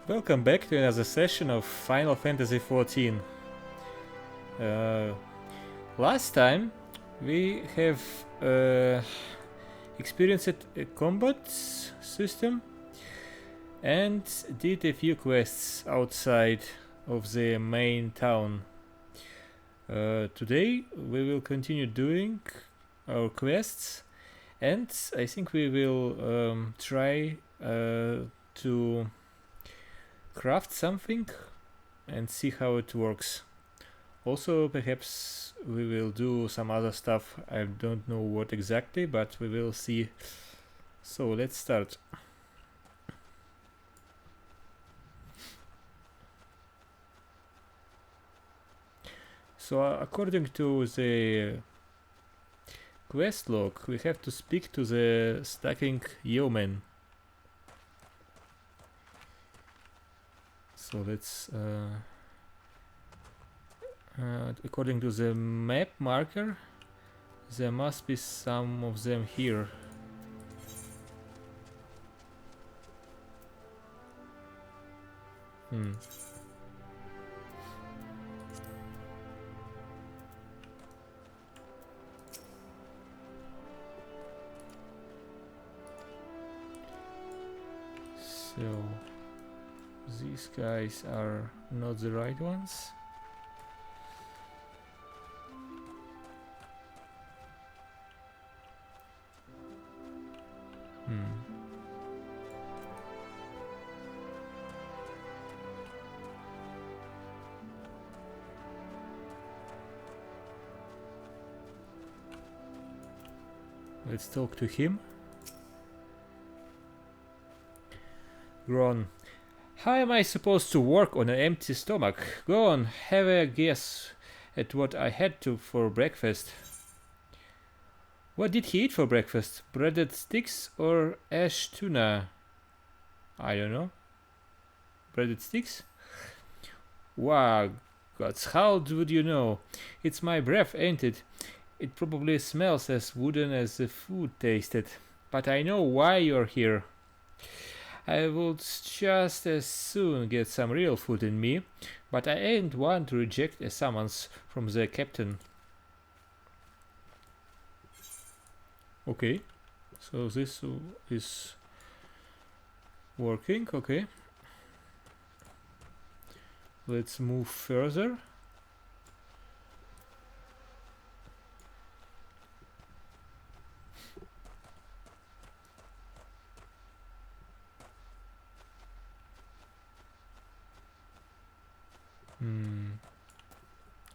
Welcome back to another session of Final Fantasy XIV. Last time we have experienced a combat system and did a few quests outside of the main town. Today we will continue doing our quests, and I think we will try to craft something and see how it works. Also, perhaps we will do some other stuff. I don't know what exactly, but we will see. So let's start. So according to the quest log, we have to speak to the stacking yeoman. So let's according to the map marker, there must be some of them here. So these guys are not the right ones. Let's talk to him. Gron. How am I supposed to work on an empty stomach? Go on, have a guess at what I had to for breakfast. What did he eat for breakfast? Breaded sticks or ash tuna? I don't know. Breaded sticks? Wow, gods, how would you know? It's my breath, ain't it? It probably smells as wooden as the food tasted. But I know why you're here. I would just as soon get some real food in me, but I ain't one to reject a summons from the captain. Okay, so this is working, okay. Let's move further.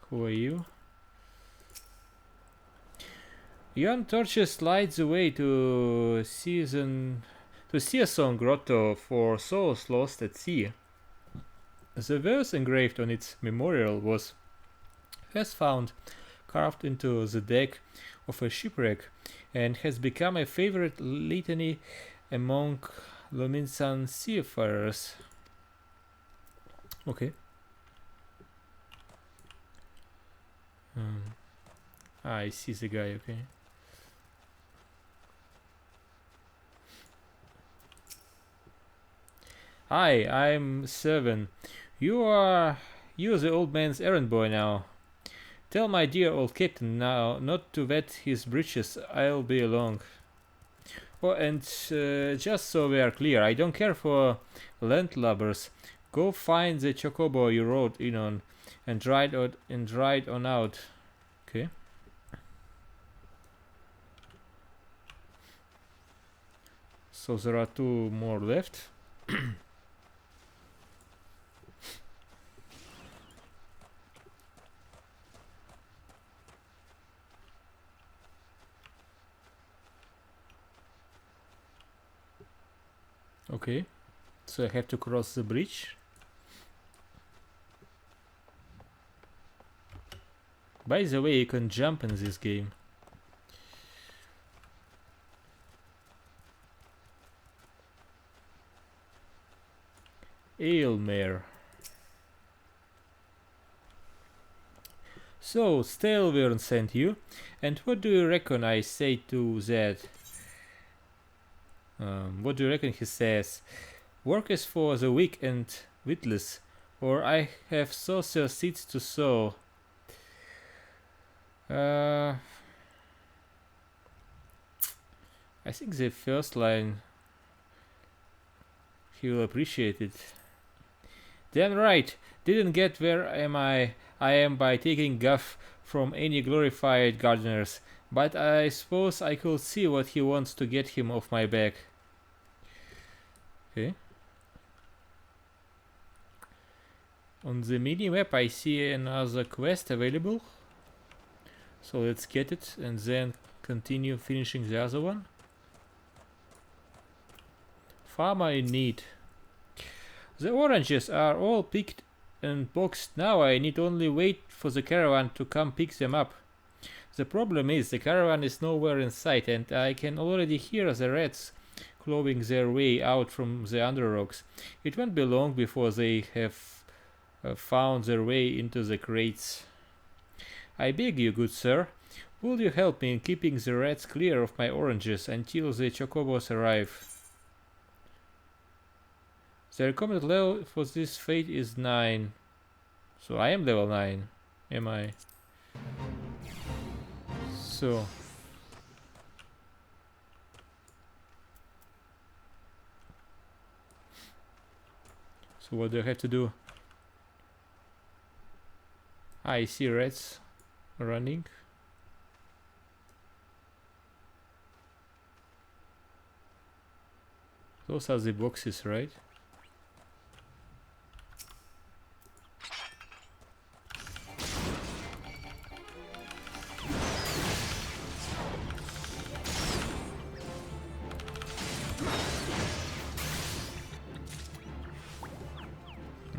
Who are you? Yon Torches lights the way to Seasong Grotto for souls lost at sea. The verse engraved on its memorial was first found carved into the deck of a shipwreck and has become a favorite litany among Lominsan seafarers. Okay. I see the guy, okay. Hi, I'm Seven. You're the old man's errand boy now. Tell my dear old captain now not to wet his breeches. I'll be along. Oh, and just so we are clear, I don't care for landlubbers. Go find the chocobo you rode in on and ride on out. Okay. So there are two more left. Okay, so I have to cross the bridge. By the way, you can jump in this game. Aylmer. So, Stalewern sent you, and what do you reckon I say to that? What do you reckon he says? Work is for the weak and witless, or I have social seeds to sow. I think the first line he will appreciate it. Damn right, didn't get where I am by taking guff from any glorified gardeners, but I suppose I could see what he wants to get him off my back. Okay. On the mini-map I see another quest available. So let's get it and then continue finishing the other one. Farmer in need. The oranges are all picked and boxed now. I need only wait for the caravan to come pick them up. The problem is the caravan is nowhere in sight and I can already hear the rats clawing their way out from the underrocks. It won't be long before they have found their way into the crates. I beg you, good sir, will you help me in keeping the rats clear of my oranges until the chocobos arrive? The recommended level for this fate is 9. So I am level 9, am I? So what do I have to do? I see rats running. Those are the boxes, right?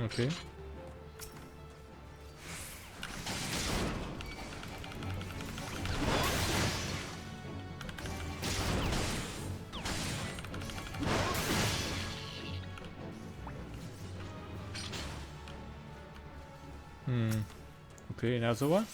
Okay. Okay, another one.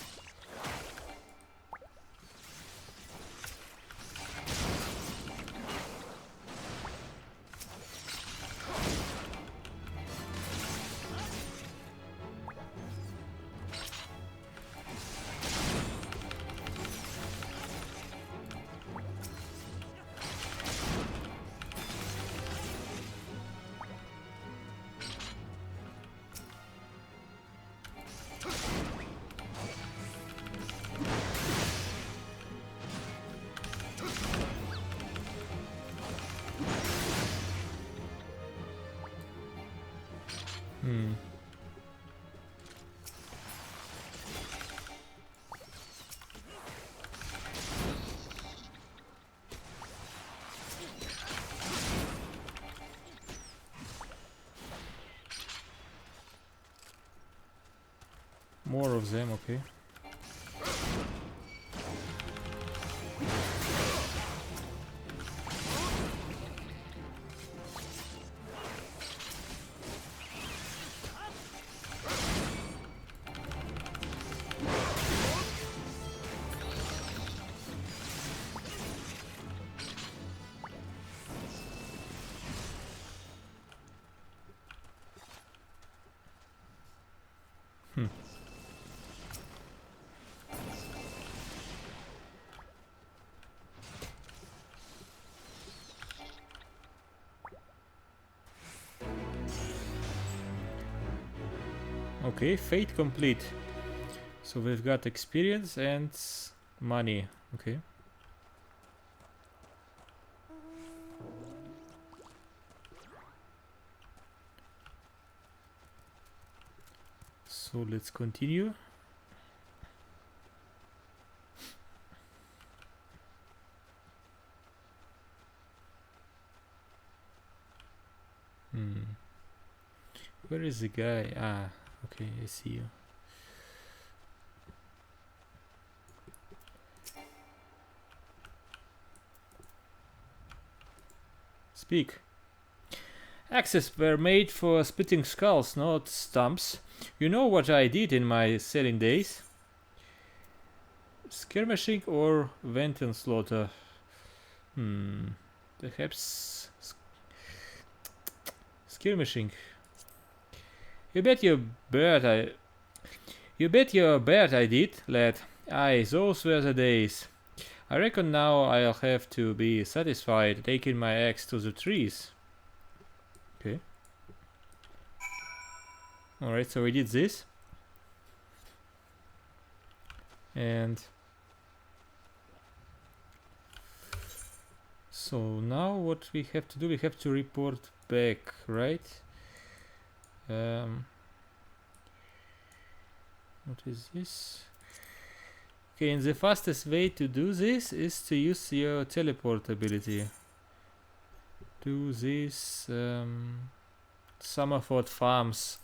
More of them, okay. Okay, fate complete. So we've got experience and money. Okay. So let's continue. Where is the guy? Ah, okay, I see you. Speak. Axes were made for splitting skulls, not stumps. You know what I did in my selling days? Skirmishing or wanton slaughter? Perhaps Skirmishing. You bet your bird I did, lad. Aye, those were the days. I reckon now I'll have to be satisfied taking my axe to the trees. Okay. Alright, so we did this. And so now what we have to do, we have to report back, right? What is this? Okay, and the fastest way to do this is to use your teleport ability. Do this Summerford Farms.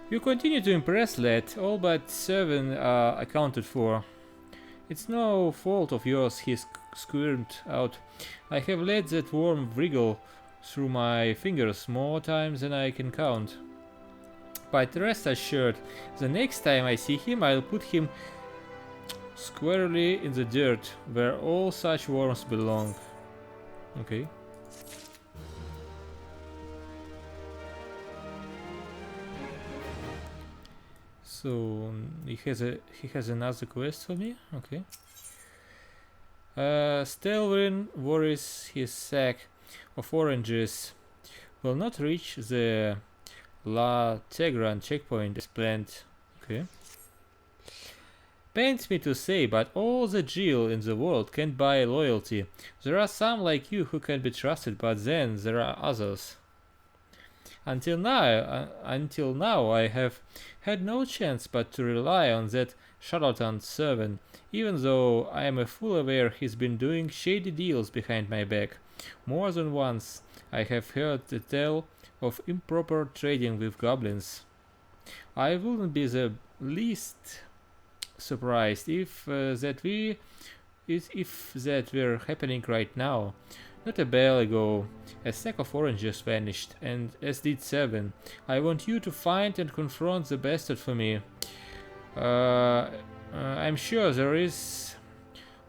You continue to impress, lad. All but 7 are accounted for. It's no fault of yours he's squirmed out. I have let that worm wriggle through my fingers more times than I can count. But rest assured, the next time I see him, I'll put him squarely in the dirt, where all such worms belong. Okay. So he has another quest for me. Okay. Stelvin worries his sack of oranges will not reach the La Tegran checkpoint as planned. Okay. Pains me to say, but all the Jill in the world can't buy loyalty. There are some like you who can be trusted, but then there are others. Until now, I have had no chance but to rely on that charlatan servant, even though I am full aware he's been doing shady deals behind my back. More than once, I have heard the tale of improper trading with goblins. I wouldn't be the least surprised if that were happening right now. Not a bell ago, a sack of oranges vanished, and as did 7. I want you to find and confront the bastard for me. I'm sure there is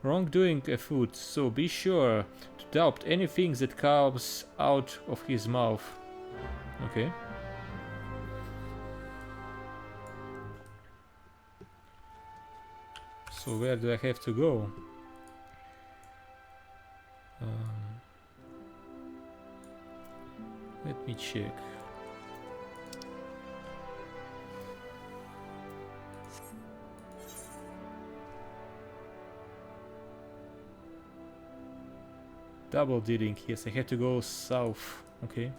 wrongdoing afoot, so be sure to doubt anything that comes out of his mouth. Okay. So where do I have to go? Let me check. Double dealing, yes, I have to go south, okay.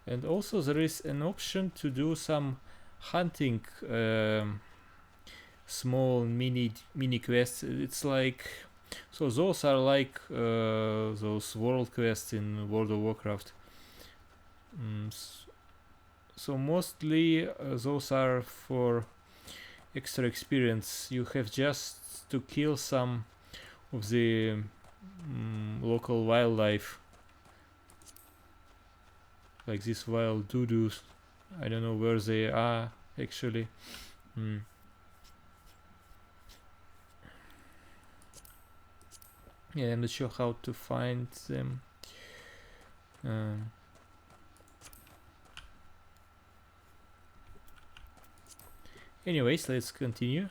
And also there is an option to do some hunting small mini quests. It's like, so those are like those world quests in World of Warcraft. So mostly those are for extra experience. You have just to kill some of the local wildlife, like these wild doo-doos. I don't know where they are actually. Yeah, I'm not sure how to find them. Anyways, let's continue.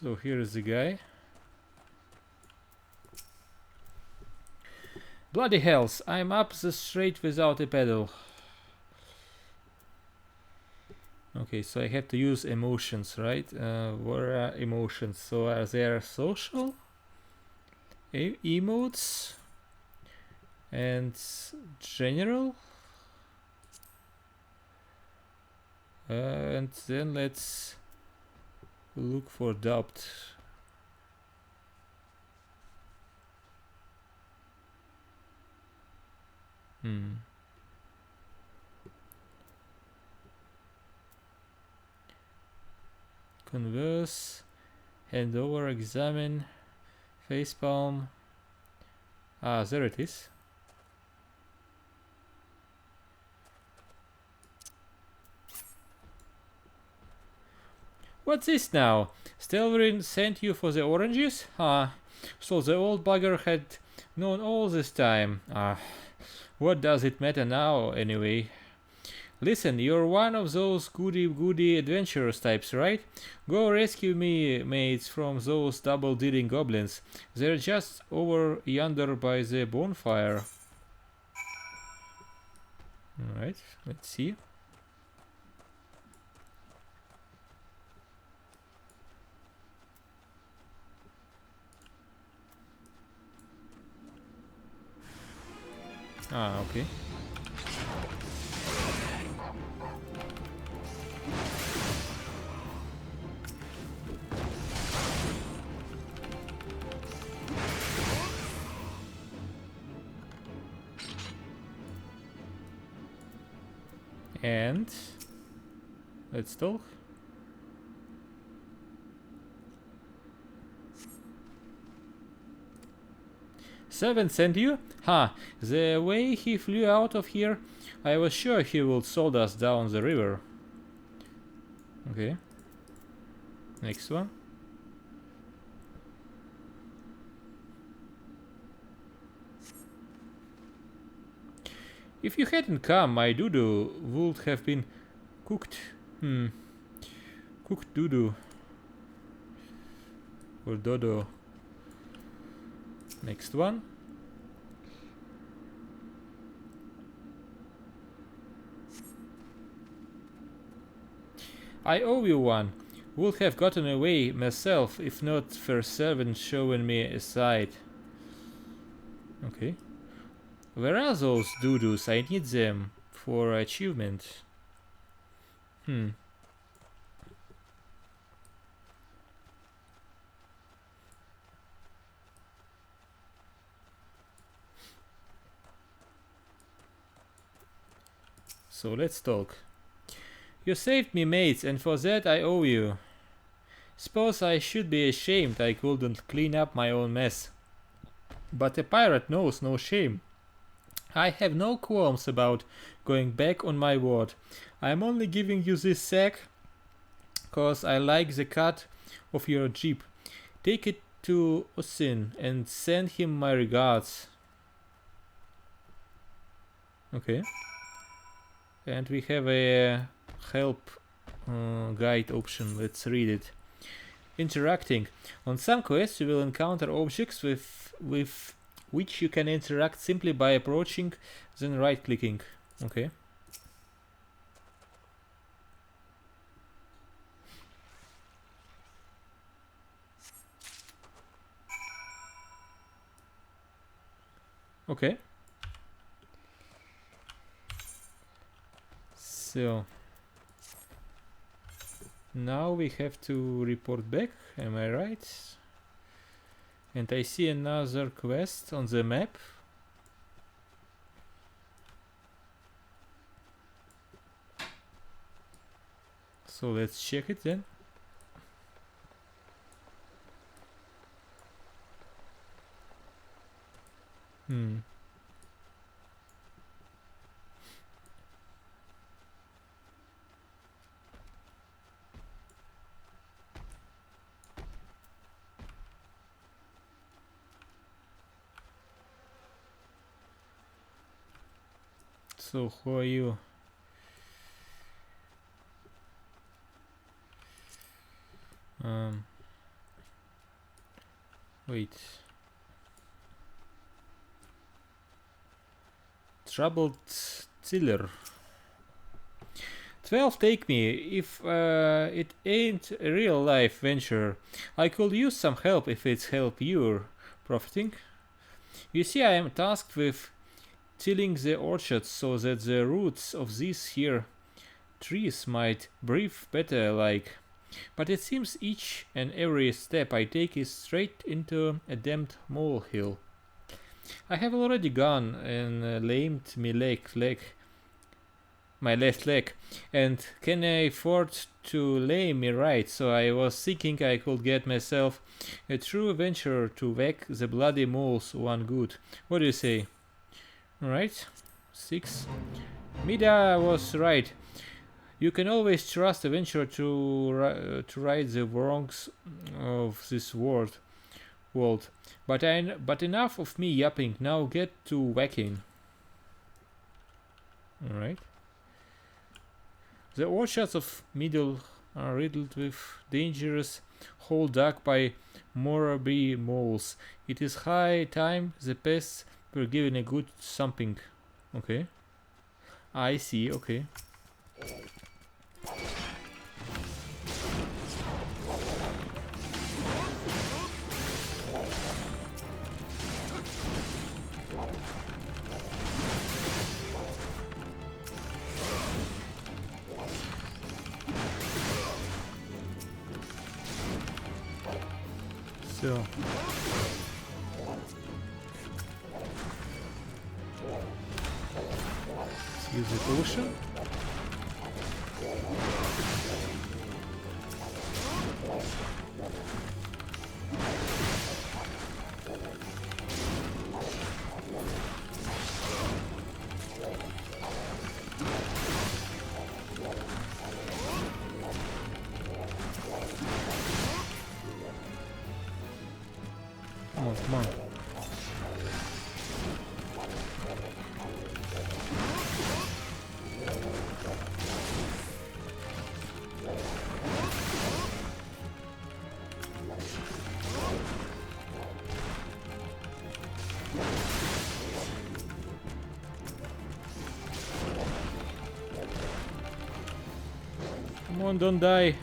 So here is the guy. Bloody hells, I'm up the straight without a pedal. Okay, so I have to use emotions, right? What are emotions? So are there social emotes and general? And then let's look for doubt. Converse, hand over, examine, facepalm. Ah, there it is. What's this now? Stelverin sent you for the oranges? Ah, so the old bugger had known all this time. Ah, what does it matter now, anyway? Listen, you're one of those goody-goody adventurers types, right? Go rescue me, mates, from those double-dealing goblins. They're just over yonder by the bonfire. Alright, let's see. Ah, okay. And let's talk. Seven sent you? Ha! The way he flew out of here, I was sure he would sold us down the river. Okay. Next one. If you hadn't come, my doo-doo would have been cooked. Cooked doo-doo. Or dodo. Next one. I owe you one. Would have gotten away myself if not for servant showing me aside. Okay. Where are those doo-doos? I need them for achievement. So let's talk. You saved me, mates, and for that I owe you. Suppose I should be ashamed I couldn't clean up my own mess. But a pirate knows no shame. I have no qualms about going back on my word. I'm only giving you this sack cause I like the cut of your jeep. Take it to Osin and send him my regards. Okay. And we have a help guide option. Let's read it. Interacting. On some quests you will encounter objects with which you can interact simply by approaching, then right clicking. Okay. Okay. So now we have to report back, am I right? And I see another quest on the map. So let's check it then. So who are you? Wait. Troubled Tiller. 12 take me. If it ain't a real life venture, I could use some help if it's help you're profiting. You see, I am tasked with tilling the orchards so that the roots of these here trees might breathe better like. But it seems each and every step I take is straight into a damned molehill. I have already gone and lamed my left leg, and can I afford to lay me right? So I was thinking I could get myself a true adventurer to whack the bloody moles one good. What do you say? Right? 6. Mida was right. You can always trust a venturer to right the wrongs of this world. But enough of me yapping. Now get to whacking. All right. The orchards of Middle are riddled with dangerous hole dug by Moraby moles. It is high time the pests were given a good thumping. Okay. I see, okay. So let's use the potion. Come on. Come on, don't die.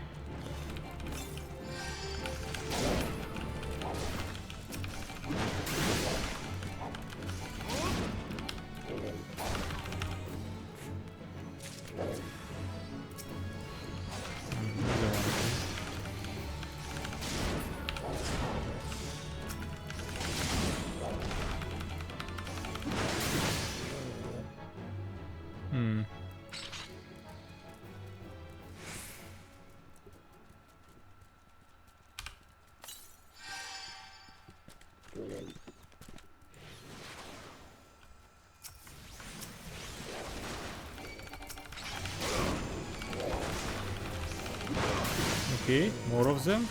Okay, more of them.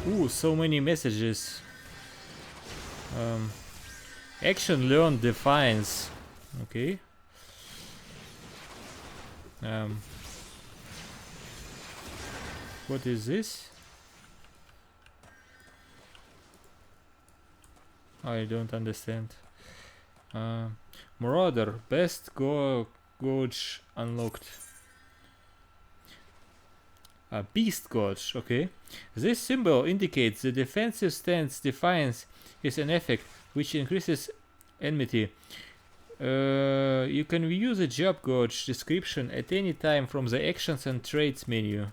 Ooh, so many messages. Action learned Defiance. Okay. What is this? I don't understand. Marauder, best gauge unlocked. Beast Gauge, okay. This symbol indicates the defensive stance Defiance is an effect which increases enmity. You can view the job gauge description at any time from the actions and traits menu.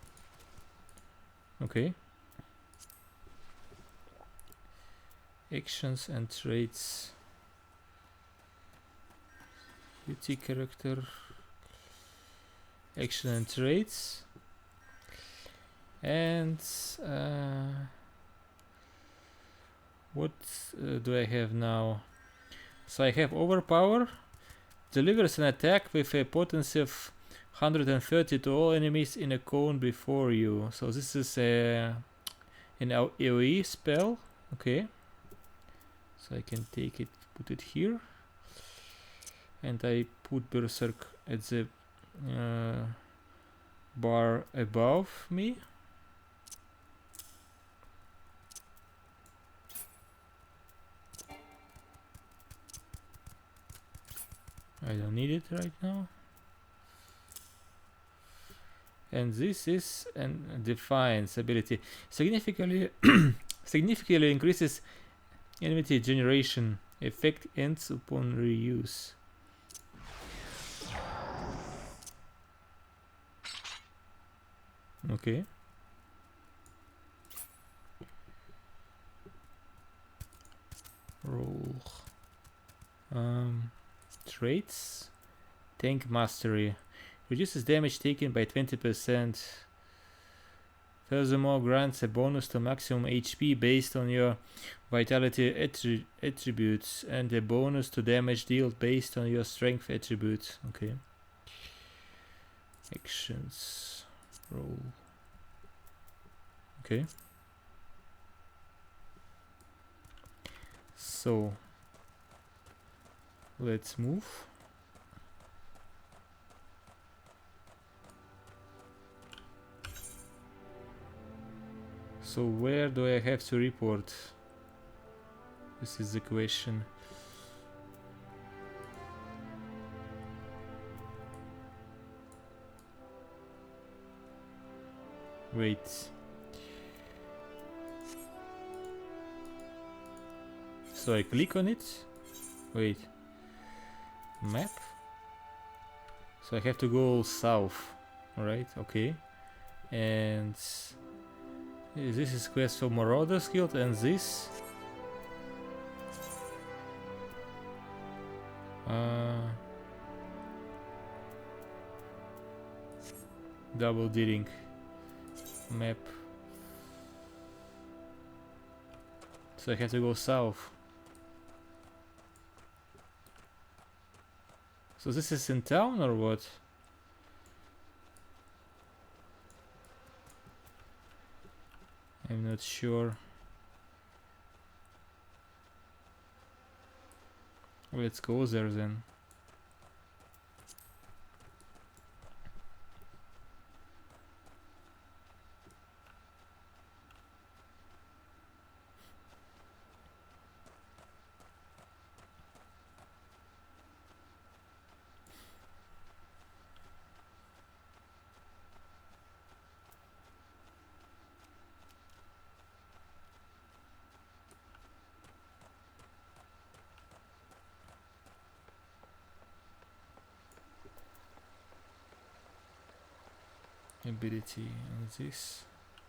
Okay. Actions and traits. Beauty character. Action and traits. And What do I have now? So I have overpower. Delivers an attack with a potency of 130 to all enemies in a cone before you. So this is an AoE spell. Okay. So I can take it, put it here. And I put Berserk at the bar above me. I don't need it right now. And this is a Defiance ability. Significantly increases enemy generation. Effect ends upon reuse. Okay. Roll. Traits. Tank Mastery. Reduces damage taken by 20%. Furthermore, grants a bonus to maximum HP based on your vitality attributes and a bonus to damage dealt based on your strength attributes. Okay. Actions. Roll. Okay. So let's move. So where do I have to report? This is the question. Wait. So I click on it. Wait. Map. So I have to go south. Alright, okay. And this is quest for Marauder's Guild, and this double dealing map. So I have to go south. So this is in town or what? I'm not sure. Let's go there then. Ability, and this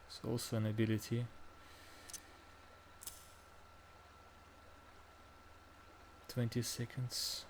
is also an ability. 20 seconds.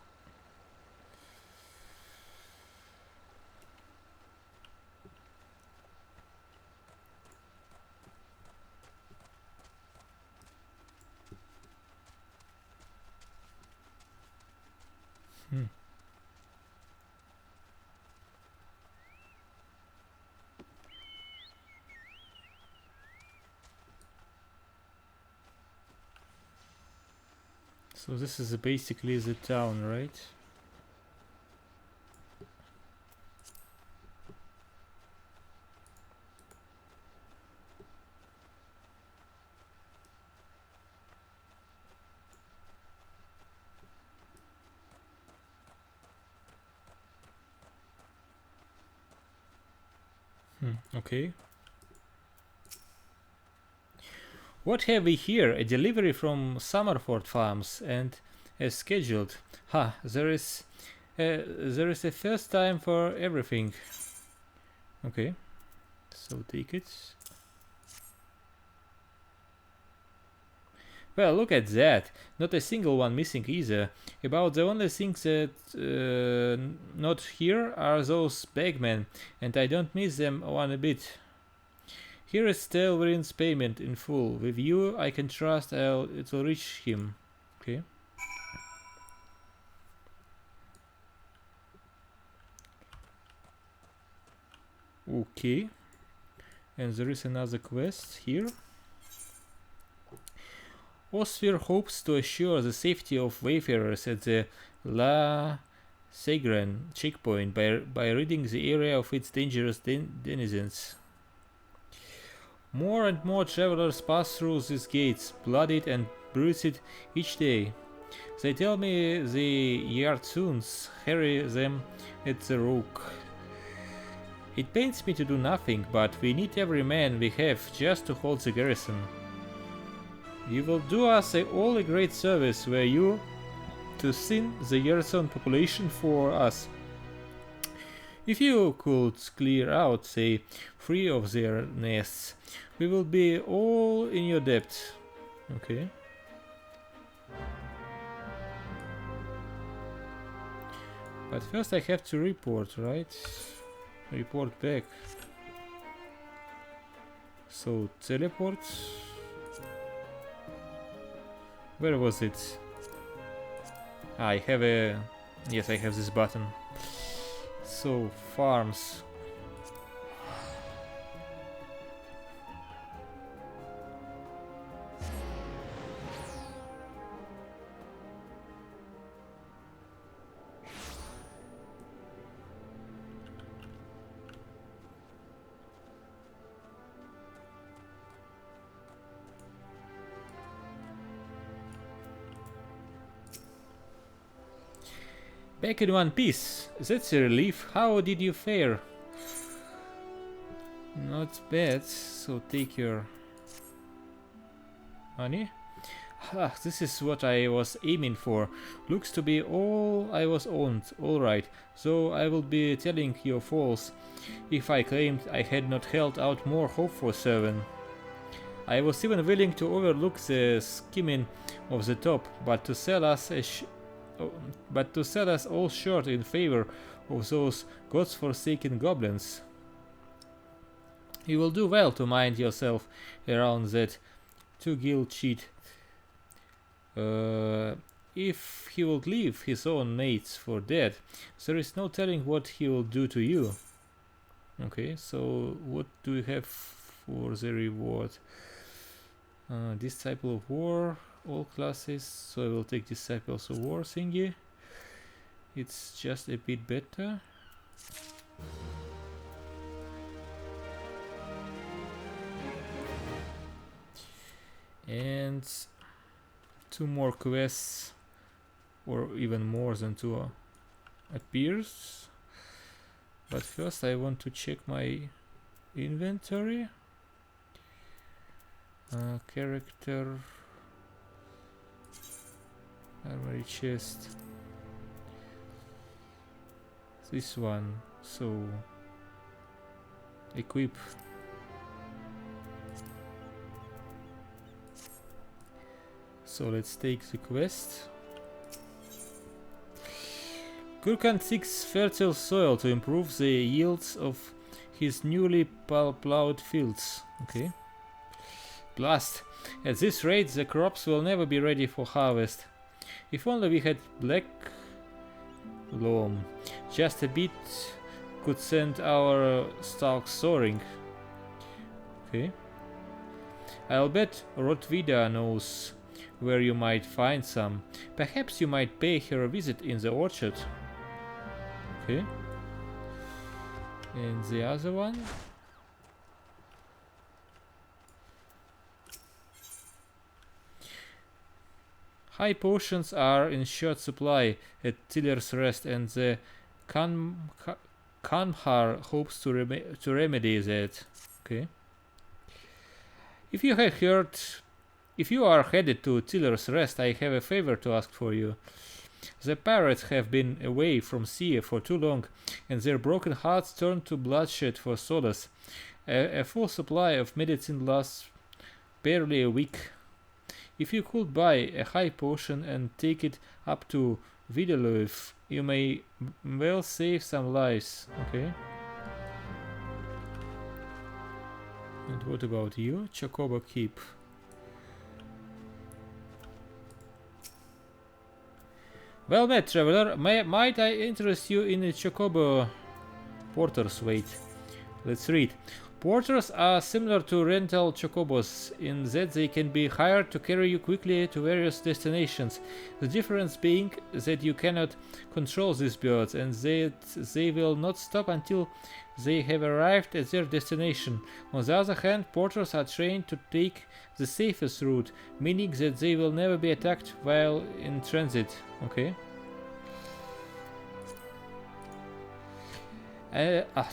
So this is basically the town, right? Okay. What have we here? A delivery from Summerford Farms, and as scheduled. There is a first time for everything. Okay, so take it. Well, look at that. Not a single one missing either. About the only things that not here are those bagmen, and I don't miss them one a bit. Here is Stelverin's payment in full. With you, I can trust it'll reach him. Okay. Okay. And there is another quest here. Osphir hopes to assure the safety of wayfarers at the La Segran checkpoint by ridding the area of its dangerous denizens. More and more travelers pass through these gates, bloodied and bruised each day. They tell me the Yartsuns harry them at the rook. It pains me to do nothing, but we need every man we have just to hold the garrison. You will do us all a great service were you to thin the Yartsun population for us. If you could clear out, say, 3 of their nests, we will be all in your debt. Okay. But first I have to report, right? Report back. So, teleport. Where was it? I have a... Yes, I have this button. So, farms. Back in one piece. That's a relief. How did you fare? Not bad. So take your money. Ah, this is what I was aiming for. Looks to be all I was owned. Alright. So I will be telling you false if I claimed I had not held out more hope for Servan. I was even willing to overlook the skimming of the top, but to sell us all short in favor of those godforsaken goblins. You will do well to mind yourself around that two-guild cheat. If he would leave his own mates for dead, there is no telling what he will do to you. Okay, so what do we have for the reward? Disciple of War. All classes, so I will take Disciples of War thingy. It's just a bit better. And 2 more quests, or even more than 2 appears. But first I want to check my inventory. Character. Armory chest. This one. So equip. So let's take the quest. Gurkhan seeks fertile soil to improve the yields of his newly plowed fields. Okay. Blast! At this rate, the crops will never be ready for harvest. If only we had black loam, just a bit could send our stalks soaring. Okay. I'll bet Rotvida knows where you might find some. Perhaps you might pay her a visit in the orchard. Okay. And the other one? High potions are in short supply at Tiller's Rest, and the Kanhar hopes to remedy that. Okay. If you are headed to Tiller's Rest, I have a favor to ask for you. The pirates have been away from sea for too long, and their broken hearts turn to bloodshed for solace. A full supply of medicine lasts barely a week. If you could buy a high potion and take it up to Vidalöv, you may well save some lives. Okay. And what about you? Chocobo Keep. Well met, traveler. Might I interest you in a Chocobo Porter's Wait. Let's read. Porters are similar to rental chocobos in that they can be hired to carry you quickly to various destinations. The difference being that you cannot control these birds and that they will not stop until they have arrived at their destination. On the other hand, porters are trained to take the safest route, meaning that they will never be attacked while in transit. Okay.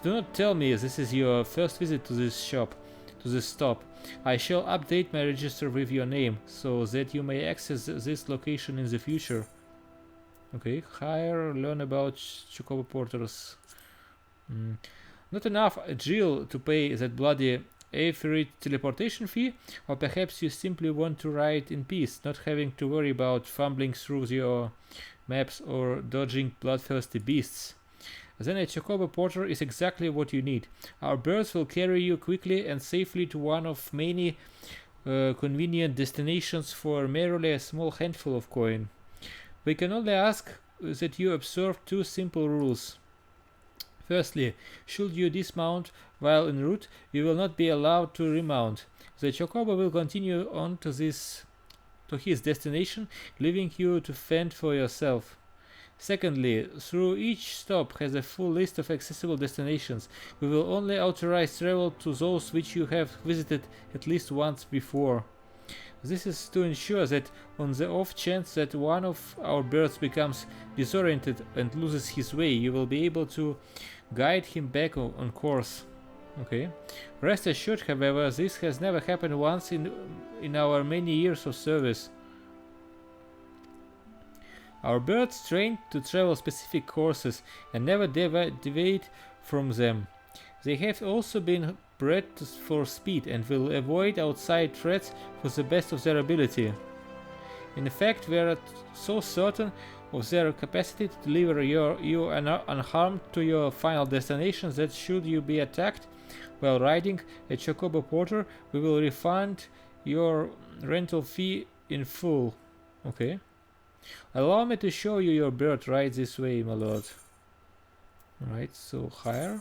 Do not tell me this is your first visit to this stop. I shall update my register with your name, so that you may access this location in the future. Okay, hire, learn about Chocobo Porters. Not enough Jill to pay that bloody Aetherid teleportation fee? Or perhaps you simply want to ride in peace, not having to worry about fumbling through your maps or dodging bloodthirsty beasts. Then a Chocobo Porter is exactly what you need. Our birds will carry you quickly and safely to one of many convenient destinations for merely a small handful of coin. We can only ask that you observe two simple rules. Firstly, should you dismount while en route, you will not be allowed to remount. The Chocobo will continue on to his destination, leaving you to fend for yourself. Secondly, through each stop has a full list of accessible destinations. We will only authorize travel to those which you have visited at least once before. This is to ensure that on the off chance that one of our birds becomes disoriented and loses his way, you will be able to guide him back on course. Okay. Rest assured, however, this has never happened once in our many years of service. Our birds trained to travel specific courses and never deviate from them. They have also been bred for speed and will avoid outside threats for the best of their ability. In fact, we are so certain of their capacity to deliver you unharmed to your final destination that should you be attacked while riding a Chocobo Porter, we will refund your rental fee in full. Okay. Allow me to show you your bird right this way, my lord. Alright, so hire.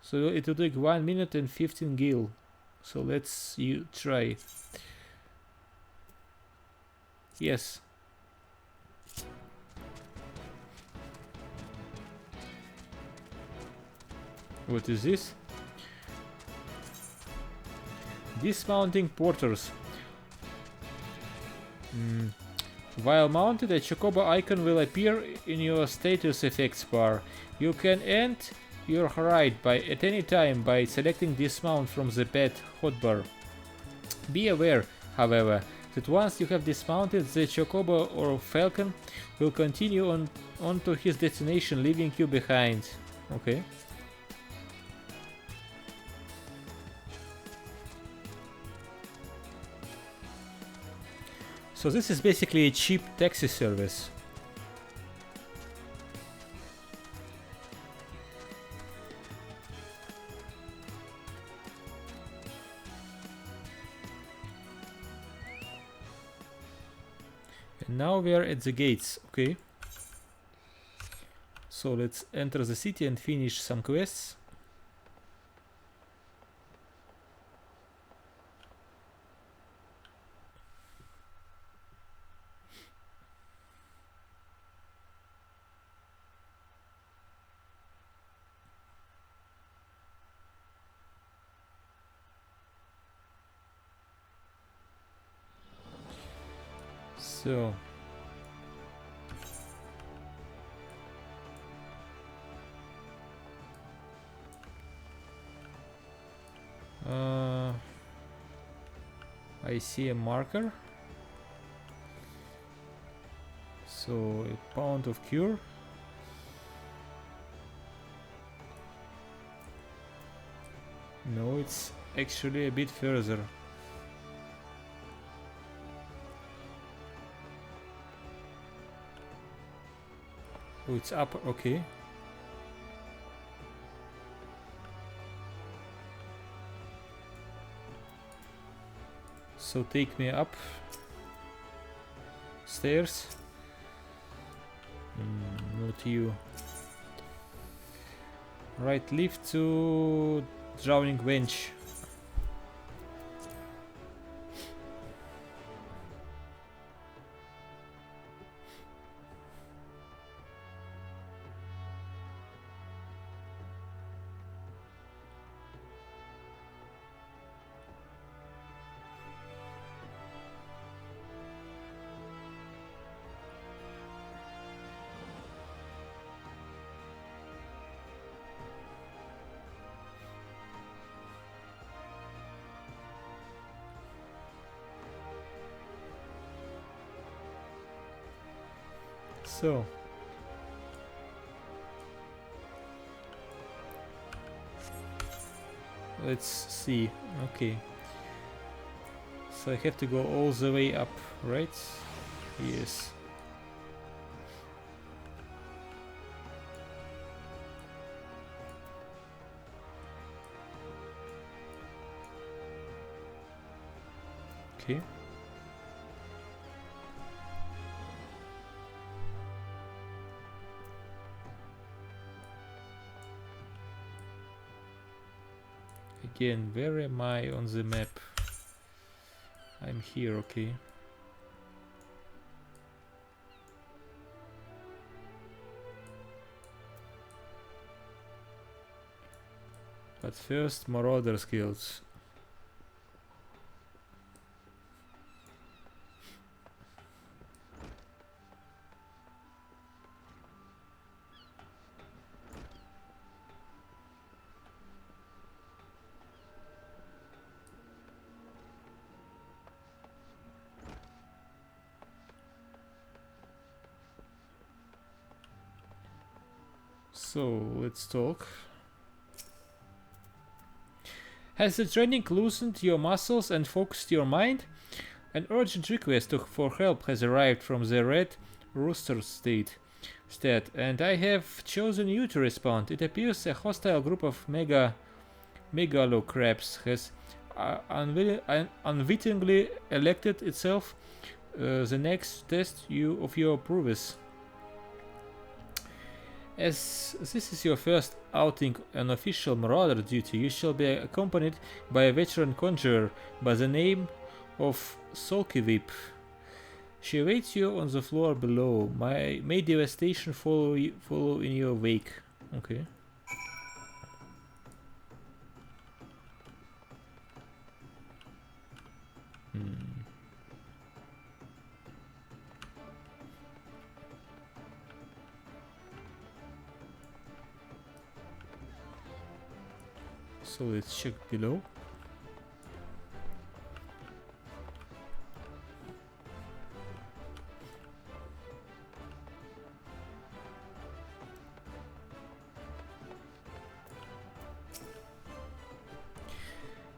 So it will take 1 minute and 15 gil. So let's try. Yes. What is this? Dismounting porters. While mounted, a Chocobo icon will appear in your status effects bar. You can end your ride at any time by selecting dismount from the pet hotbar. Be aware, however, that once you have dismounted, the Chocobo or Falcon will continue on to his destination, leaving you behind. Okay. So this is basically a cheap taxi service. And now we are at the gates, okay? So let's enter the city and finish some quests. So I see a marker. So a pound of cure. No, it's actually a bit further. Oh, it's up, okay. So take me up stairs. Not you. Right, lift to drowning bench. So let's see. Okay, so I have to go all the way up, right? Yes. Okay. Again, where am I on the map? I'm here, okay. But first, Marauder skills. So let's talk. Has the training loosened your muscles and focused your mind? An urgent request for help has arrived from the Red Rooster state, and I have chosen you to respond. It appears a hostile group of megalocrabs has unwittingly elected itself the next test of your prowess. As this is your first outing on official marauder duty, you shall be accompanied by a veteran conjurer by the name of Solkivip. She awaits you on the floor below. May devastation follow in your wake. Okay. So let's check below.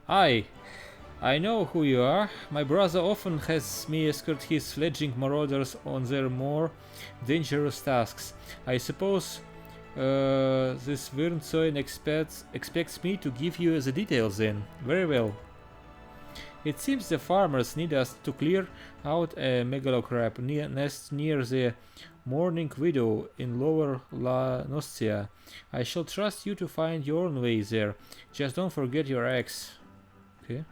Hi, I know who you are. My brother often has me escort his fledgling marauders on their more dangerous tasks. I suppose this Wyrnzoin expects me to give you the details then. Very well. It seems the farmers need us to clear out a megalocrab nest near the Mourning Widow in Lower La Nostia. I shall trust you to find your own way there. Just don't forget your axe. Okay.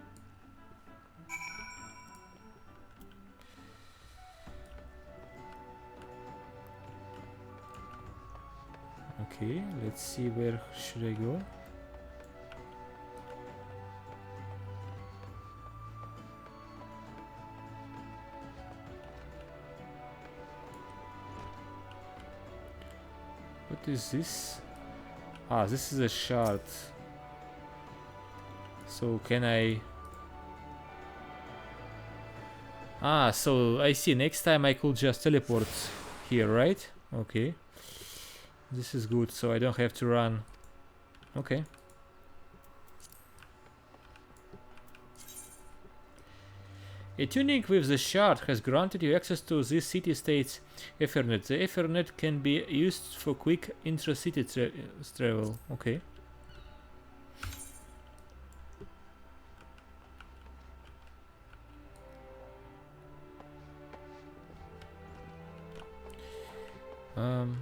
Okay, let's see, where should I go? What is this? Ah, this is a shard. So can I... Ah, so I see, next time I could just teleport here, right? Okay. This is good, so I don't have to run. Okay. A tuning with the shard has granted you access to this city-state's Ethernet. The Ethernet can be used for quick intra-city travel. Okay. Um,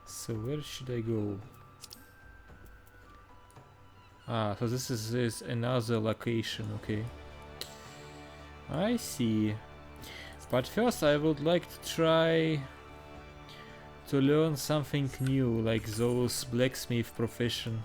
so where should I go? Ah, so this is another location, okay. I see. But first I would like to try to learn something new, like those blacksmith profession.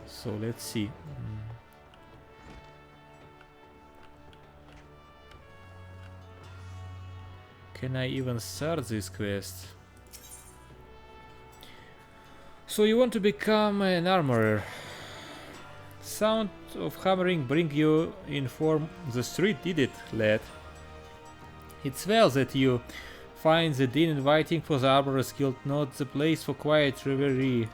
So let's see. Can I even start this quest? So you want to become an armorer. Sound of hammering bring you in from the street, did it, lad? It's well that you find the den inviting for the Armorer's Guild, not the place for quiet revelry.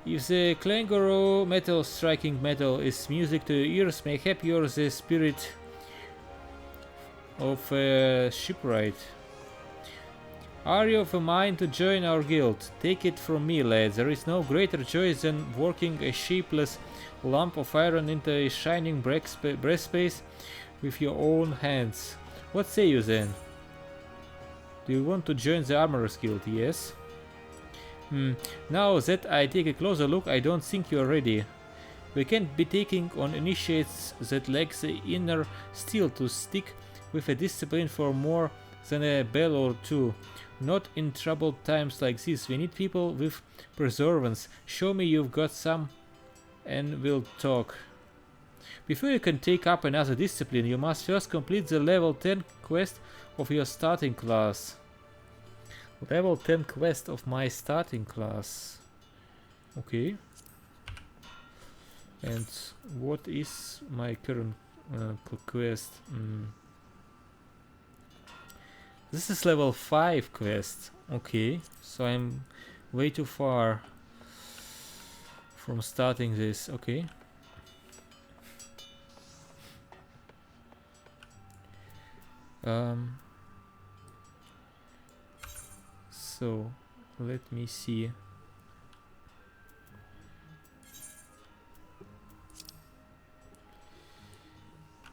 If the clangor of metal striking metal is music to your ears, mayhap you're the spirit of a shipwright. Are you of a mind to join our guild? Take it from me, lad, there is no greater joy than working a shapeless lump of iron into a shining breastplate with your own hands. What say you then? Do you want to join the Armorer's Guild? Yes? Now that I take a closer look, I don't think you're ready. We can't be taking on initiates that lack the inner steel to stick with a discipline for more than a bell or two. Not in troubled times like this. We need people with perseverance. Show me you've got some and we'll talk. Before you can take up another discipline, you must first complete the level 10 quest of your starting class. Level 10 quest of my starting class. Okay. And what is my current quest? This is level 5 quest. Okay, so I'm way too far from starting this. Okay. So let me see.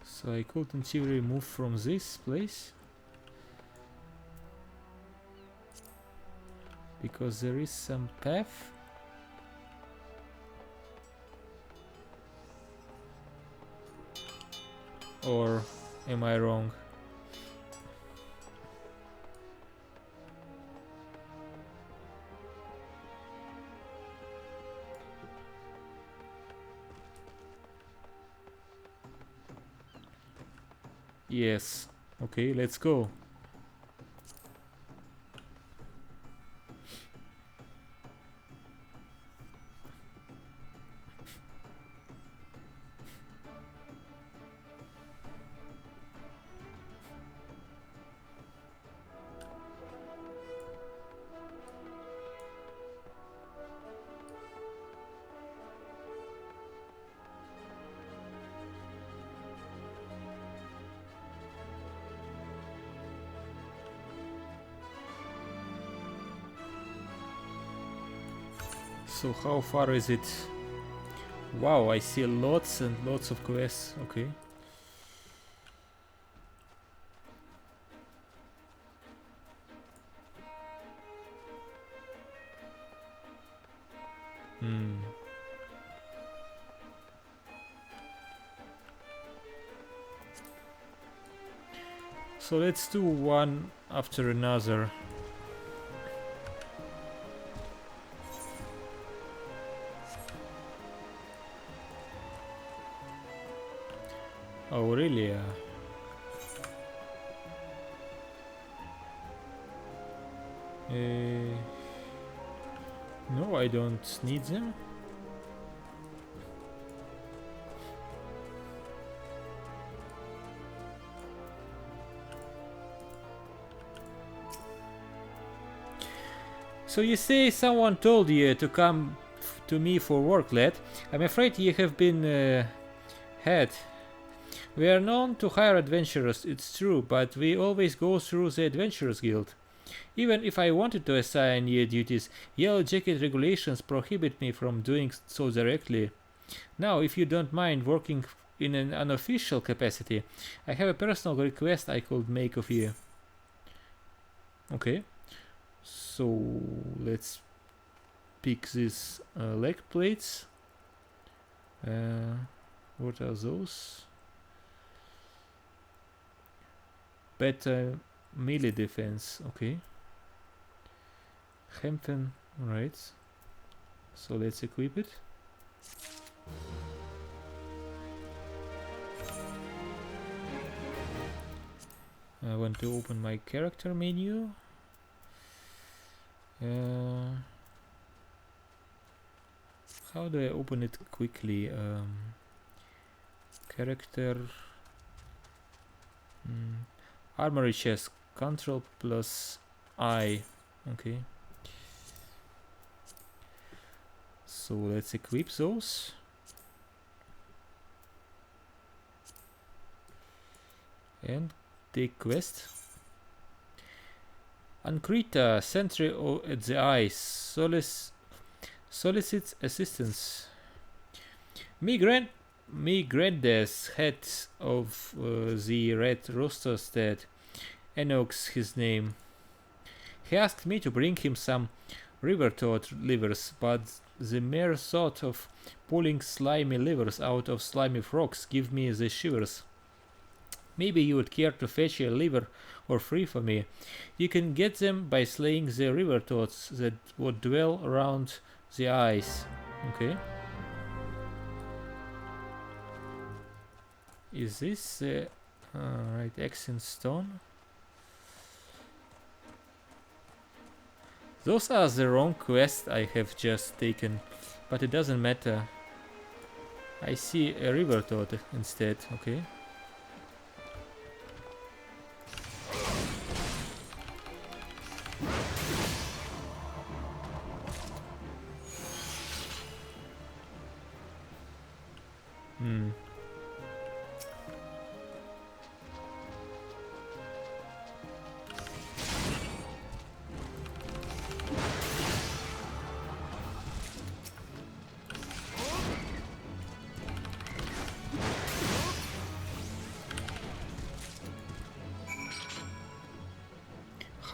So I couldn't really move from this place because there is some path. Or am I wrong? Yes. Okay, let's go. So how far is it? Wow, I see lots and lots of quests. Okay. So let's do one after another. Aurelia. No, I don't need them. So you say someone told you to come to me for work, lad? I'm afraid you have been had. We are known to hire adventurers, it's true, but we always go through the Adventurers Guild. Even if I wanted to assign you duties, Yellow Jacket regulations prohibit me from doing so directly. Now, if you don't mind working in an unofficial capacity, I have a personal request I could make of you. Okay. So let's pick these leg plates. What are those? Better melee defense. Okay. Hampton. Right. So let's equip it. I want to open my character menu. How do I open it quickly? Character armory chest, Control plus I. Okay. So let's equip those. And take quest. Ankrita, sentry at the eye, solicits assistance. Me granddad's head of the Red Roosterstead, Enoch's his name. He asked me to bring him some river toad livers, but the mere thought of pulling slimy livers out of slimy frogs give me the shivers. Maybe you would care to fetch a liver or free for me. You can get them by slaying the river toads that would dwell around the eyes. Okay. Is this right, accent stone? Those are the wrong quests I have just taken, but it doesn't matter. I see a river toad instead. Okay.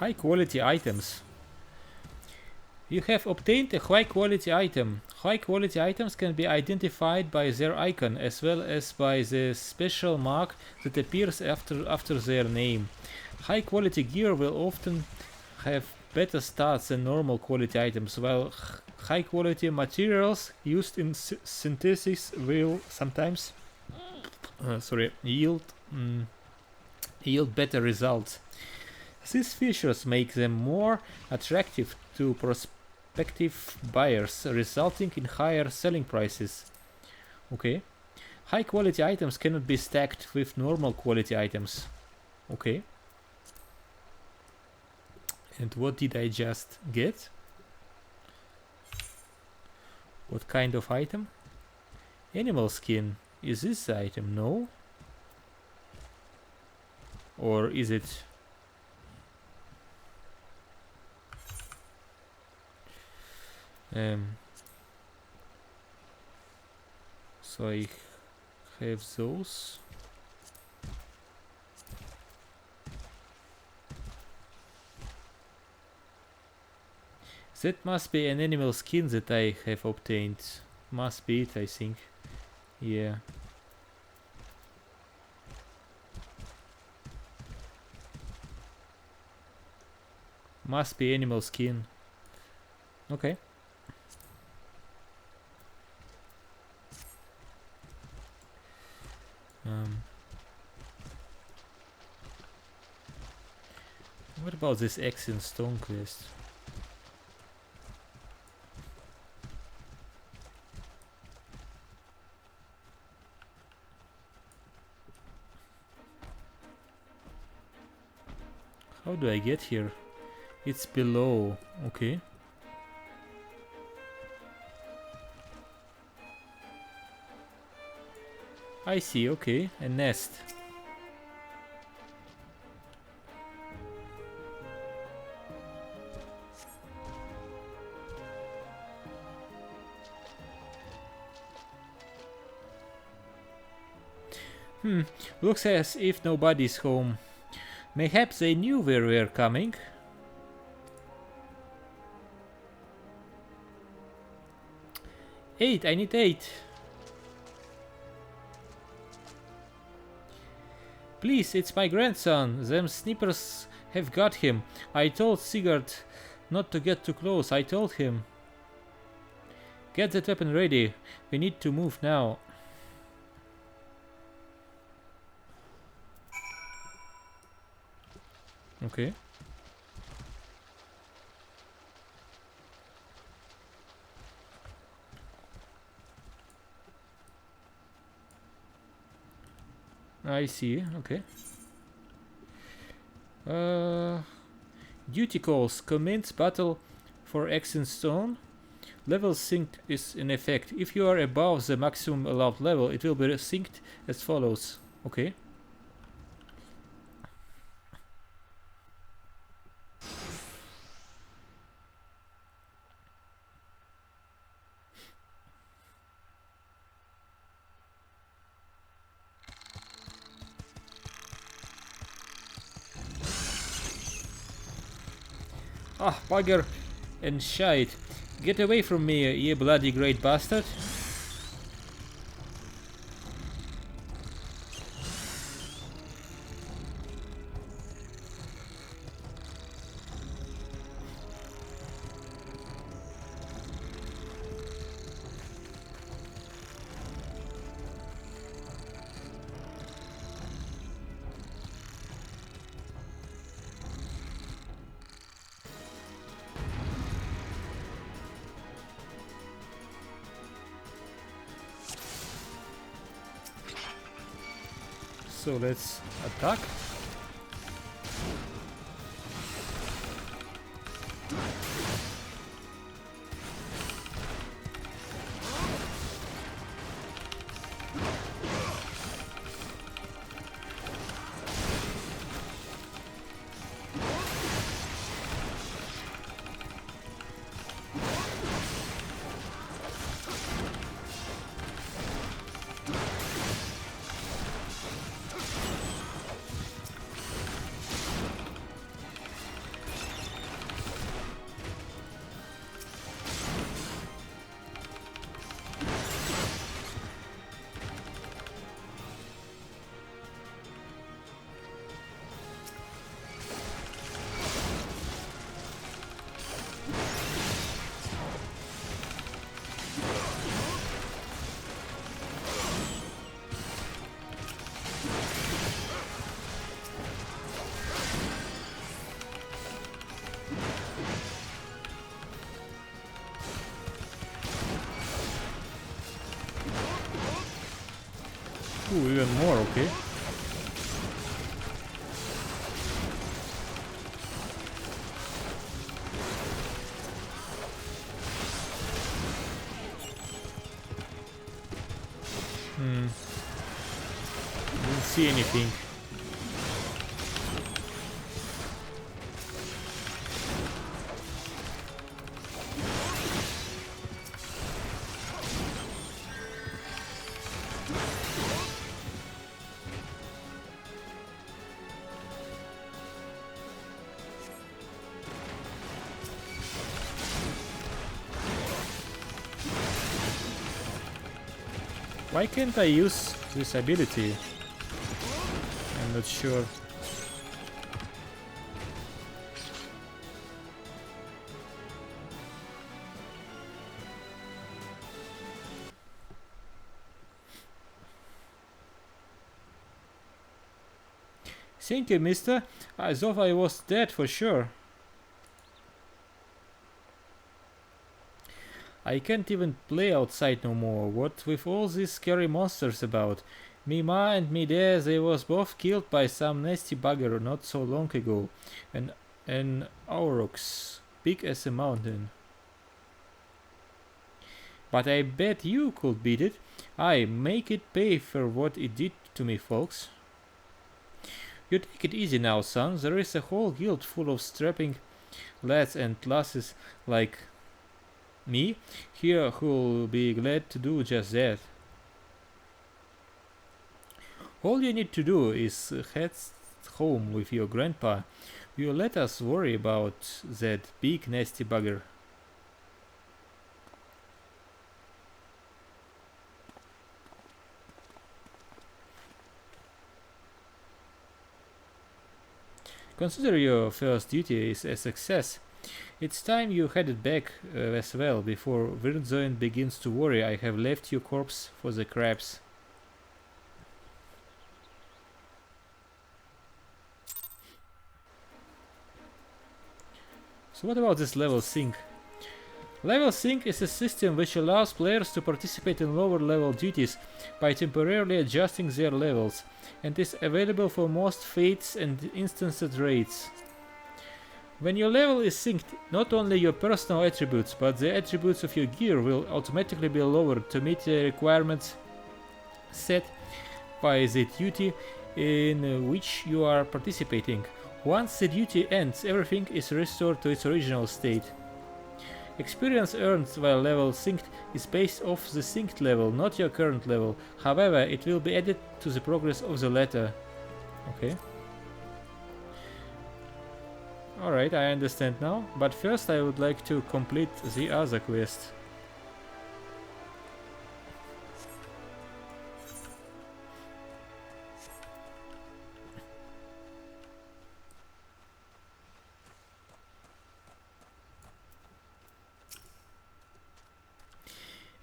High quality items. You have obtained a high quality item. High quality items can be identified by their icon as well as by the special mark that appears after their name. High quality gear will often have better stats than normal quality items, while high quality materials used in synthesis will sometimes yield better results. These features make them more attractive to prospective buyers, resulting in higher selling prices. Okay. High quality items cannot be stacked with normal quality items. Okay. And what did I just get? What kind of item? Animal skin. Is this the item? No. Or is it... so I have those. That must be an animal skin that I have obtained. Must be it, I think. Yeah. Must be animal skin. Okay. about this ancient stone quest? How do I get here? It's below. Okay. I see, okay. A nest. Looks as if nobody's home. Mayhaps they knew where we're coming. Eight, I need 8. Please, it's my grandson. Them snippers have got him. I told Sigurd not to get too close. I told him. Get that weapon ready. We need to move now. Okay. I see, okay. Duty calls. Commence battle for Action Stone. Level synced is in effect. If you are above the maximum allowed level, it will be synced as follows. Okay. Ah, bugger and shite. Get away from me, ye bloody great bastard. So let's attack. Ooh, even more, okay. Didn't see anything. Why can't I use this ability? I'm not sure. Thank you, mister. I thought I was dead for sure. I can't even play outside no more. What with all these scary monsters about? Me ma and me dad, they was both killed by some nasty bugger not so long ago. An aurochs, big as a mountain. But I bet you could beat it. I make it pay for what it did to me, folks. You take it easy now, son. There is a whole guild full of strapping lads and lasses like me here who'll be glad to do just that. All you need to do is head home with your grandpa. You let us worry about that big nasty bugger. Consider your first duty is a success. It's time you headed back as well before Virzoin begins to worry I have left your corpse for the crabs. So what about this level sync? Level sync is a system which allows players to participate in lower level duties by temporarily adjusting their levels, and is available for most fates and instanced raids. When your level is synced, not only your personal attributes, but the attributes of your gear will automatically be lowered to meet the requirements set by the duty in which you are participating. Once the duty ends, everything is restored to its original state. Experience earned while level synced is based off the synced level, not your current level. However, it will be added to the progress of the latter. Okay. Alright, I understand now, but first I would like to complete the other quest.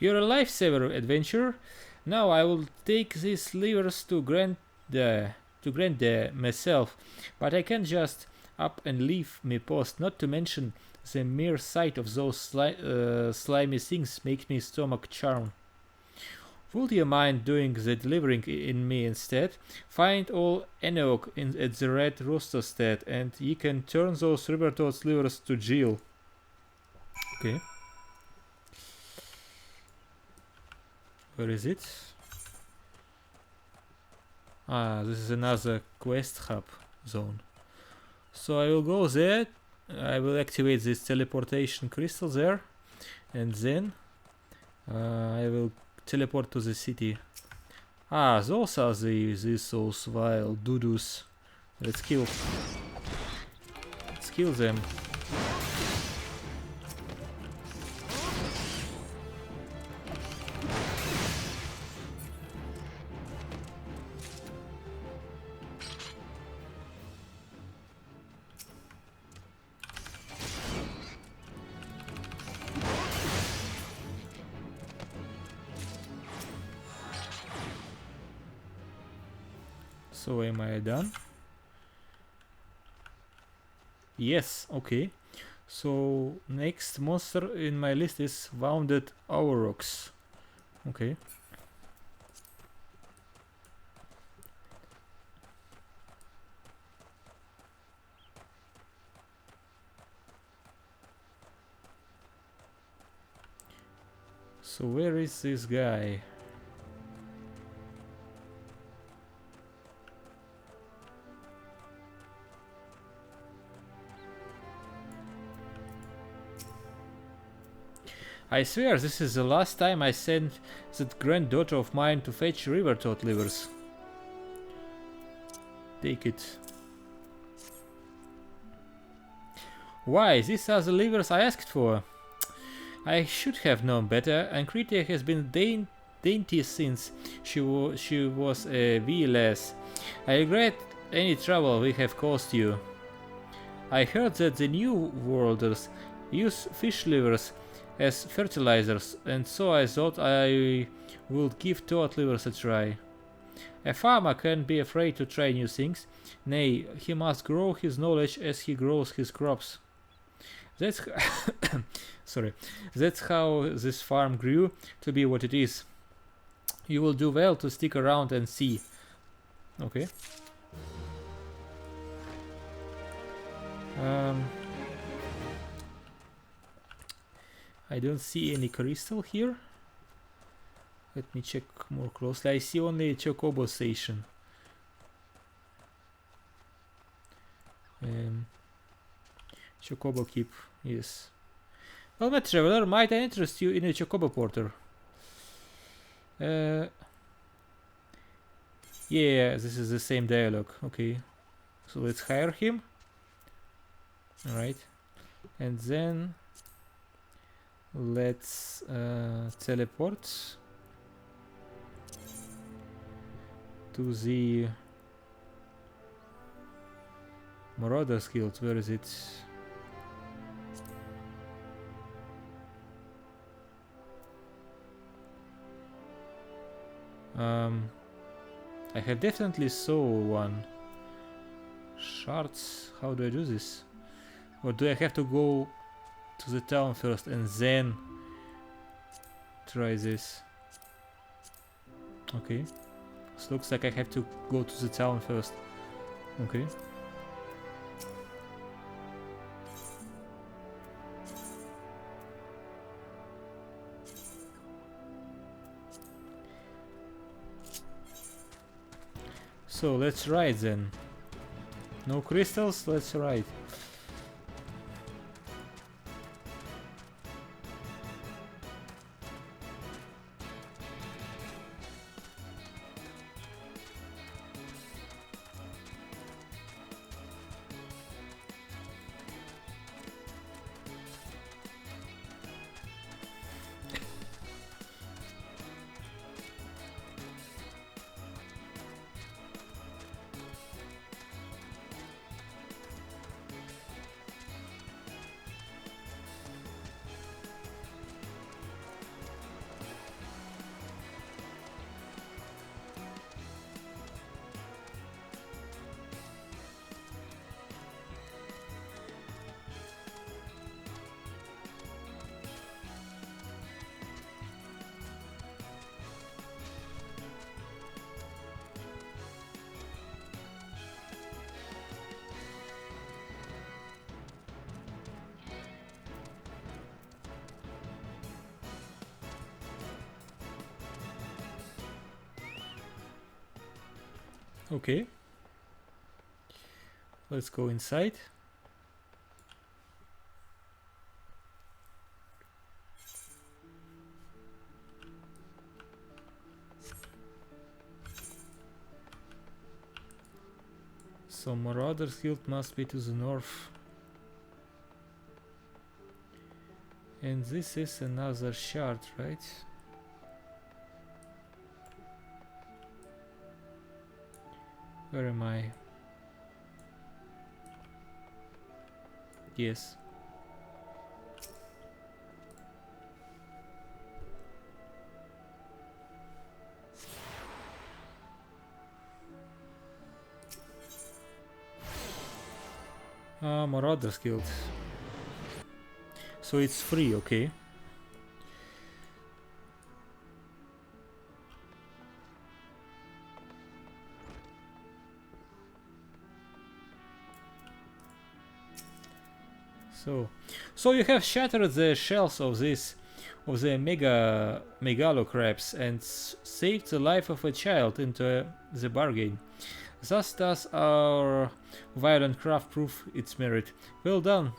You're a lifesaver, adventurer. Now I will take these levers to Granda myself, but I can't just up and leave me post. Not to mention the mere sight of those slimy things makes me stomach churn. Would you mind doing the delivering in me instead? Find all Enoch at the Red Rooster stead, and ye can turn those river toad levers to Jill. Okay. Where is it? Ah, this is another quest hub zone. So I will go there, I will activate this teleportation crystal there, and then I will teleport to the city. Ah, those are those wild doodles. Let's kill them. So am I done? Yes, okay. So next monster in my list is Wounded Aurochs. Okay. So where is this guy? I swear this is the last time I sent that granddaughter of mine to fetch river toad livers. Take it. Why, these are the livers I asked for. I should have known better. Ankrita has been dainty since she was a wee lass. I regret any trouble we have caused you. I heard that the New Worlders use fish livers as fertilizers, and so I thought I would give toad livers a try. A farmer can't be afraid to try new things. Nay, he must grow his knowledge as he grows his crops. That's sorry. That's how this farm grew to be what it is. You will do well to stick around and see. Okay. I don't see any crystal here. Let me check more closely. I see only a Chocobo station. Chocobo keep, yes. Well, my traveler, might I interest you in a Chocobo porter? Yeah, this is the same dialogue. Okay, so let's hire him. Alright, and then let's teleport to the Marauder's Guild. Where is it? I have definitely saw one. Shards, how do I do this? Or do I have to go to the town first and then try this? Okay. This looks like I have to go to the town first. Okay. So let's ride then. No crystals, let's ride. Okay. Let's go inside. So Marauder's Guild must be to the north. And this is another shard, right? Where am I? Yes. Marauder's Guild. So it's free, okay. So you have shattered the shells of the megalo crabs and saved the life of a child into the bargain. Thus does our violent craft prove its merit. Well done.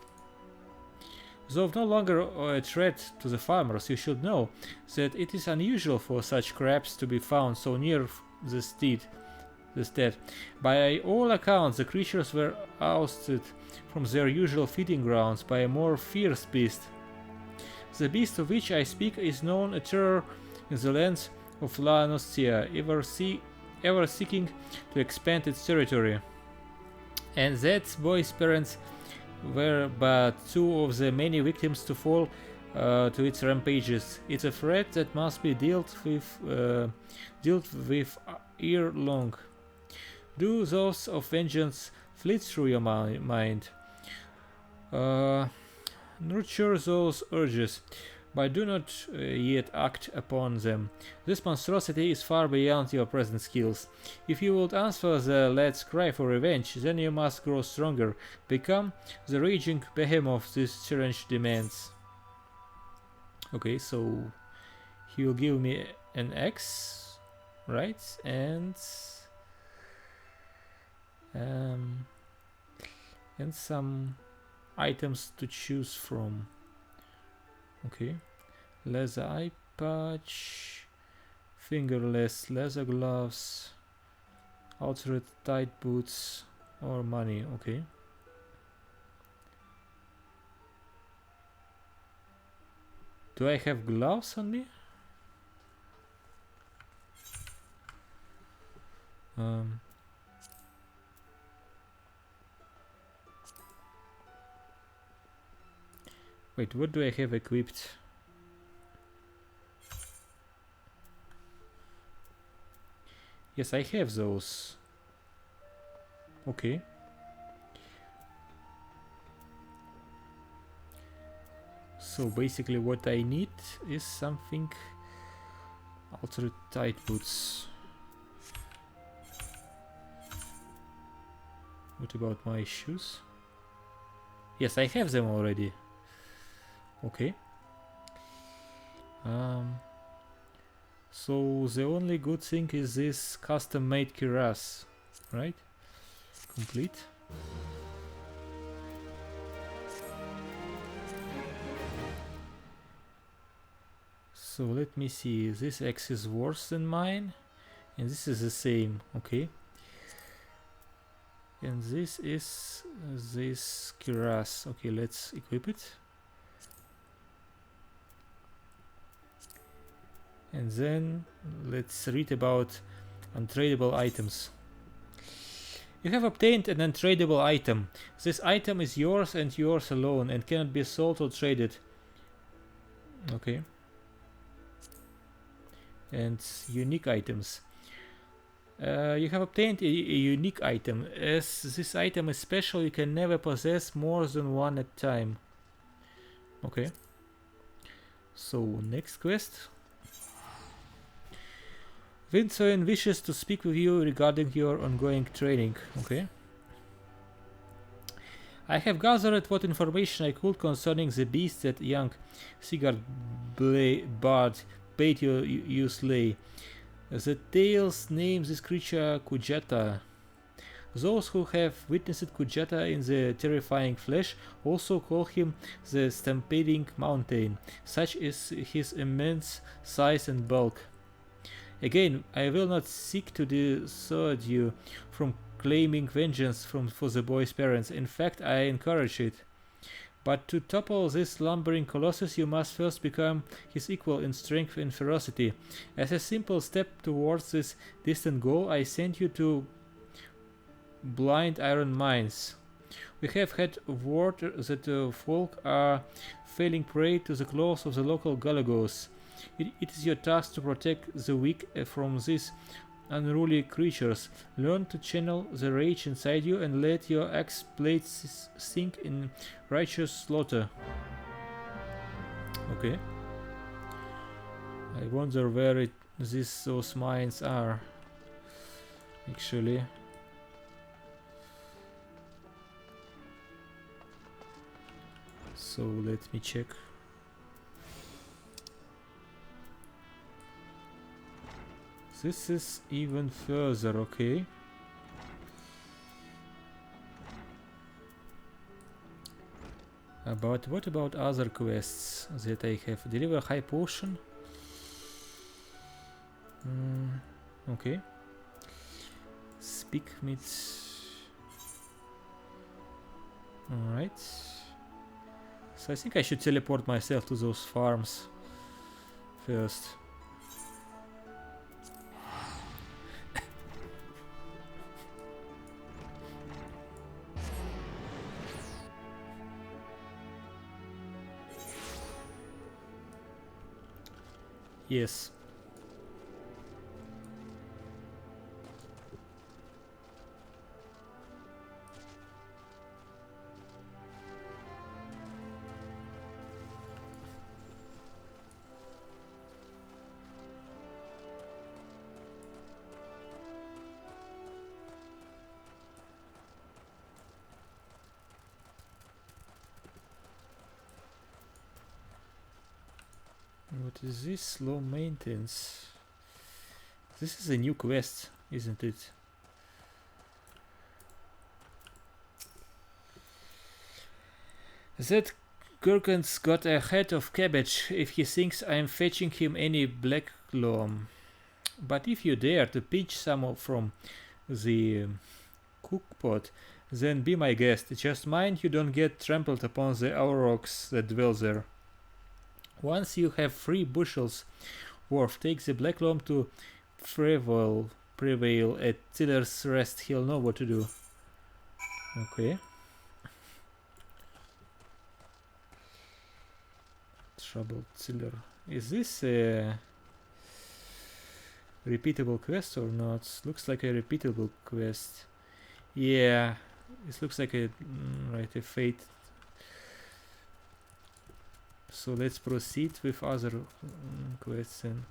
Though no longer a threat to the farmers, you should know that it is unusual for such crabs to be found so near the stead. By all accounts, the creatures were ousted from their usual feeding grounds by a more fierce beast. The beast of which I speak is known a terror in the lands of La Nostia, ever seeking to expand its territory. And that boy's parents were but two of the many victims to fall to its rampages. It's a threat that must be dealt with year long. Do thoughts of vengeance flit through your mind? Nurture those urges, but do not yet act upon them. This monstrosity is far beyond your present skills. If you would answer the lad's cry for revenge, then you must grow stronger, become the raging behemoth this challenge demands. Okay, so he will give me an X, right? And some items to choose from. Okay, leather eye patch, fingerless leather gloves, outright tight boots, or money. Okay. Do I have gloves on me? Wait, what do I have equipped? Yes, I have those. Okay. So basically what I need is something ultra tight boots. What about my shoes? Yes, I have them already. Okay. So the only good thing is this custom-made cuirass, right? Complete. So let me see. This X is worse than mine, and this is the same. Okay. And this is this cuirass. Okay, let's equip it. And then let's read about untradeable items. You have obtained an untradeable item. This item is yours and yours alone and cannot be sold or traded. Okay. And unique items. You have obtained a unique item. As this item is special, you can never possess more than one at a time. Okay. So, next quest. Vinsoen wishes to speak with you regarding your ongoing training. Okay. I have gathered what information I could concerning the beast that young Sigurd Bard bade you slay. The tales name this creature Kujata. Those who have witnessed Kujata in the terrifying flesh also call him the Stampeding Mountain, such is his immense size and bulk. Again, I will not seek to dissuade you from claiming vengeance for the boy's parents. In fact, I encourage it. But to topple this lumbering colossus, you must first become his equal in strength and ferocity. As a simple step towards this distant goal, I send you to Blind Iron Mines. We have had word that folk are falling prey to the claws of the local Galagos. It is your task to protect the weak from these unruly creatures. Learn to channel the rage inside you and let your axe blades sink in righteous slaughter. Okay. I wonder where those mines are. Actually. So let me check. This is even further, okay. But what about other quests that I have? Deliver high potion. Okay. Speak meat. Alright. So I think I should teleport myself to those farms first. Yes. What is this? Low maintenance. This is a new quest, isn't it? That Gurken's got a head of cabbage if he thinks I'm fetching him any black loam. But if you dare to pinch some from the cookpot, then be my guest. Just mind you don't get trampled upon the aurochs that dwell there. Once you have 3 bushels worth, take the black loam to prevail at Tiller's Rest. He'll know what to do. Okay. Troubled Tiller. Is this a repeatable quest or not? Looks like a repeatable quest. Yeah, it looks like a right, a fate. So let's proceed with other quests then.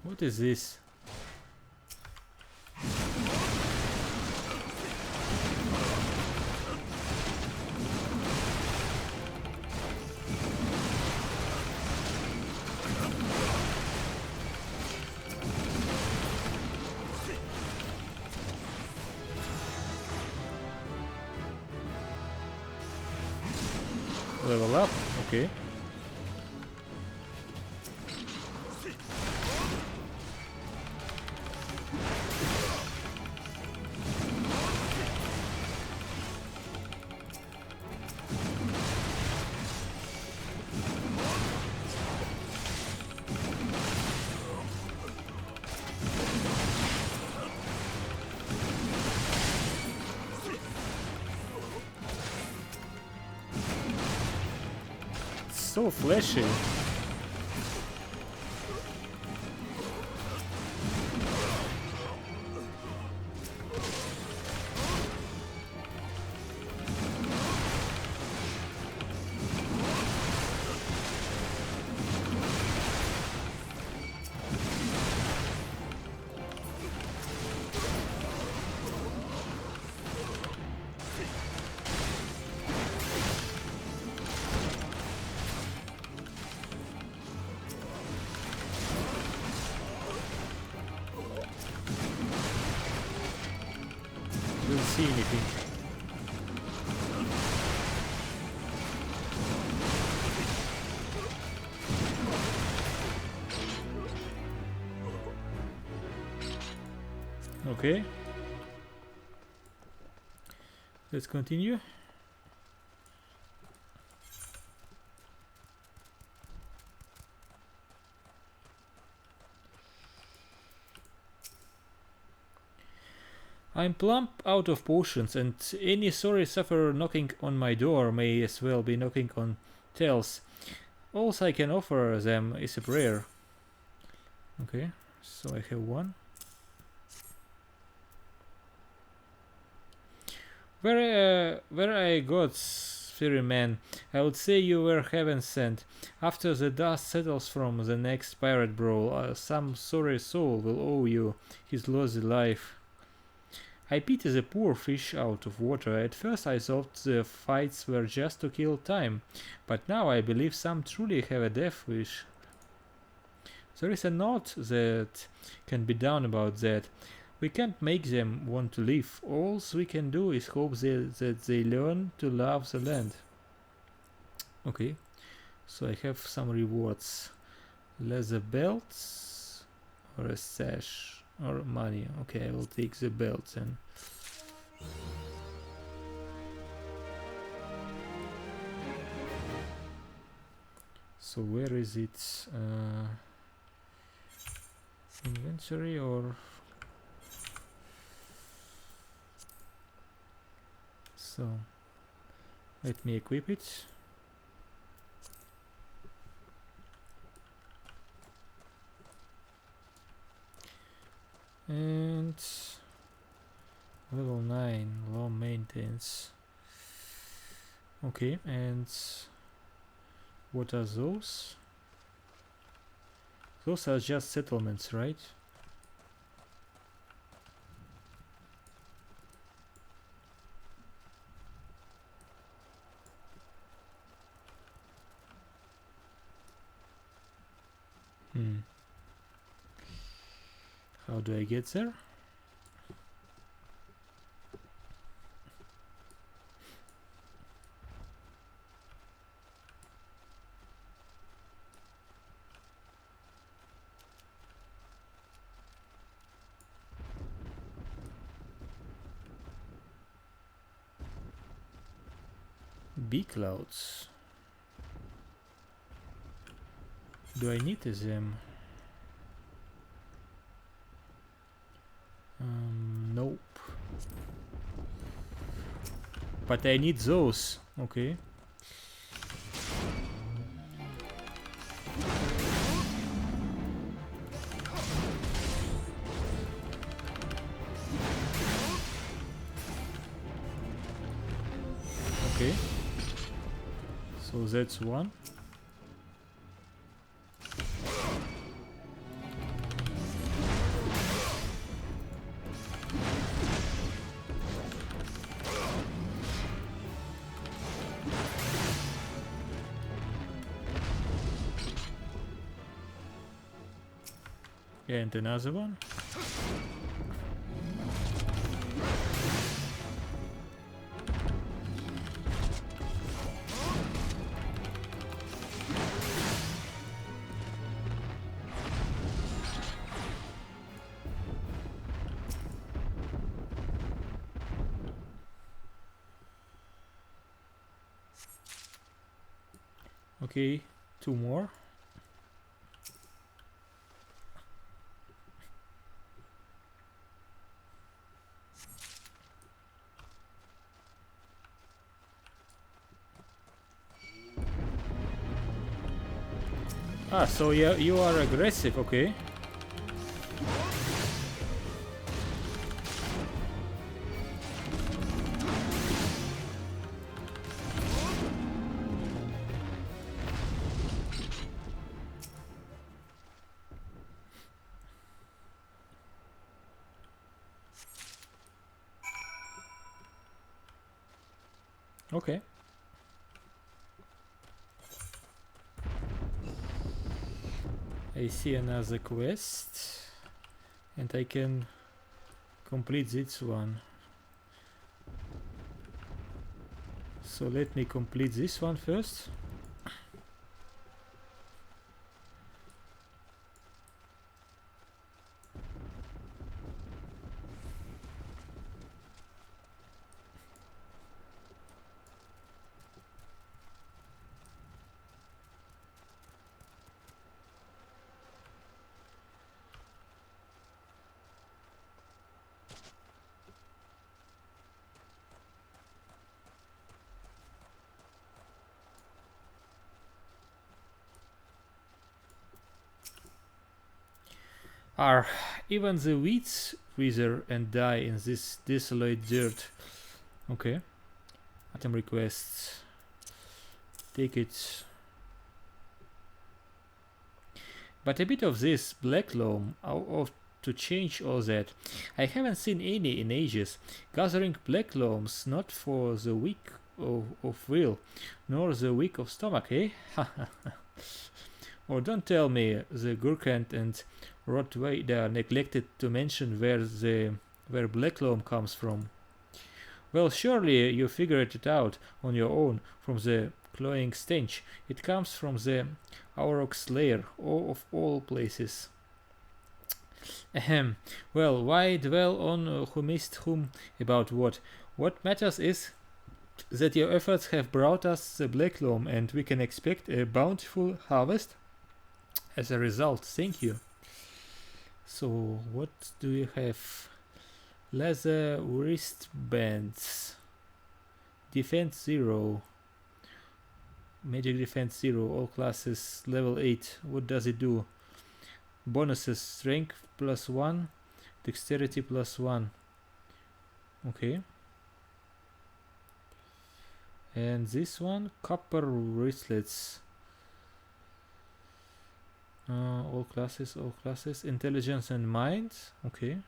What is this? Level up, okay. So flashy. Don't see anything. Okay. Let's continue. I'm plump out of potions, and any sorry sufferer knocking on my door may as well be knocking on tails. All I can offer them is a prayer. Okay, so I have one. Where I got, ferryman, I would say you were heaven sent. After the dust settles from the next pirate brawl, some sorry soul will owe you his lost life. I pity the poor fish out of water. At first I thought the fights were just to kill time, but now I believe some truly have a death wish. There is a note that can be done about that. We can't make them want to live. All we can do is hope that they learn to love the land. Okay, so I have some rewards. Leather belts or a sash. Or money. Okay, I will take the belt then. So where is it? Inventory or... So, let me equip it. And level 9, low maintenance. Okay, and what are those? Those are just settlements, right? How do I get there? Bee clouds. Do I need them? Nope. But I need those. Okay. Okay. So that's one. And another one. Okay, two more. Ah, so yeah, you are aggressive, okay. Okay. I see another quest, and I can complete this one. So let me complete this one first. Are even the weeds wither and die in this desolate dirt? Okay. Item requests. Take it. But a bit of this black loam to change all that. I haven't seen any in ages. Gathering black loams not for the weak of will, nor the weak of stomach, eh? Or don't tell me the Gurkhand and Rottweiler neglected to mention where black loam comes from. Well, surely you figured it out on your own from the cloying stench. It comes from the Aurochs lair, of all places. Ahem. Well, why dwell on who missed whom about what? What matters is that your efforts have brought us the black loam, and we can expect a bountiful harvest as a result. Thank you. So, what do you have? Leather wristbands. Defense 0. Magic defense 0. All classes level 8. What does it do? Bonuses: strength +1, dexterity +1. Okay. And this one, copper wristlets. All classes, intelligence and mind. Okay.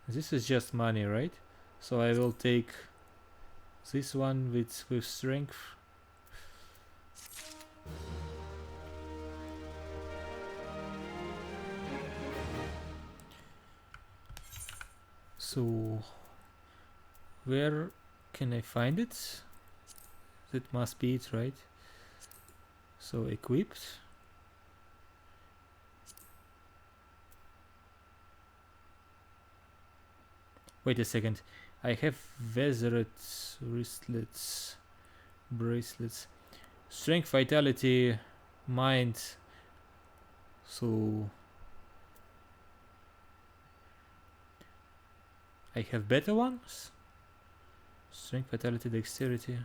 This is just money, right? So I will take this one with strength. So where can I find it? That must be it, right? So equipped. Wait a second. I have weathered wristlets, bracelets, strength, vitality, mind. So I have better ones? Strength, vitality, dexterity.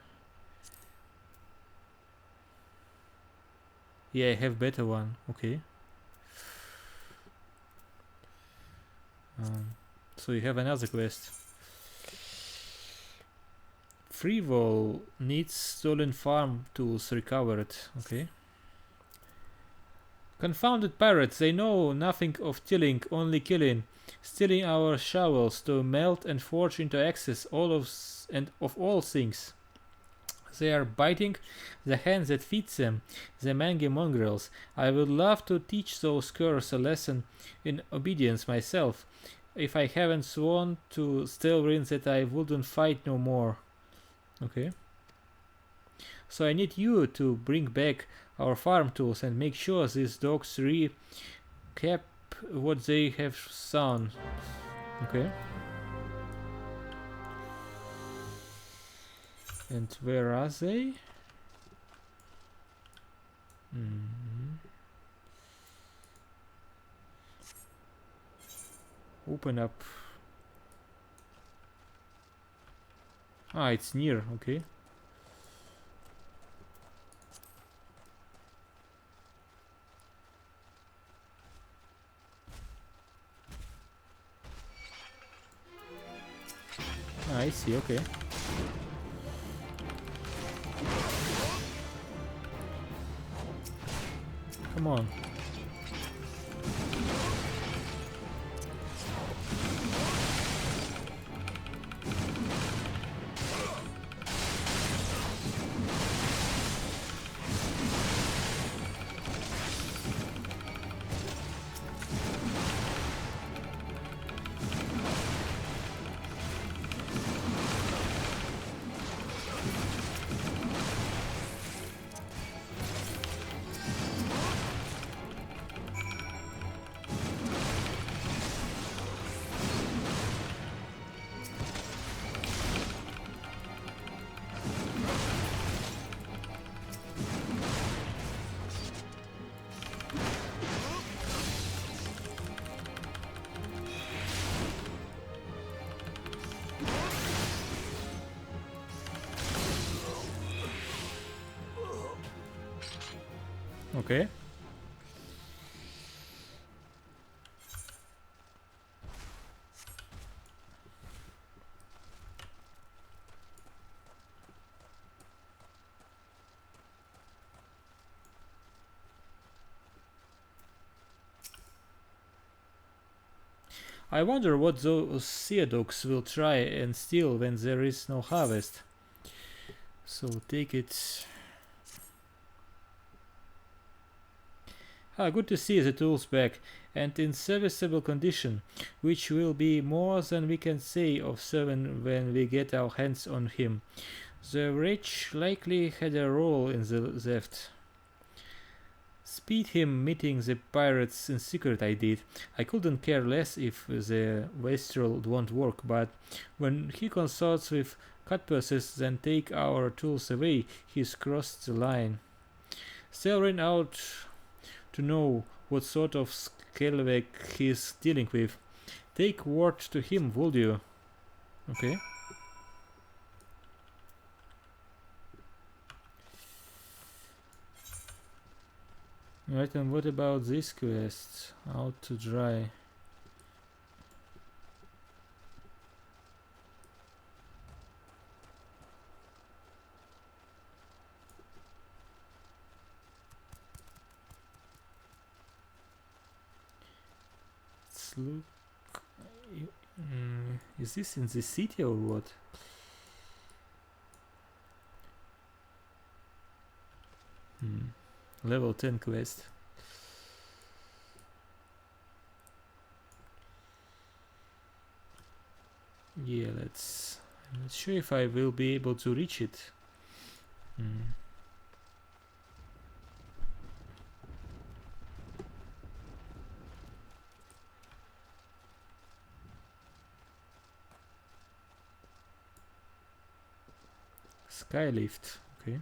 Yeah, I have better one. Okay. So you have another quest. Frivol needs stolen farm tools recovered. Okay. Confounded pirates, they know nothing of tilling, only killing. Stealing our shovels to melt and forge into axes of all things. They are biting the hand that feeds them, the mangy mongrels. I would love to teach those curs a lesson in obedience myself. If I haven't sworn to Stelrin that I wouldn't fight no more. Okay. So I need you to bring back our farm tools and make sure these dogs recap what they have sown. Okay. And where are they? Open up. Ah, it's near. Okay. Ah, I see. Okay. Come on. Okay. I wonder what those sea dogs will try and steal when there is no harvest. So take it. Ah, good to see the tools back and in serviceable condition, which will be more than we can say of Seven when we get our hands on him. The wretch likely had a role in the theft. Speed him meeting the pirates in secret I did. I couldn't care less if the wastrel won't work, but when he consorts with cutpurses then take our tools away, he's crossed the line. Stelrin out to know what sort of scalawag he's dealing with. Take word to him, would you? Okay. Right, and what about this quest? Out to dry. Let's look. Is this in the city or what? Level 10 quest. Yeah, let's... I'm not sure if I will be able to reach it. Skylift, okay.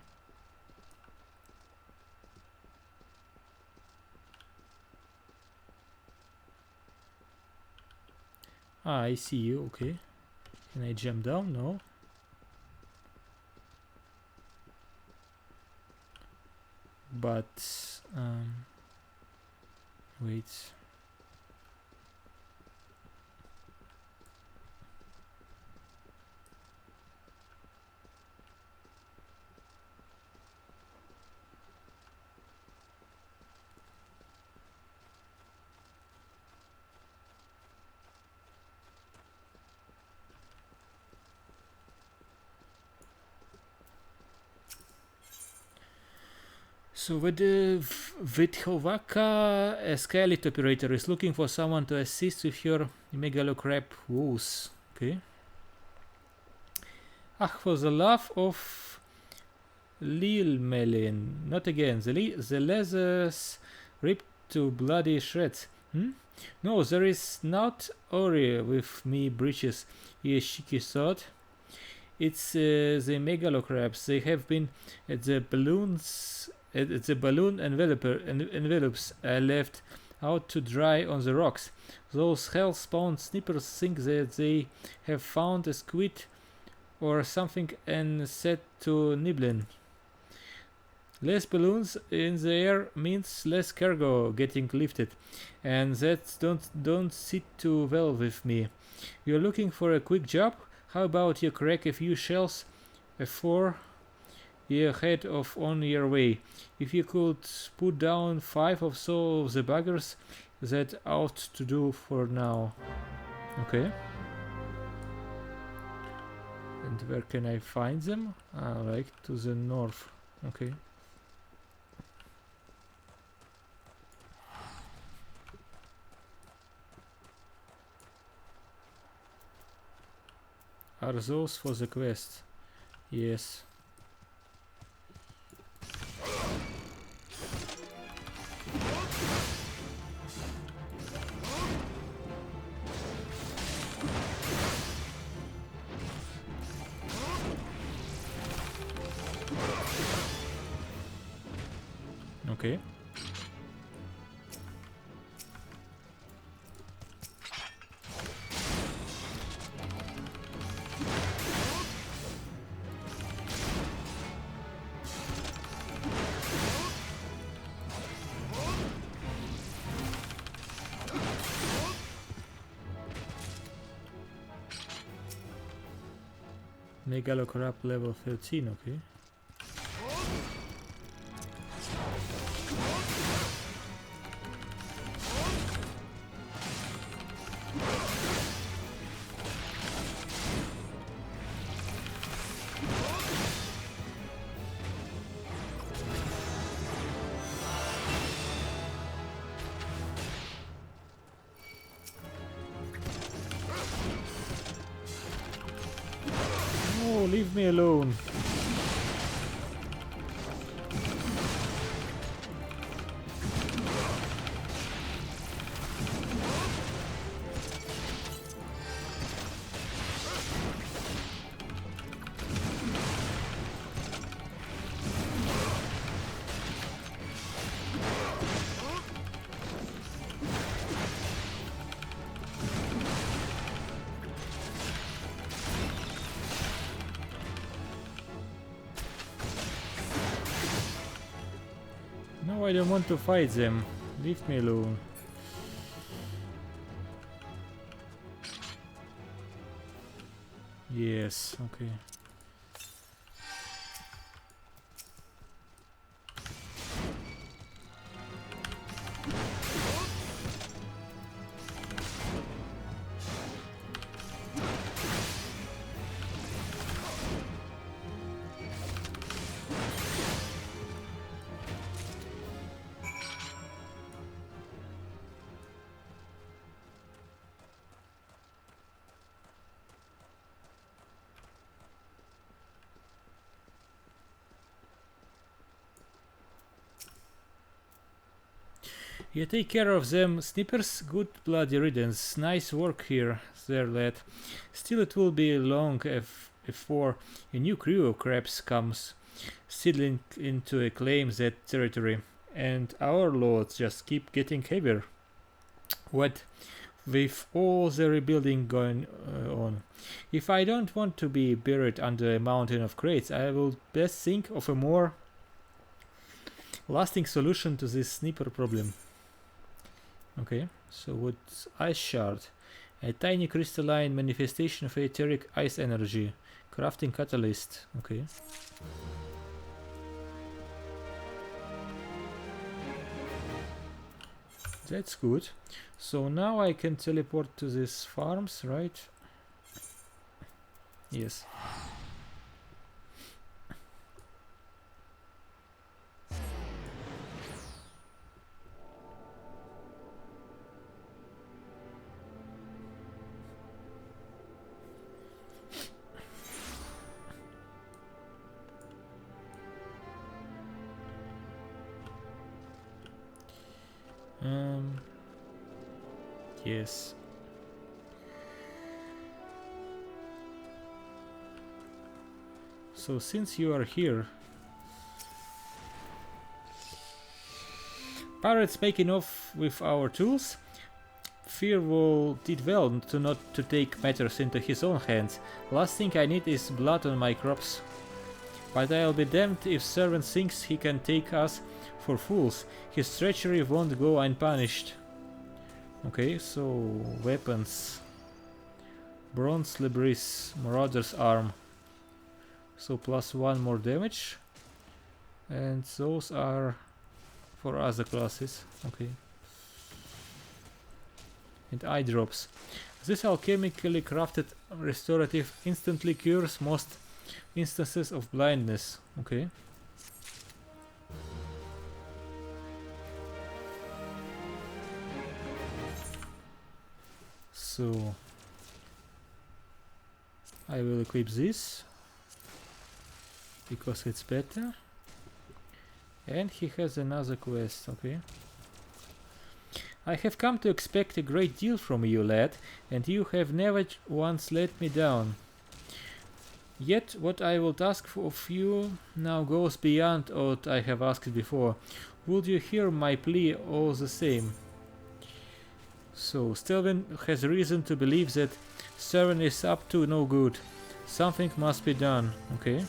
Ah, I see you, okay. Can I jump down? No. But, wait. So with the Vithovaka, a skylift operator is looking for someone to assist with your megalocrab woes. Okay. Ach, for the love of Lil Melin. Not again. The leathers ripped to bloody shreds. No, there is not Ori with me breeches, Yeshiki thought. It's the megalocrabs. They have been at the balloons... At the balloon envelopes left out to dry on the rocks. Those hell-spawned snippers think that they have found a squid or something and set to nibbling. Less balloons in the air means less cargo getting lifted, and that don't sit too well with me. You're looking for a quick job? How about you crack a few shells before you head off on your way? If you could put down 5 or so of the buggers, that ought to do for now. Okay. And where can I find them? Like to the north. Okay. Are those for the quest? Yes. Okay. Megalocrab level 13, okay. Oh, leave me alone. No, I don't want to fight them. Leave me alone. Yes, okay. You take care of them snippers, good bloody riddance. Nice work here, there lad. Still it will be long before a new crew of crabs comes settling into claim that territory. And our loads just keep getting heavier. What with all the rebuilding going on. If I don't want to be buried under a mountain of crates, I will best think of a more lasting solution to this snipper problem. Okay, so what's ice shard? A tiny crystalline manifestation of etheric ice energy. Crafting catalyst. Okay. That's good. So now I can teleport to these farms, right? Yes. Yes. So since you are here, pirates making off with our tools. Fearwol did well to not to take matters into his own hands. Last thing I need is blood on my crops. But I'll be damned if servant thinks he can take us for fools. His treachery won't go unpunished. Okay, so weapons. Bronze Libris, Marauder's Arm. So +1 more damage. And those are for other classes. Okay. And eye drops. This alchemically crafted restorative instantly cures most instances of blindness. Okay. So I will equip this because it's better. And he has another quest, okay. I have come to expect a great deal from you, lad, and you have never once let me down. Yet what I will ask of you now goes beyond what I have asked before. Would you hear my plea all the same? So, Stelvin has reason to believe that Servant is up to no good. Something must be done, okay?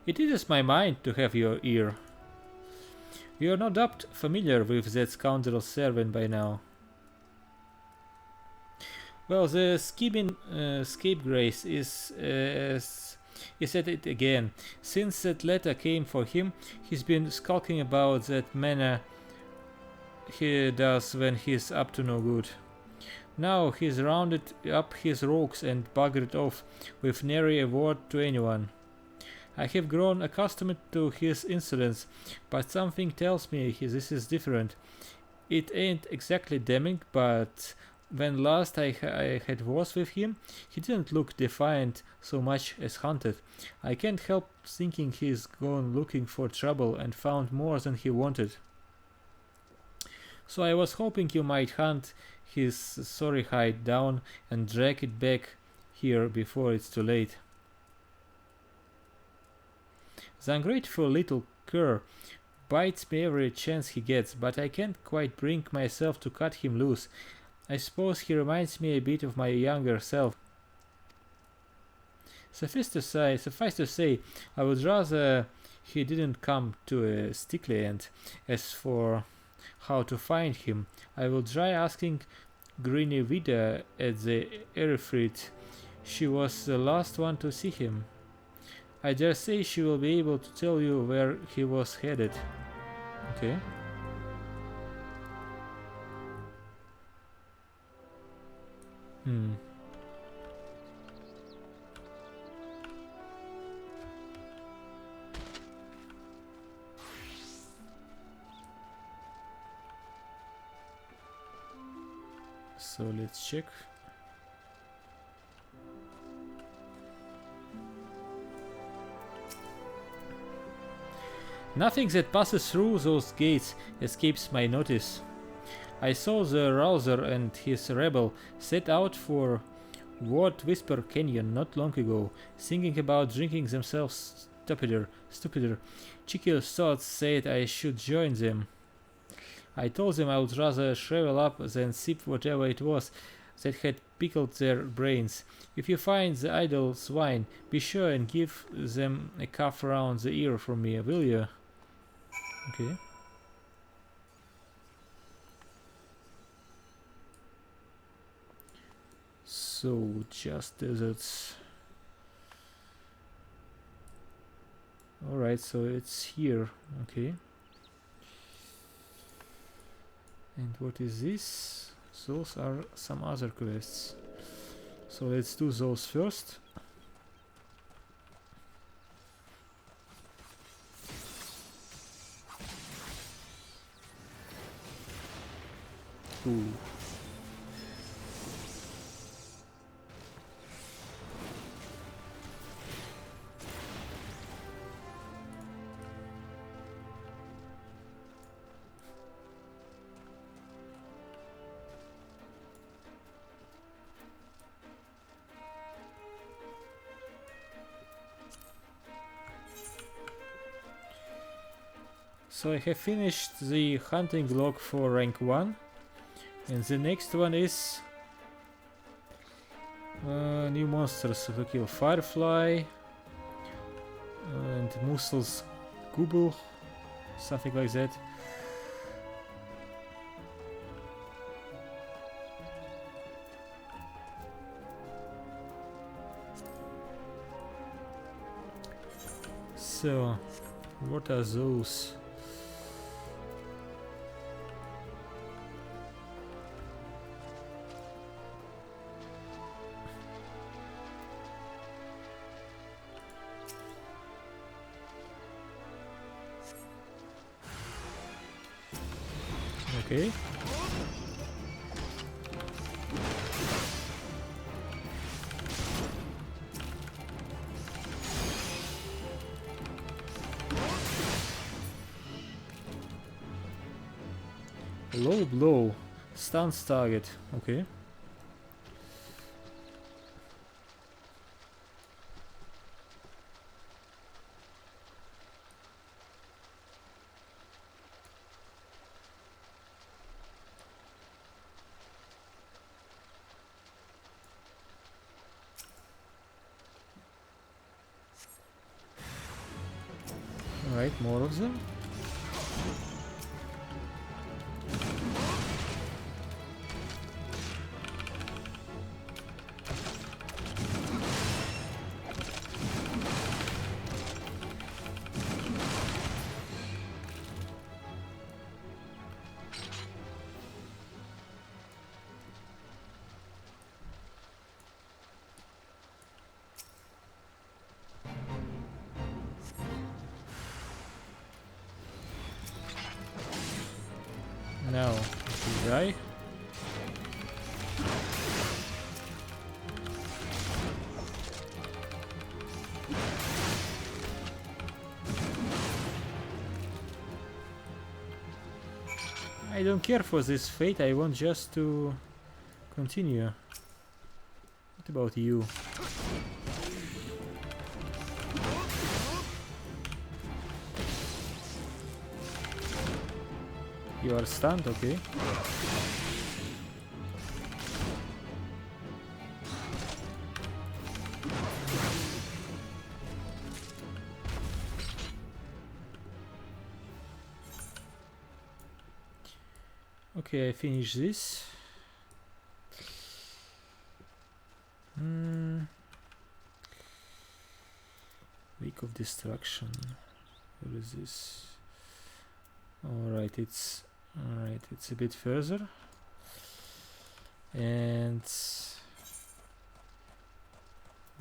It eases my mind to have your ear. You are no doubt familiar with that scoundrel Servant by now. Well, the scheming scapegrace is at it again. Since that letter came for him, he's been skulking about that manner he does when he's up to no good. Now he's rounded up his rogues and buggered off with nary a word to anyone. I have grown accustomed to his insolence, but something tells me this is different. It ain't exactly damning, but when last I had wars with him, he didn't look defiant so much as hunted. I can't help thinking he's gone looking for trouble and found more than he wanted. So I was hoping you might hunt his sorry hide down and drag it back here before it's too late. The ungrateful little cur bites me every chance he gets, but I can't quite bring myself to cut him loose. I suppose he reminds me a bit of my younger self. Suffice to say, I would rather he didn't come to a stickly end. As for how to find him, I will try asking Greeny Vida at the Erefrit. She was the last one to see him. I dare say she will be able to tell you where he was headed. Okay. So let's check. Nothing that passes through those gates escapes my notice. I saw the Rouser and his rebel set out for Ward Whisper Canyon not long ago, thinking about drinking themselves stupider. Cheeky thoughts said I should join them. I told them I would rather shrivel up than sip whatever it was that had pickled their brains. If you find the idle swine, be sure and give them a cuff around the ear from me, will you? Okay. So, just deserts. Alright, so it's here. Okay. And what is this? Those are some other quests. So let's do those first. Ooh. So I have finished the hunting log for rank 1, and the next one is new monsters to kill. Firefly and Mussel's Google, something like that. So, what are those? Okay. Low blow. Stuns target. Okay. Alright, more of them. Now, this guy. I don't care for this fate, I want just to continue. What about you? You are stunned, okay. Okay, I finish this. Week of Destruction. What is this? Alright, it's a bit further. And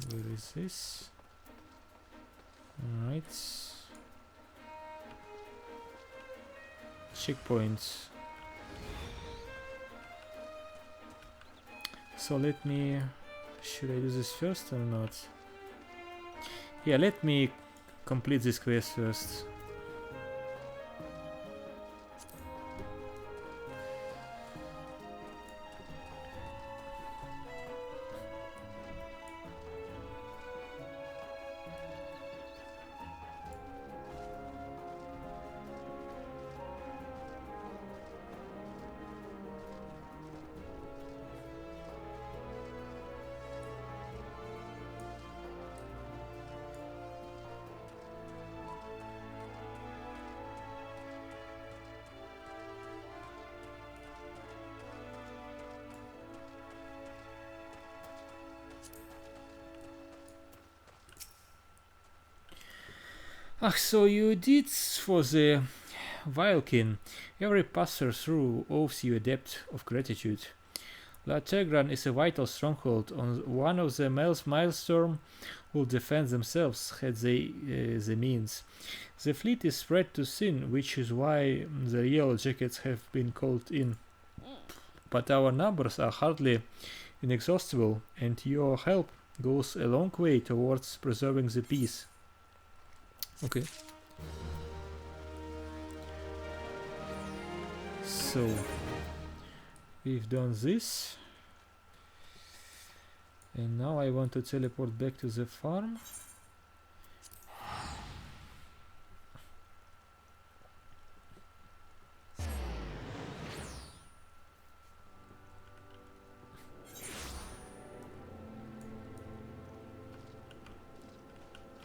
where is this? Alright. Checkpoints. So let me... Should I do this first or not? Yeah, let me complete this quest first. Ah, so you did for the Vilekin. Every passer through owes you a debt of gratitude. La Tegran is a vital stronghold. On one of the Maelstrom will defend themselves had they the means. The fleet is spread too thin, which is why the Yellow Jackets have been called in. But our numbers are hardly inexhaustible, and your help goes a long way towards preserving the peace. Okay. So we've done this, and now I want to teleport back to the farm.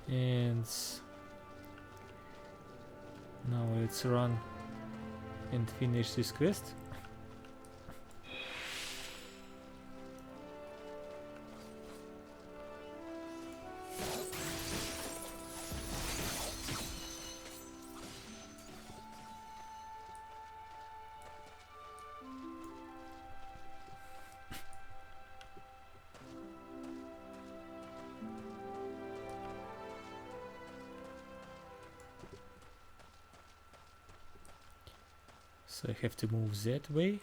And now let's run and finish this quest. So I have to move that way.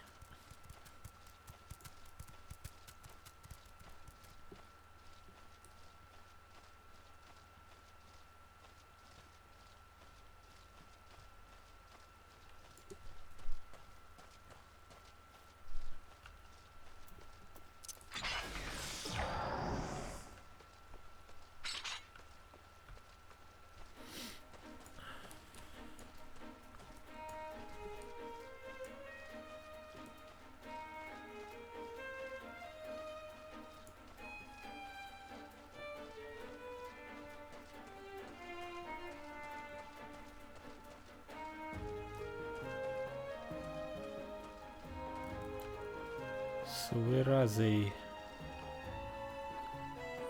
So where are they?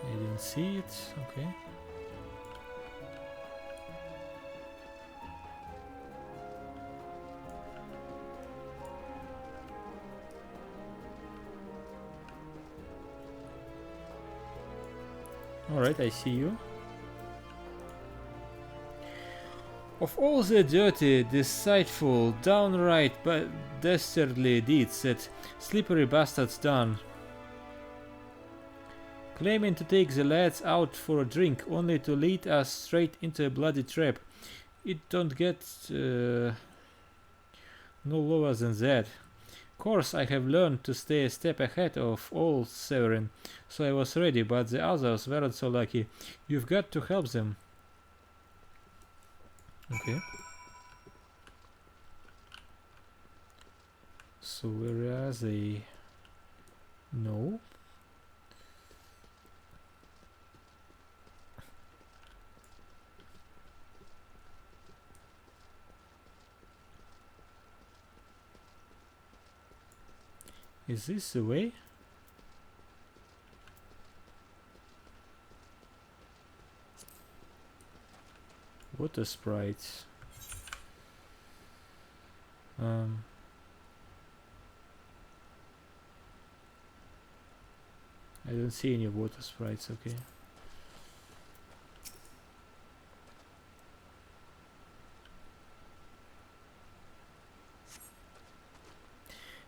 I didn't see it. Okay. Alright, I see you. Of all the dirty, deceitful, downright dastardly deeds that slippery bastards done, claiming to take the lads out for a drink only to lead us straight into a bloody trap, it don't get no lower than that. Course I have learned to stay a step ahead of old Severin, so I was ready, but the others weren't so lucky. You've got to help them. Okay. So where are they? No. Is this the way? Water sprites. I don't see any water sprites, okay.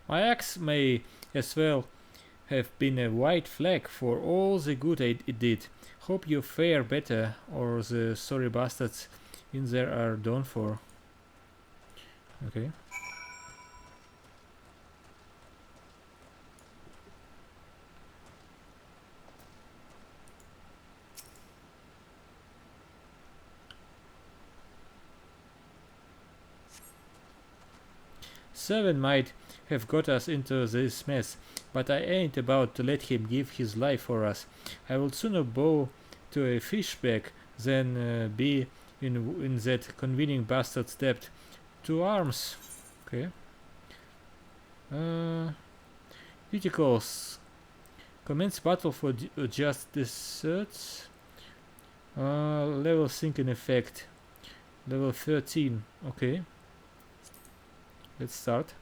My axe may as well have been a white flag for all the good it did. Hope you fare better, or the sorry bastards in there are done for. Okay. Seven might have got us into this mess, but I ain't about to let him give his life for us. I will sooner bow to a fishback than be in that convening bastard's debt. To arms. Okay. Criticals. Commence battle for just desserts. Level sync in effect. Level 13. Okay. Let's start.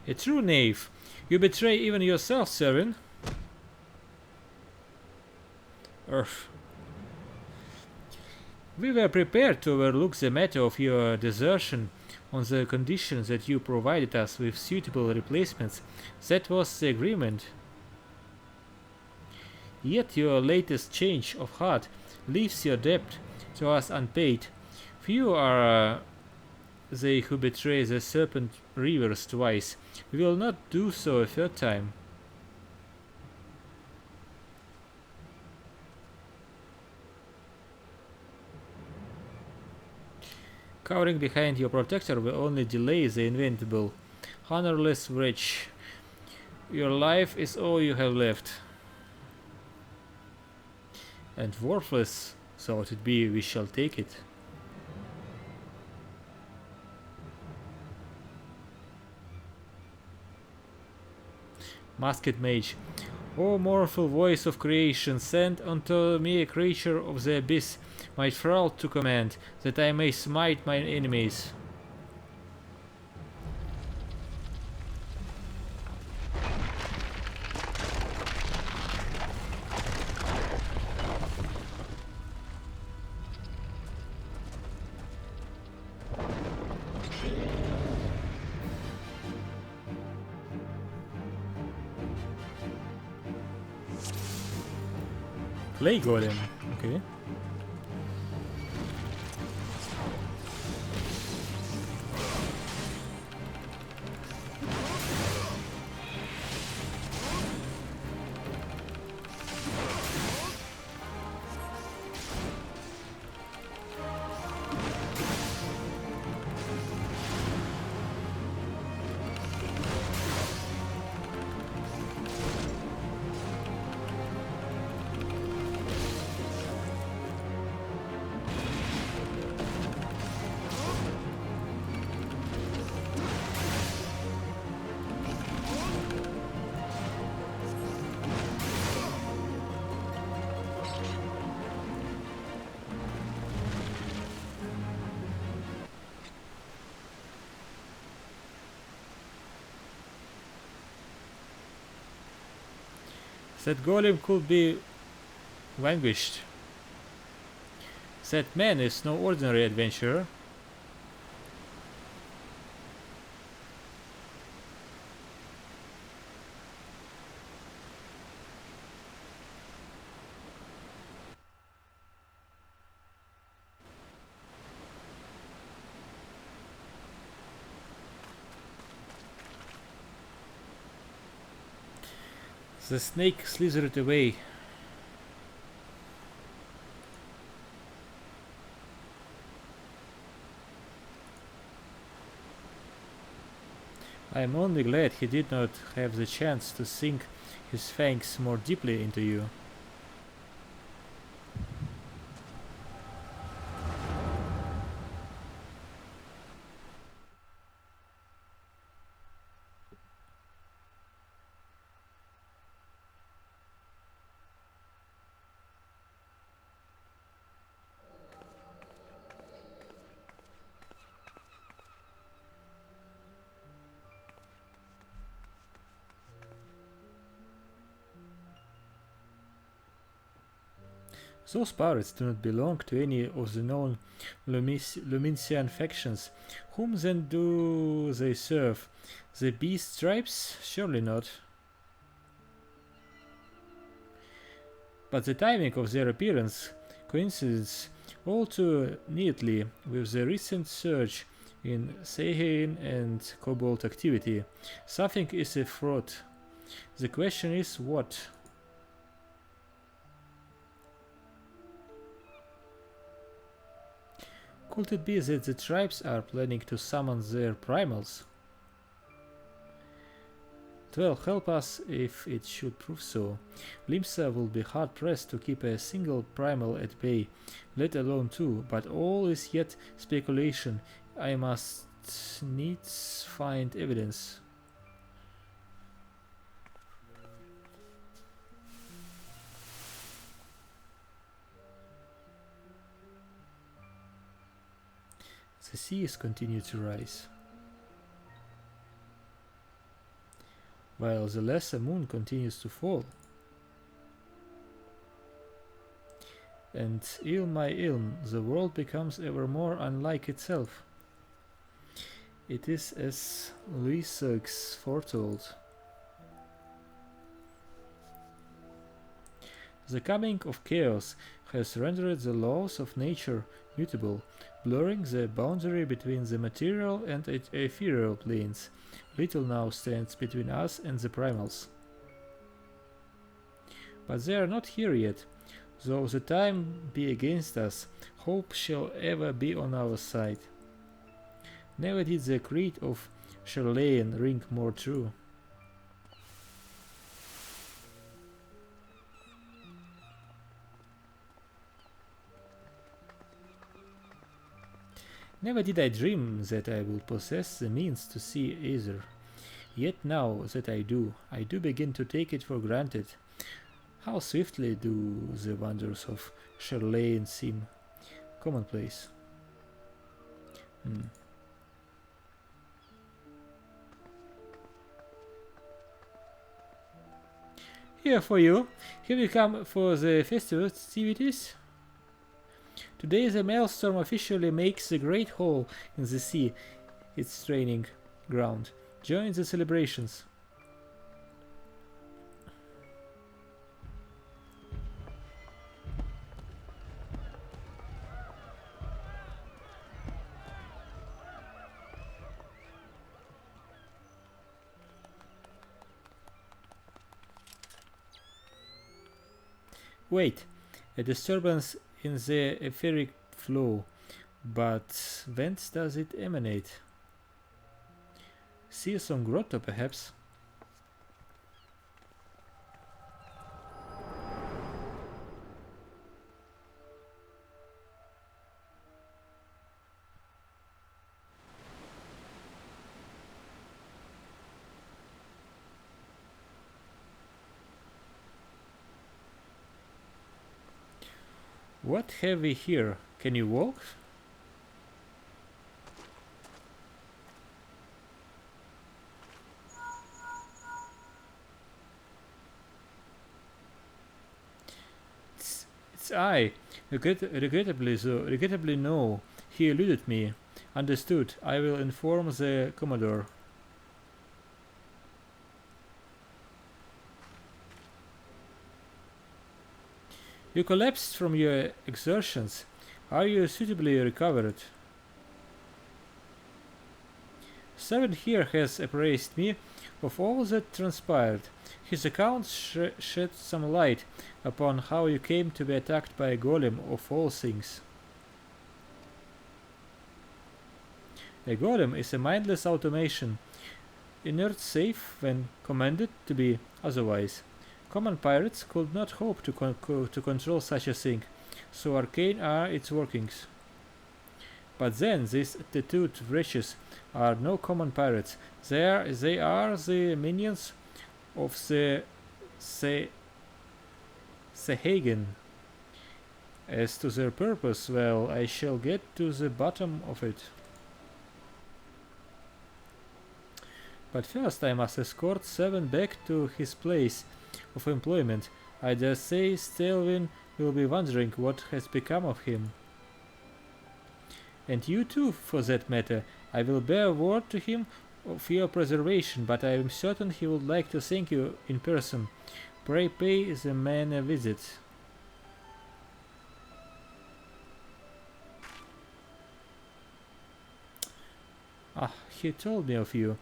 A true knave. You betray even yourself, Serin. Urgh. We were prepared to overlook the matter of your desertion on the condition that you provided us with suitable replacements. That was the agreement. Yet your latest change of heart leaves your debt to us unpaid. Few are they who betray the serpent rivers twice. We will not do so a third time. Cowering behind your protector will only delay the inevitable. Honorless wretch, your life is all you have left. And worthless though it be, we shall take it. Masked Mage, O mournful voice of creation, send unto me a creature of the abyss, my thrall to command, that I may smite mine enemies. Clay Golem, okay. That golem could be vanquished. That man is no ordinary adventurer. The snake slithered away. I am only glad he did not have the chance to sink his fangs more deeply into you. Those pirates do not belong to any of the known Luminsian factions. Whom then do they serve? The beast tribes? Surely not. But the timing of their appearance coincides all too neatly with the recent surge in Seihein and Kobold activity. Something is afoot. The question is what? Could it be that the tribes are planning to summon their primals? Well, help us if it should prove so. Limsa will be hard-pressed to keep a single primal at bay, let alone two, but all is yet speculation. I must needs find evidence. The seas continue to rise, while the lesser moon continues to fall. And ill my ilm, the world becomes ever more unlike itself. It is as Luisux foretold. The coming of chaos has rendered the laws of nature mutable, blurring the boundary between the material and ethereal planes. Little now stands between us and the primals. But they are not here yet. Though the time be against us, hope shall ever be on our side. Never did the creed of Charlemagne ring more true. Never did I dream that I would possess the means to see either. Yet now that I do begin to take it for granted. How swiftly do the wonders of Charlemagne seem commonplace. Here for you. Here we come for the festivities. Today the maelstrom officially makes the Great Hall in the sea its training ground. Join the celebrations. Wait, a disturbance in the etheric flow, but whence does it emanate? Season grotto, perhaps? What have we here? Can you walk? It's I. Regrettably no. He eluded me. Understood. I will inform the Commodore. You collapsed from your exertions. Are you suitably recovered? Seven here has appraised me of all that transpired. His account shed some light upon how you came to be attacked by a golem of all things. A golem is a mindless automation, inert safe when commanded to be otherwise. Common pirates could not hope to control such a thing, so arcane are its workings. But then these tattooed wretches are no common pirates. They are the minions of the Sehagen. As to their purpose, well, I shall get to the bottom of it. But first I must escort Seven back to his place of employment. I dare say Stelvin will be wondering what has become of him. And you too, for that matter. I will bear word to him of your preservation, but I am certain he would like to thank you in person. Pray pay the man a visit. Ah, he told me of you,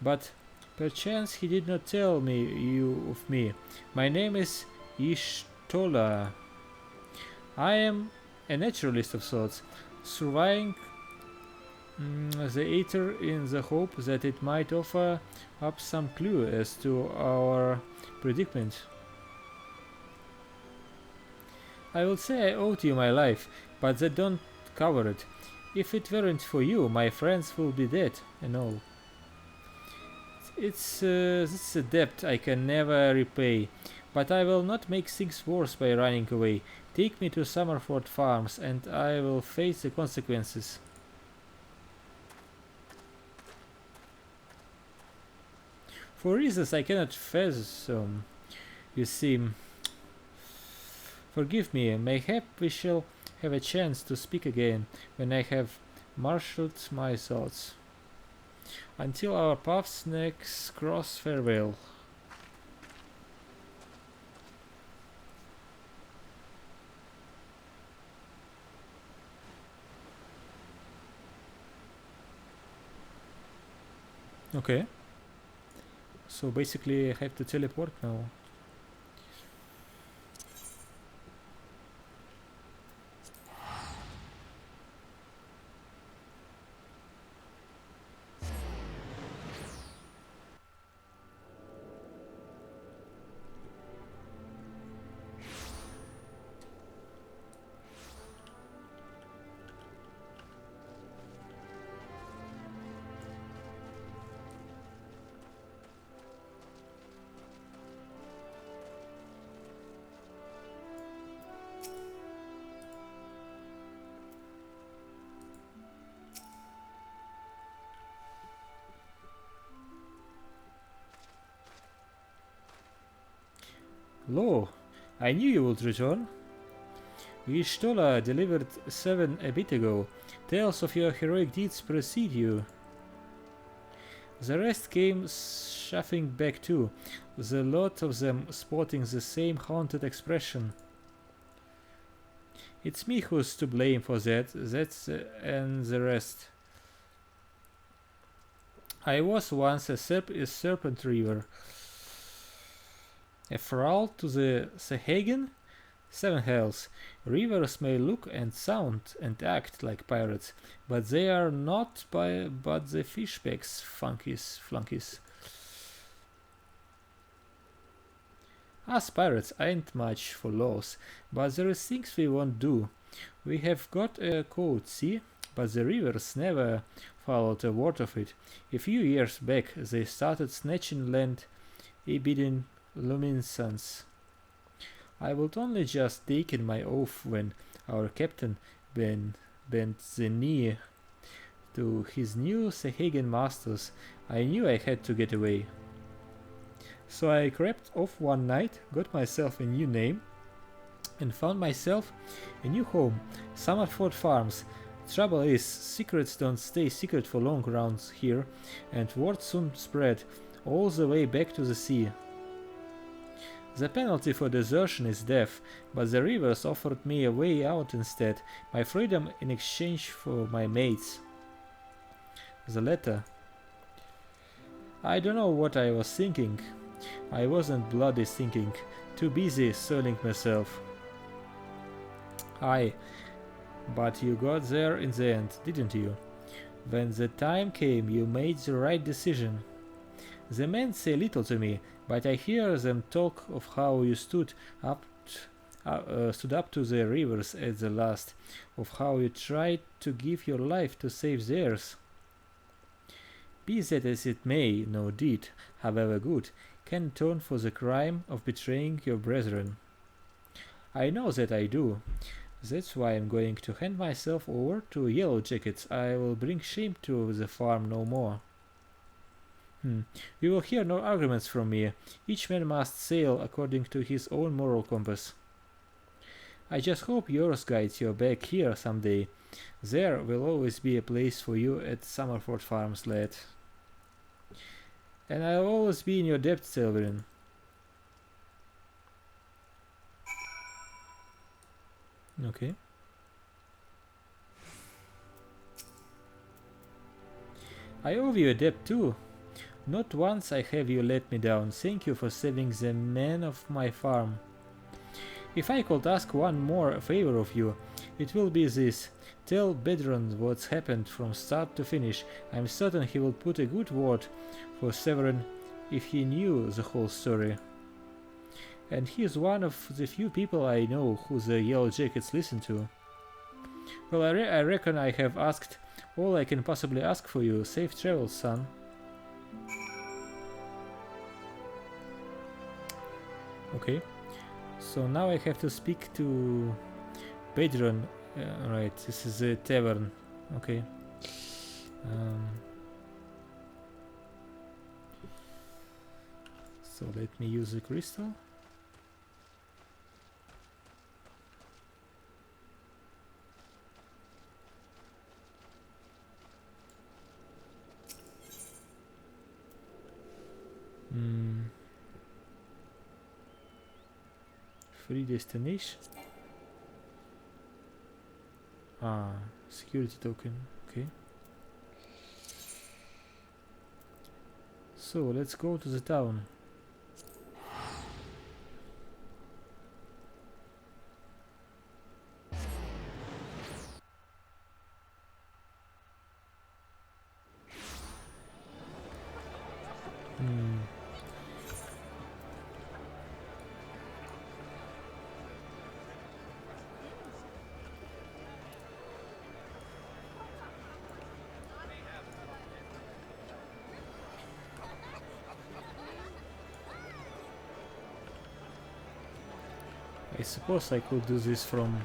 but perchance he did not tell me you of me. My name is Ishtola. I am a naturalist of sorts, surveying the Aether in the hope that it might offer up some clue as to our predicament. I would say I owed you my life, but that don't cover it. If it weren't for you, my friends will be dead and all. This is a debt I can never repay, but I will not make things worse by running away. Take me to Summerford Farms and I will face the consequences. For reasons I cannot fathom, you see. Forgive me, mayhap we shall have a chance to speak again when I have marshaled my thoughts. Until our paths next cross, farewell. Okay. So basically I have to teleport now. Lo, I knew you would return. Vishtola delivered 7 a bit ago. Tales of your heroic deeds precede you. The rest came shuffling back too, the lot of them sporting the same haunted expression. It's me who's to blame for that, and the rest. I was once a serpent river. A thrall to the Sahagan? 7 hells. Rivers may look and sound and act like pirates, but they are not but the fishbacks flunkies. Us pirates ain't much for laws, but there is things we won't do. We have got a code, see? But the rivers never followed a word of it. A few years back they started snatching land, bidding luminescence. I would only just taken my oath when our captain bent the knee to his new Sahagan masters. I knew I had to get away. So I crept off one night, got myself a new name, and found myself a new home, Summerford Farms. Trouble is, secrets don't stay secret for long around here, and word soon spread all the way back to the sea. The penalty for desertion is death, but the rivers offered me a way out instead, my freedom in exchange for my mates. The letter. I don't know what I was thinking. I wasn't bloody thinking, too busy soiling myself. Aye, but you got there in the end, didn't you? When the time came, you made the right decision. The men say little to me, but I hear them talk of how you stood up to the rivers at the last, of how you tried to give your life to save theirs. Be that as it may, no deed, however good, can atone for the crime of betraying your brethren. I know that I do. That's why I'm going to hand myself over to Yellow Jackets. I will bring shame to the farm no more. You will hear no arguments from me. Each man must sail according to his own moral compass. I just hope yours guides you back here someday. There will always be a place for you at Summerford Farms, lad. And I'll always be in your debt, Selverin. Okay. I owe you a debt too. Not once I have you let me down. Thank you for saving the men of my farm. If I could ask one more favor of you, it will be this. Tell Bedron what's happened from start to finish. I'm certain he will put a good word for Severin if he knew the whole story. And he is one of the few people I know who the Yellow Jackets listen to. Well, I reckon I have asked all I can possibly ask for you. Safe travels, son. Okay. So now I have to speak to Pedron. Right, this is a tavern. Okay. So let me use the crystal. Free destination. Security token. Okay. So let's go to the town. I suppose I could do this from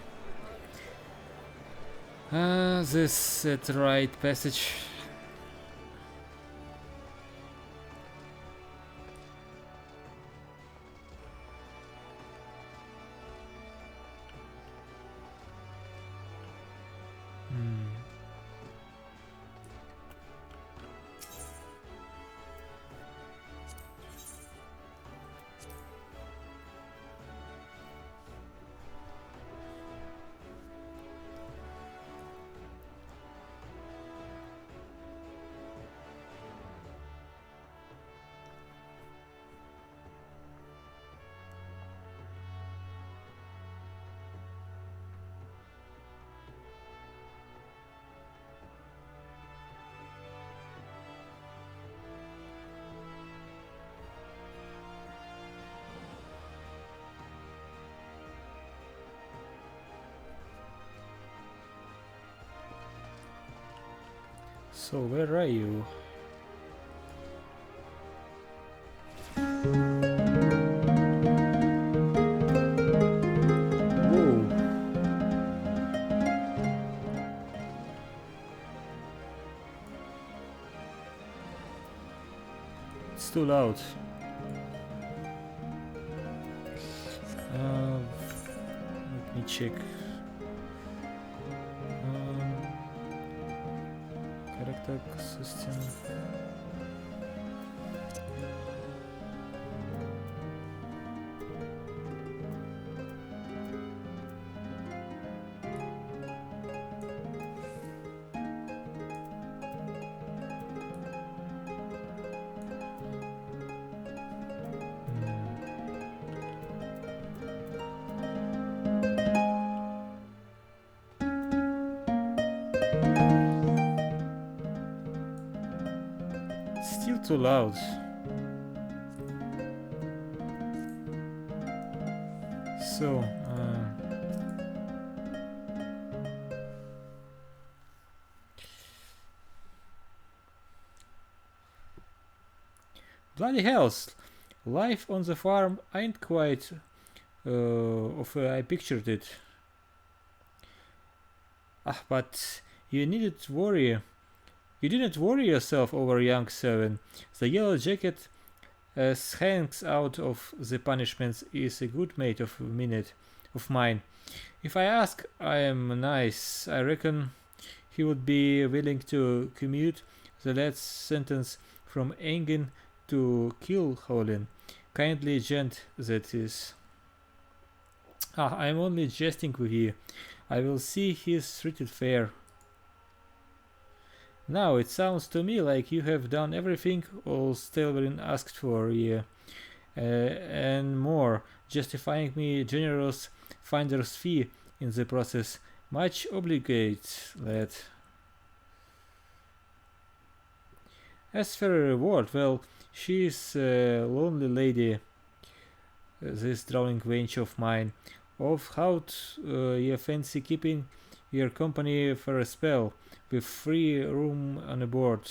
this at right passage. So where are you? Whoa. It's too loud. Let me check. Character system. Still too loud. So, bloody hells! Life on the farm ain't quite of I pictured it. But you needn't worry. You didn't worry yourself over young Seven. The yellow jacket hangs out of the punishments is a good mate of mine. If I ask, I am nice. I reckon he would be willing to commute the last sentence from hanging to Kilholin. Kindly gent that is. I'm only jesting with you. I will see he's treated fair. Now it sounds to me like you have done everything old Stelverin asked for, yeah, and more, justifying me generous finder's fee in the process. Much obligate, lad. As for a reward, well, she is a lonely lady, this drowning wench of mine. Of how ye fancy keeping your company for a spell, with free room on board.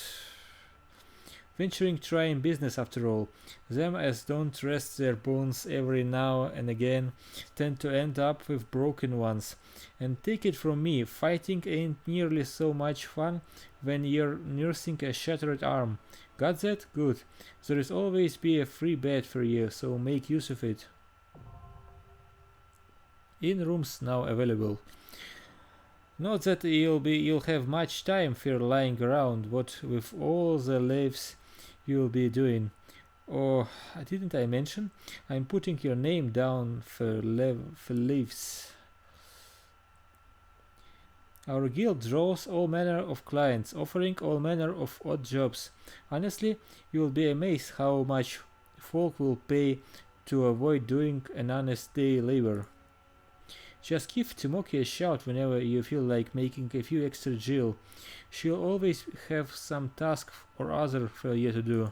Venturing trying business after all. Them as don't rest their bones every now and again tend to end up with broken ones. And take it from me, fighting ain't nearly so much fun when you're nursing a shattered arm. Got that? Good. There is always be a free bed for you, so make use of it. In rooms now available. Not that you'll have much time for lying around, what with all the lives you'll be doing. Oh, didn't I mention? I'm putting your name down for leaves. Our guild draws all manner of clients, offering all manner of odd jobs. Honestly, you'll be amazed how much folk will pay to avoid doing an honest day labor. Just give Timoki a shout whenever you feel like making a few extra gil. She'll always have some task or other for you to do.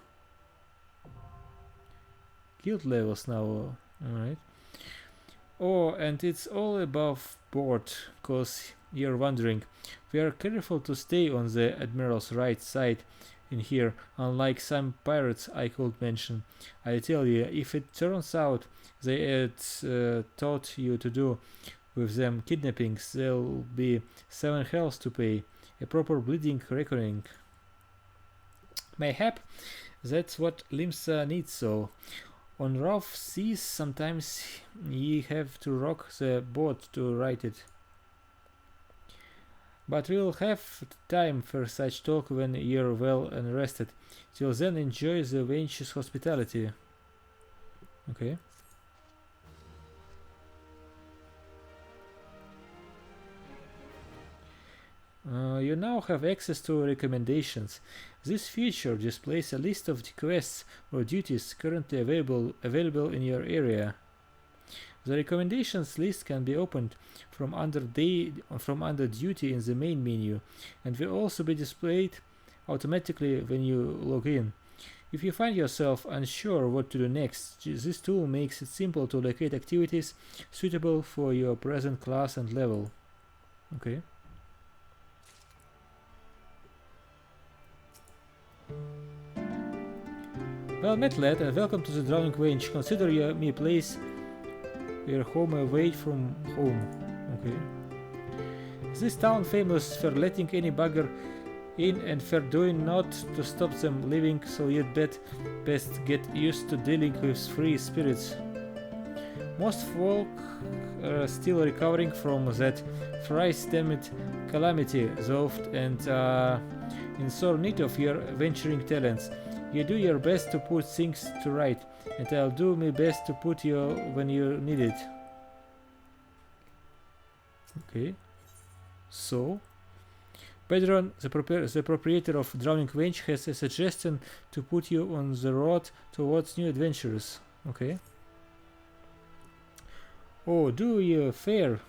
Guild levels now, alright. Oh, and it's all above board, cause you're wondering. We are careful to stay on the Admiral's right side in here, unlike some pirates I could mention. I tell you, if it turns out they had taught you to do with them kidnappings, there'll be 7 hells to pay. A proper bleeding reckoning. Mayhap that's what Limsa needs, so. On rough seas, sometimes ye have to rock the boat to right it. But we'll have time for such talk when you're well and rested. Till then, enjoy the wench's hospitality. Okay. You now have access to recommendations. This feature displays a list of the quests or duties currently available in your area. The recommendations list can be opened from under duty in the main menu, and will also be displayed automatically when you log in. If you find yourself unsure what to do next, this tool makes it simple to locate activities suitable for your present class and level. Okay. Well met, lad, and welcome to the Drowning Wench. Consider me place your home away from home. Okay. Is this town famous for letting any bugger in and for doing naught to stop them living, so you'd best get used to dealing with free spirits. Most folk are still recovering from that thrice-damned calamity, though, and in sore need of your venturing talents. You do your best to put things to right, and I'll do my best to put you when you need it. Okay. So, Pedron, the proprietor of Drowning Wench, has a suggestion to put you on the road towards new adventures. Okay. Oh, do you fare?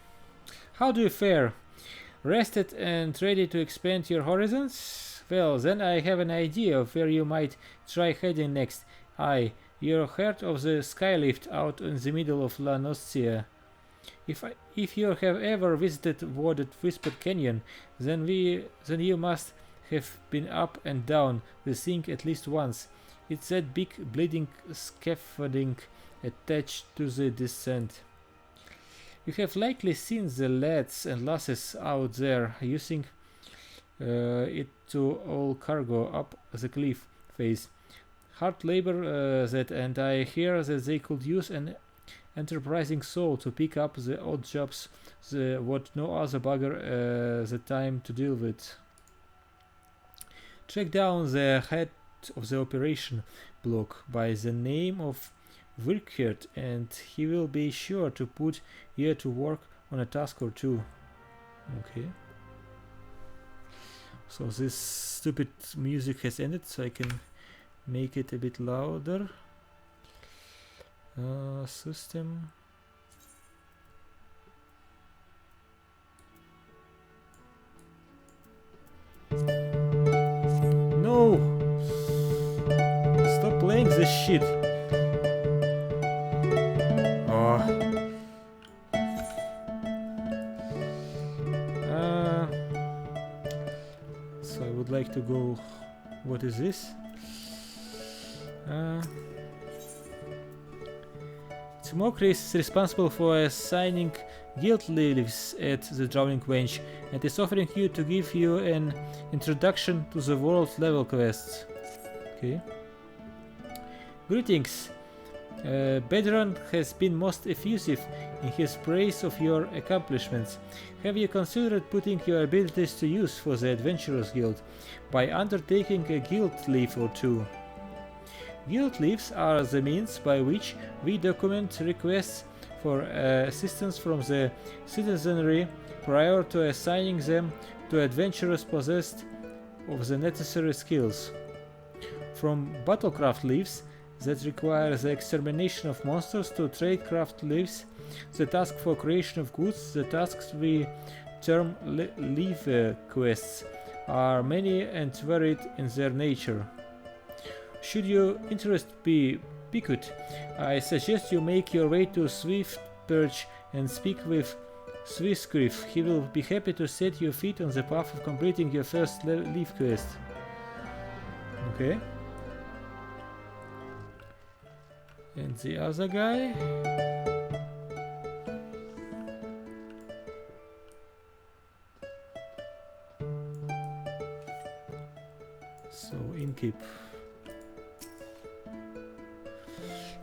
How do you fare? Rested and ready to expand your horizons? Well, then I have an idea of where you might try heading next. Aye, you're heard of the skylift out in the middle of La Nostia. If you have ever visited Wooded Whispered Canyon, then you must have been up and down the thing at least once. It's that big bleeding scaffolding attached to the descent. You have likely seen the lads and lasses out there using it to haul cargo up the cliff face. Hard labor that, and I hear that they could use an enterprising soul to pick up the odd jobs what no other bugger the time to deal with. Track down the head of the operation block by the name of Wilkert, and he will be sure to put you to work on a task or two. Okay. So this stupid music has ended, so I can make it a bit louder. System. No! Stop playing this shit! Oh. would like to go. What is this? Timokri is responsible for assigning guild leaves at the Drowning Wench and is offering you to give you an introduction to the world level quests. Okay. Greetings. Bedron has been most effusive in his praise of your accomplishments. Have you considered putting your abilities to use for the Adventurers Guild by undertaking a guild leaf or two? Guild leaves are the means by which we document requests for assistance from the citizenry prior to assigning them to adventurers possessed of the necessary skills. From battlecraft leaves that require the extermination of monsters to tradecraft leaves that ask for creation of goods, the tasks we term leaf quests are many and varied in their nature. Should your interest be piqued, I suggest you make your way to Swiftperch and speak with Swissgriff. He will be happy to set your feet on the path of completing your first leaf quest. Okay. And the other guy? So, Inkeep.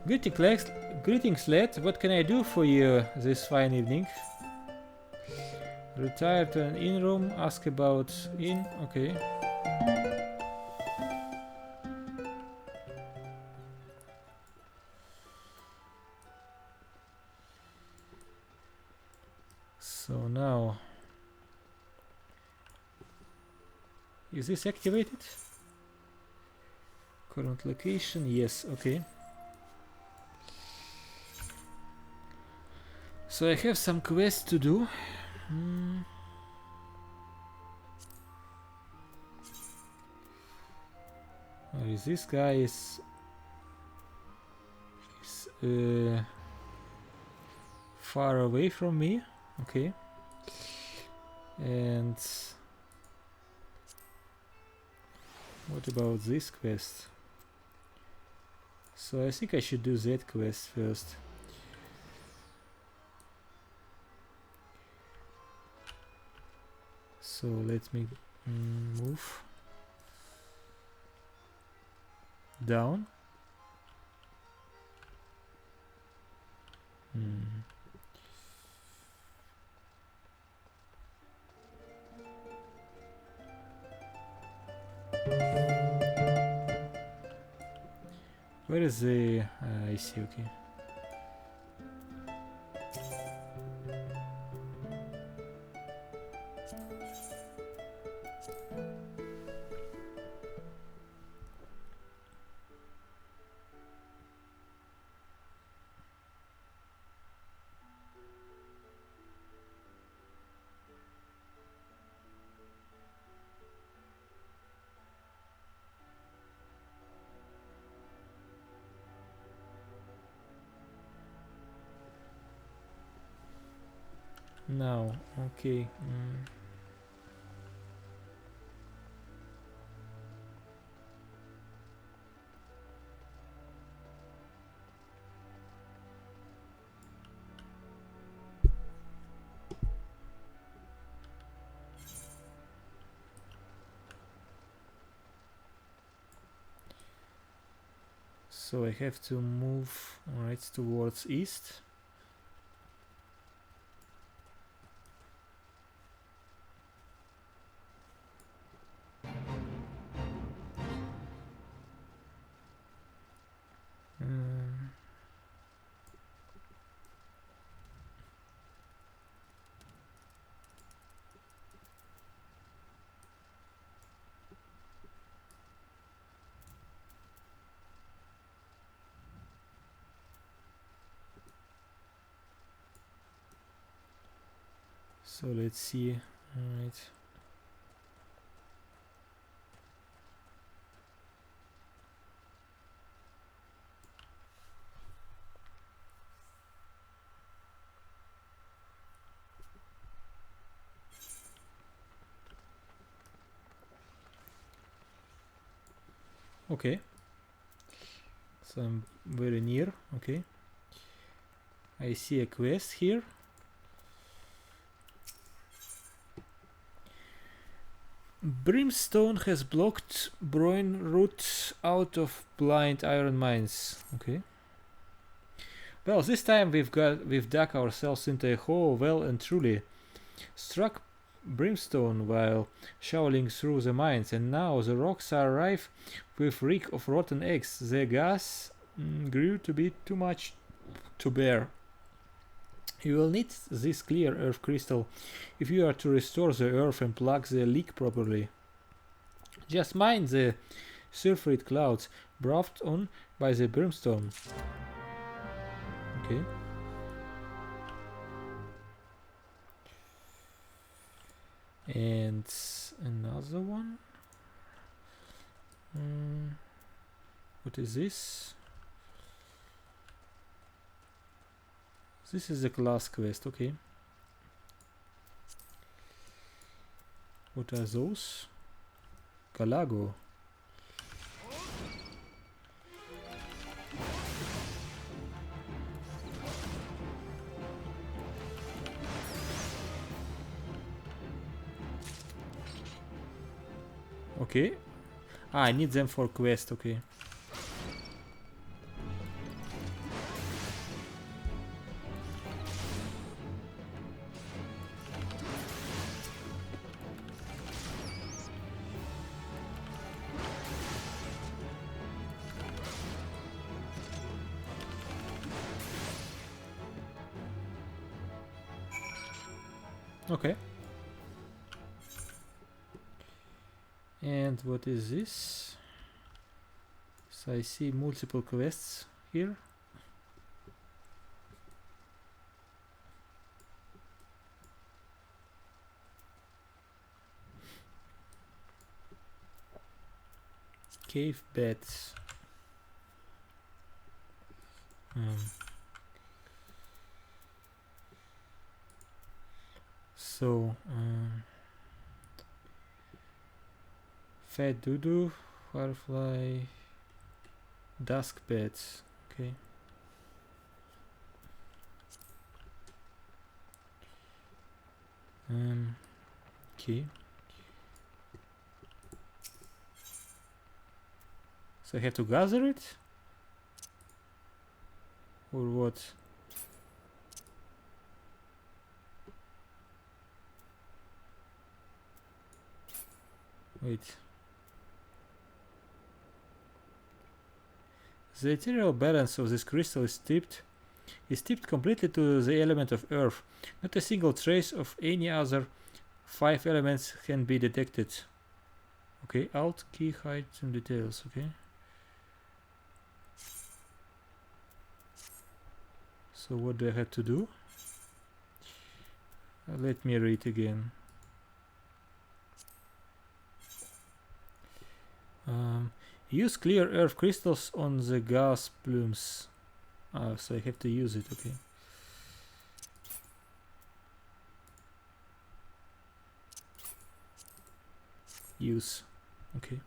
Greetings, lad. What can I do for you this fine evening? Retire to an inn room, ask about inn. Okay. So now, is this activated? Current location, yes, okay. So I have some quests to do. This guy is far away from me. Okay. And what about this quest? So I think I should do that quest first. So let me move down. Where is the... I see, okay. Now, okay. So I have to move right towards east. So let's see. All right. Okay. So I'm very near. Okay. I see a quest here. Brimstone has blocked Broin route out of blind iron mines. Okay. Well, this time we've dug ourselves into a hole well and truly. Struck brimstone while shoveling through the mines, and now the rocks are rife with reek of rotten eggs. The gas grew to be too much to bear. You will need this clear earth crystal if you are to restore the earth and plug the leak properly. Just mind the sulfurite clouds brought on by the brimstone. Okay. And another one. What is this? This is the class quest, okay. What are those? Galago. Okay. Ah, I need them for quest, okay. Okay. And what is this? So I see multiple quests here. Cave beds. Fat Doodoo, Firefly, Dusk Beds, okay. Okay. So I have to gather it? Or what? Wait. The ethereal balance of this crystal is tipped completely to the element of earth. Not a single trace of any other 5 elements can be detected. Okay, Alt key hide some details, okay. So what do I have to do? Let me read again. Use clear earth crystals on the gas plumes. So I have to use it, okay. Use, okay.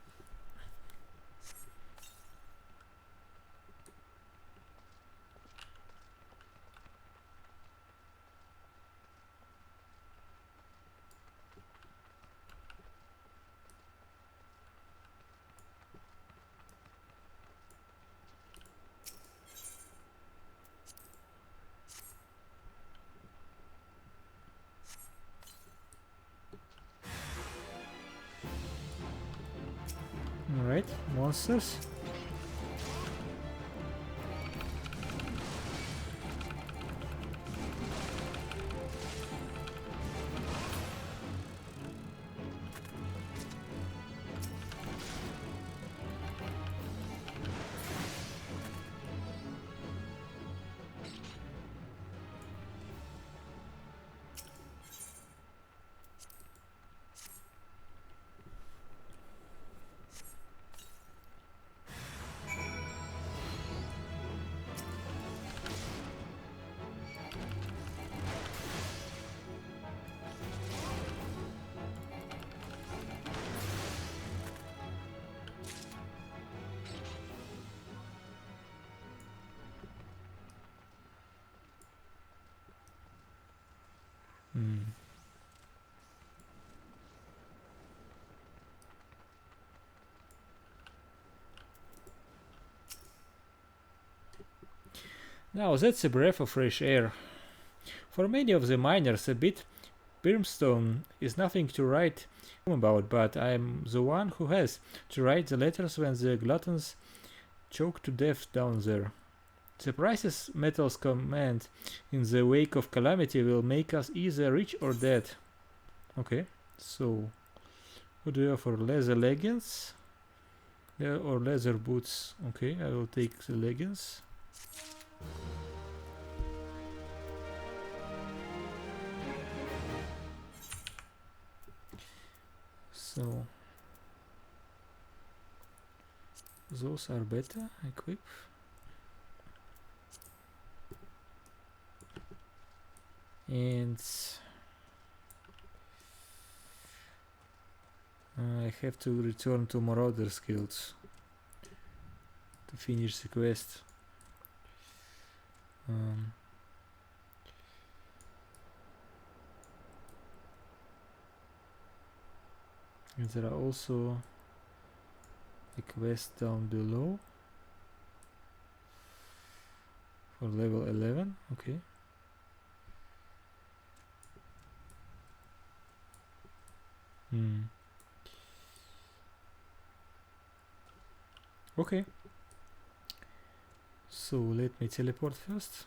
Alright, monsters. Hmm. Now that's a breath of fresh air. For many of the miners, a bit brimstone is nothing to write home about, but I'm the one who has to write the letters when the gluttons choke to death down there. The prices metals command in the wake of calamity will make us either rich or dead. Okay, so what do you offer? Leather leggings? Yeah, or leather boots? Okay, I will take the leggings. So those are better. Equip. And I have to return to Marauder's Guild to finish the quest. And there are also a quest down below for level 11. Okay. Okay. So let me teleport first.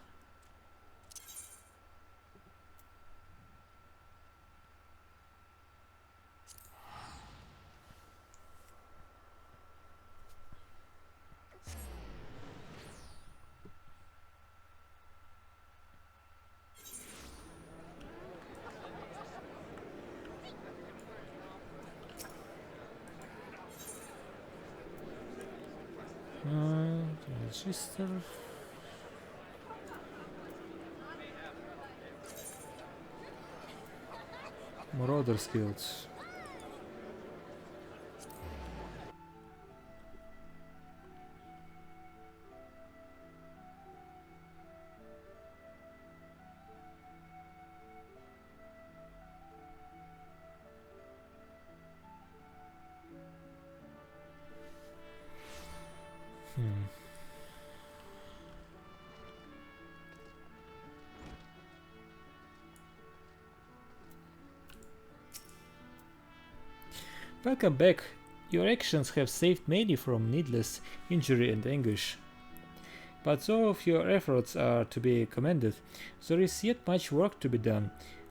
Register. Marauder skills. Welcome back. Your actions have saved many from needless injury and anguish. But though of your efforts are to be commended, there is yet much work to be done.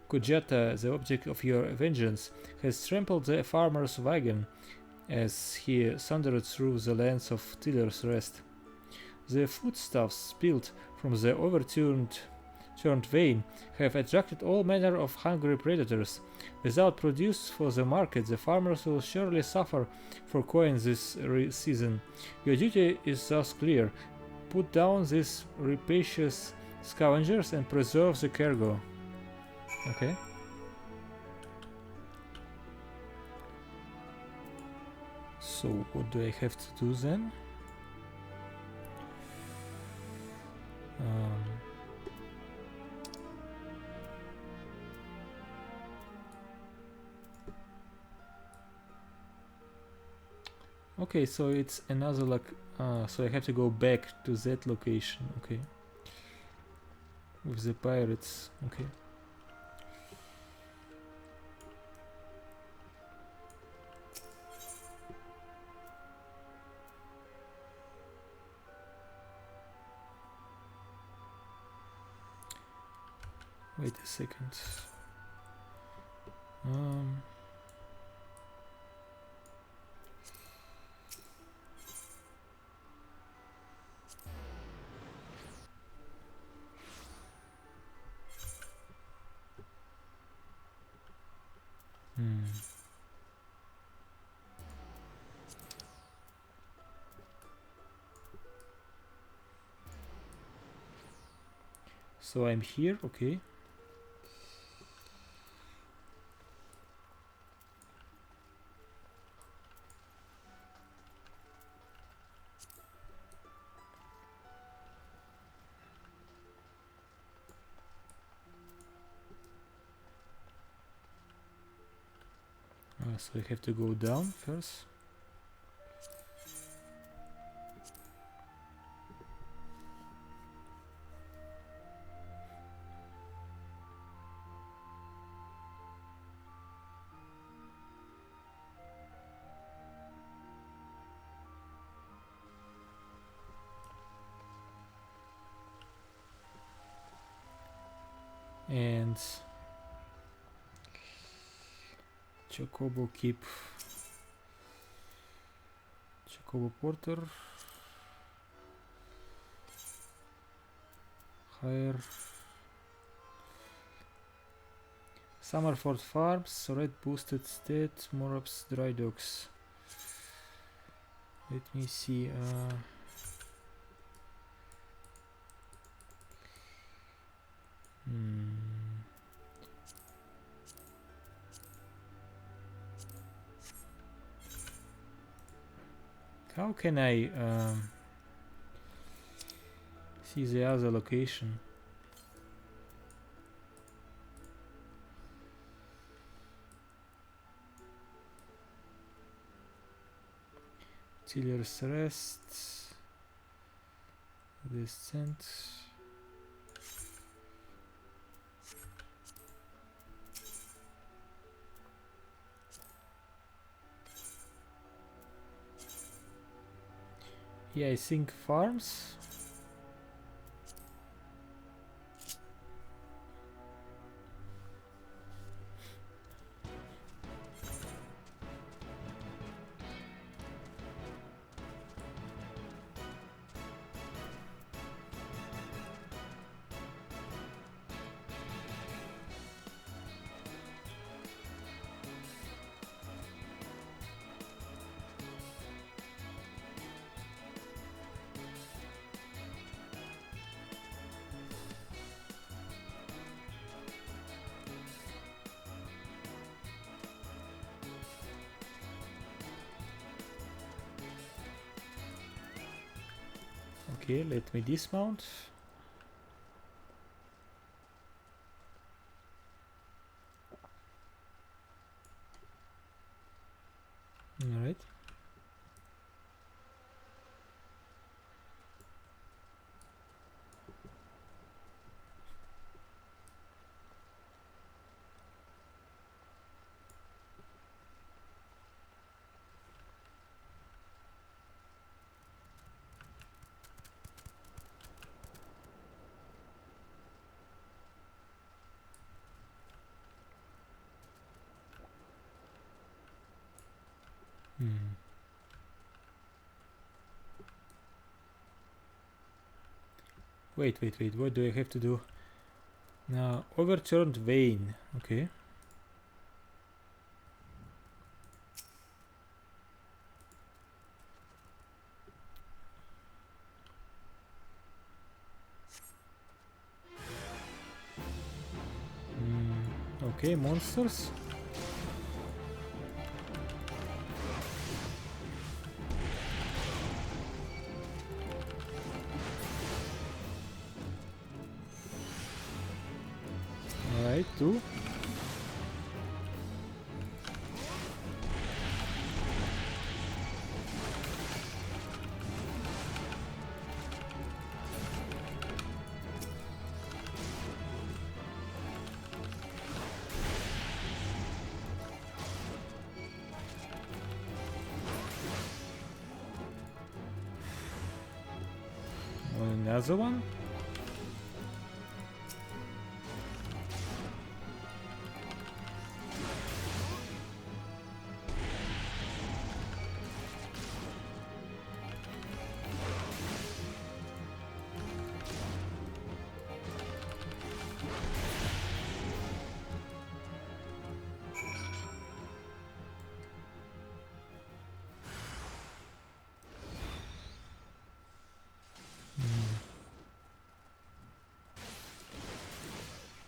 Kujata, the object of your vengeance, has trampled the farmer's wagon as he thundered through the lands of Tiller's Rest. The foodstuffs spilled from the overturned vein have attracted all manner of hungry predators. Without produce for the market, the farmers will surely suffer for coin this season. Your duty is thus clear. Put down these rapacious scavengers and preserve the cargo. Okay. So what do I have to do then? Okay, so it's another so I have to go back to that location. Okay, with the pirates. Okay. Wait a second. So I'm here, okay. So I have to go down first. And Chocobo keep, Chocobo Porter, hire Summerford Farms, Red Boosted State, Morops Dry Docks. Let me see. How can I see the other location? Tiller's Rest, Descent. Yeah, I think farms. Okay, let me dismount. All right. Wait, what do I have to do? Now, overturned vein, okay. Okay, monsters. Alright, two. Another one.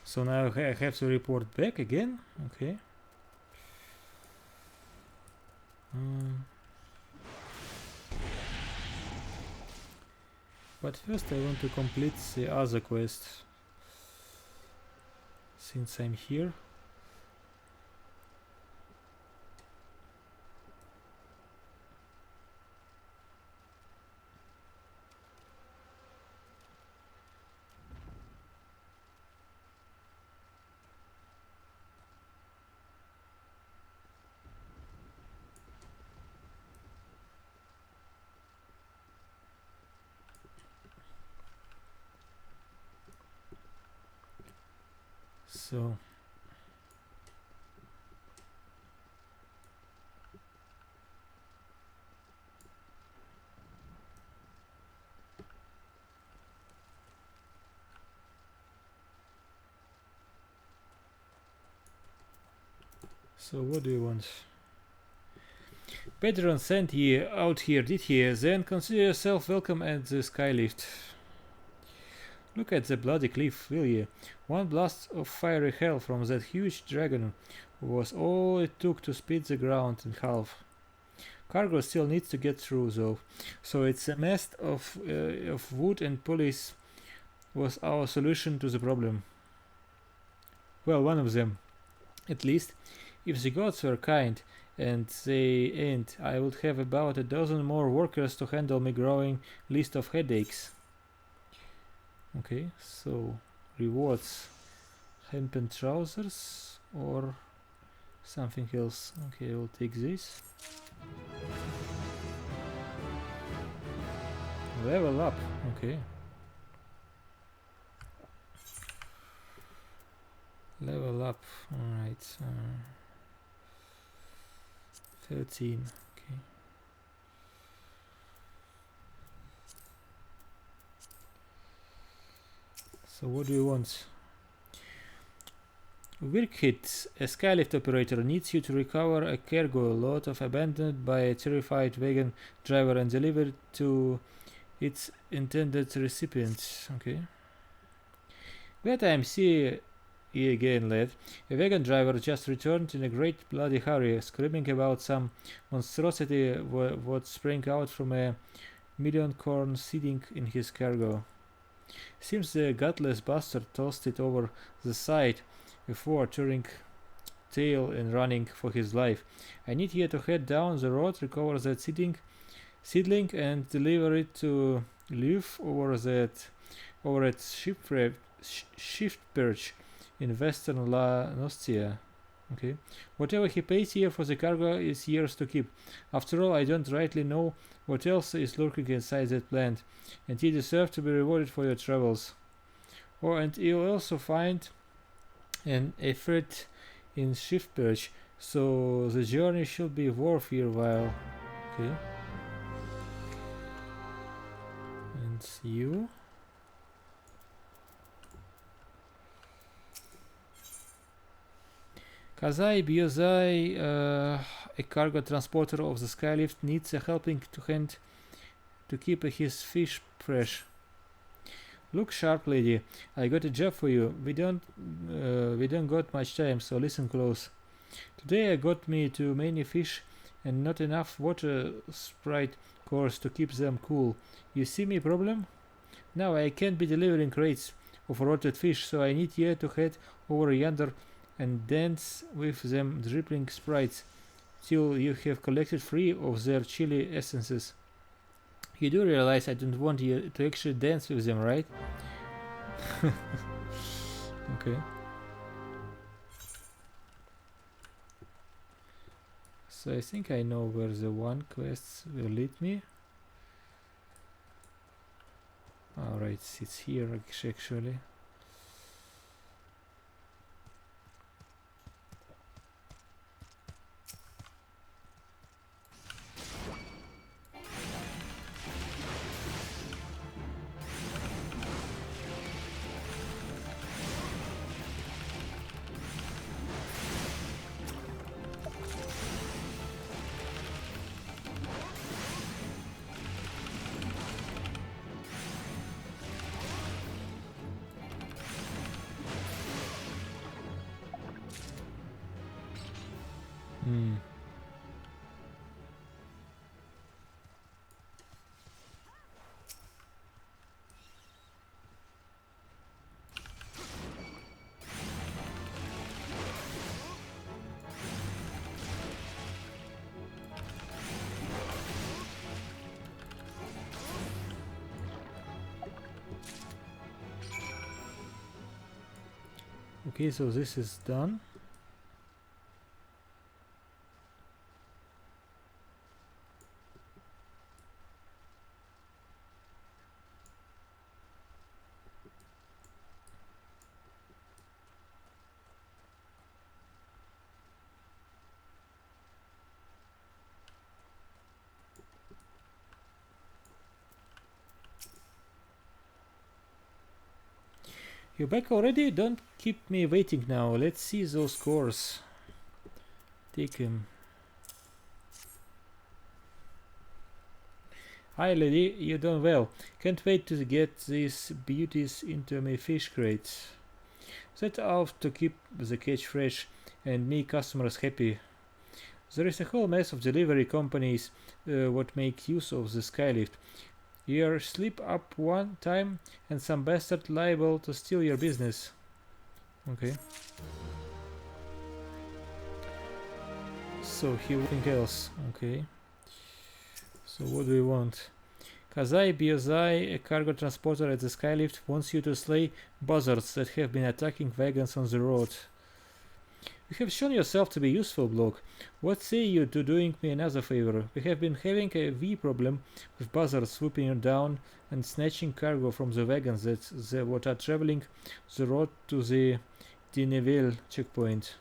So now I have to report back again. Okay. But first I want to complete the other quest. Since I'm here. So what do you want? Pedron sent you out here, did he? Then consider yourself welcome at the skylift. Look at the bloody cliff, will you? One blast of fiery hell from that huge dragon was all it took to split the ground in half. Cargo still needs to get through though, so it's a mess of wood and pulleys was our solution to the problem. Well, one of them, at least. If the gods were kind, and they ain't, I would have about a dozen more workers to handle my growing list of headaches. Okay, so rewards, hempen trousers or something else. Okay, we'll take this. Level up, okay. Level up, alright. 13, okay. So what do you want? Wirkhit, a skylift operator, needs you to recover a cargo load of abandoned by a terrified wagon driver and deliver it to its intended recipient. Okay. Glad I see you again, lad. A wagon driver just returned in a great bloody hurry, screaming about some monstrosity what sprang out from a million corn seeding in his cargo. Seems the gutless bastard tossed it over the side before turning tail and running for his life. I need you to head down the road, recover that seedling, and deliver it to Leaf over at shift perch in western La Nostia. Okay. Whatever he pays here for the cargo is yours to keep. After all, I don't rightly know what else is lurking inside that plant, and you deserve to be rewarded for your travels. Oh, and you'll also find an effort in shift perch, so the journey should be worth your while. Okay. And you? Kazai Biozai, a cargo transporter of the skylift, needs a helping hand to keep his fish fresh. Look sharp, lady. I got a job for you. We don't got much time, so listen close. Today I got me too many fish and not enough water sprite cores to keep them cool. You see me problem? Now I can't be delivering crates of rotted fish, so I need you to head over yonder and dance with them dripping sprites till you have collected 3 of their chili essences. You do realize I don't want you to actually dance with them, right? Okay. So I think I know where the one quest will lead me. Alright, it's here actually. Okay, so this is done. You back already? Don't keep me waiting now. Let's see those scores. Take him. Hi lady, you done well. Can't wait to get these beauties into my fish crates. Set out to keep the catch fresh and me customers happy. There is a whole mess of delivery companies what make use of the skylift. You slip up one time and some bastard liable to steal your business. Okay. So here anything else. Okay. So what do we want? Kazai Biozai, a cargo transporter at the skylift, wants you to slay buzzards that have been attacking wagons on the road. You have shown yourself to be useful, bloke. What say you to doing me another favor? We have been having a wee problem with buzzards swooping down and snatching cargo from the wagons that are traveling the road to the Dineville checkpoint.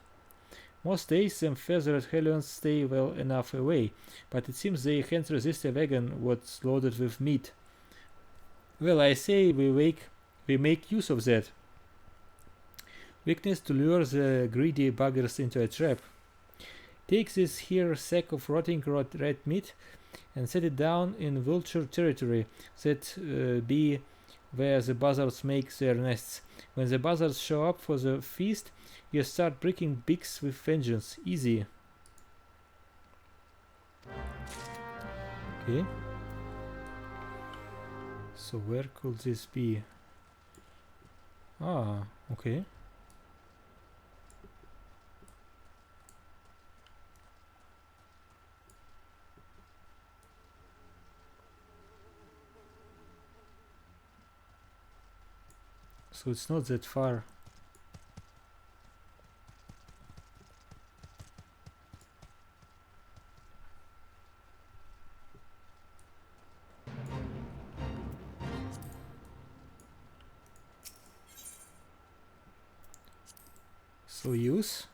Most days them feathered hellions stay well enough away, but it seems they can't resist a wagon what's loaded with meat. Well, I say we make use of that weakness to lure the greedy buggers into a trap. Take this here sack of rotting red meat and set it down in vulture territory, that be where the buzzards make their nests. When the buzzards show up for the feast, you start breaking beaks with vengeance. Easy. Okay. So where could this be? Ah, okay. So it's not that far. So use.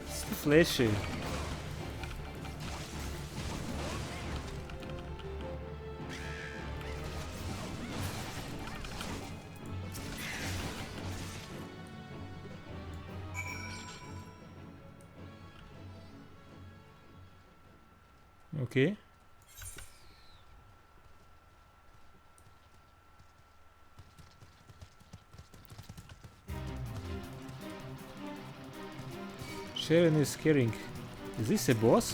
It's too flashy. Okay. Sharon is caring. Is this a boss?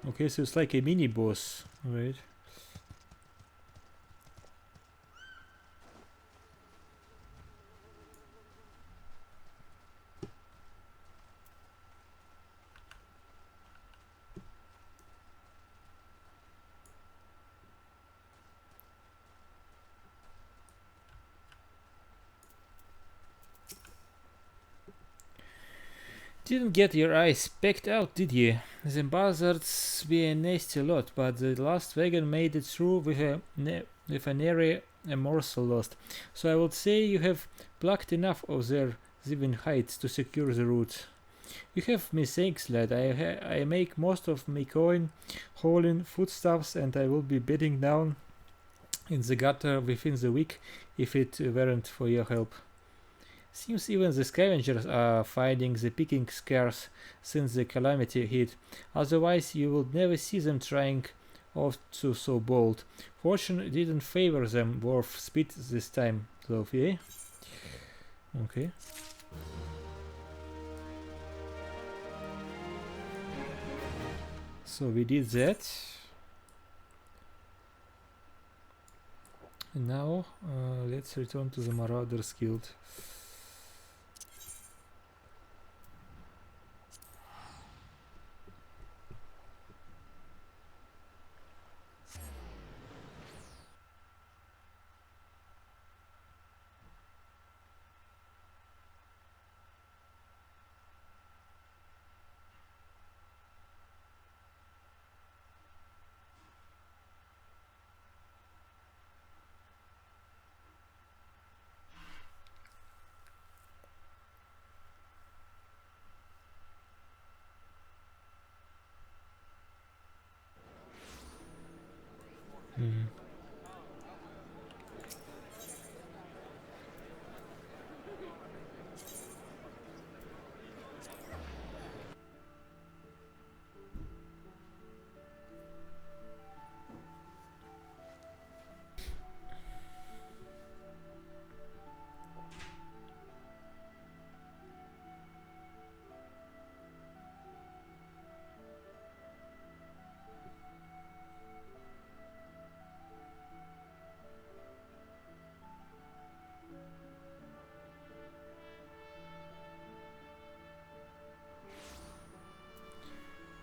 Okay, so it's like a mini boss, right? Didn't get your eyes pecked out, did ye? The buzzards be a nasty lot, but the last wagon made it through with a nary a morsel lost. So I would say you have plucked enough of their living hides to secure the route. You have me thanks, lad. I make most of my coin hauling foodstuffs, and I will be bedding down in the gutter within the week if it weren't for your help. Seems even the scavengers are finding the picking scarce since the calamity hit. Otherwise, you would never see them trying off to so bold. Fortune didn't favor them warp speed this time, though, yeah? Okay. So we did that. And now let's return to the Marauders Guild.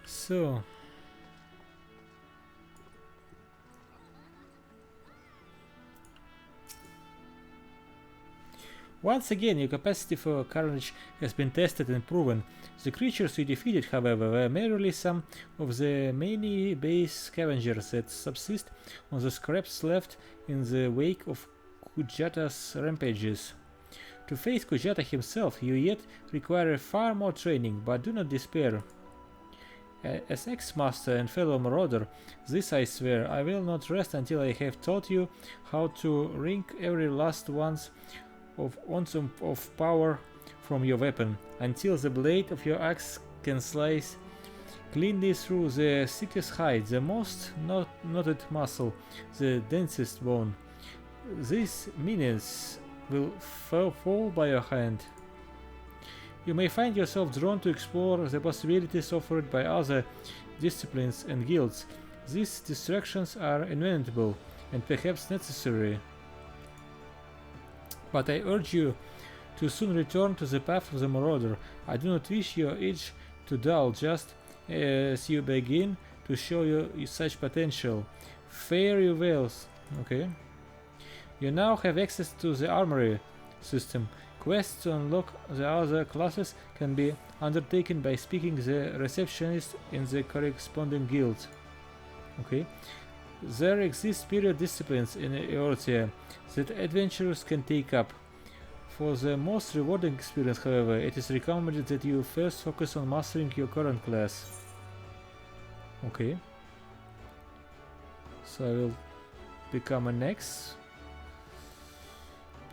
So once again, your capacity for carnage has been tested and proven. The creatures you defeated, however, were merely some of the many base scavengers that subsist on the scraps left in the wake of Kujata's rampages. To face Kujata himself, you yet require far more training, but do not despair. As ex-master and fellow marauder, this I swear, I will not rest until I have taught you how to wring every last ounce of power from your weapon, until the blade of your axe can slice cleanly through the thickest hide, the most knotted muscle, the densest bone. These minions will fall by your hand. You may find yourself drawn to explore the possibilities offered by other disciplines and guilds. These distractions are inevitable and perhaps necessary, but I urge you to soon return to the path of the marauder. I do not wish your age to dull just as you begin to show you such potential. Fare you well. Okay. You now have access to the armory system. Quests to unlock the other classes can be undertaken by speaking the receptionist in the corresponding guild. Okay. There exist period disciplines in Eorzea that adventurers can take up. For the most rewarding experience, however, it is recommended that you first focus on mastering your current class. Okay. So I will become an X.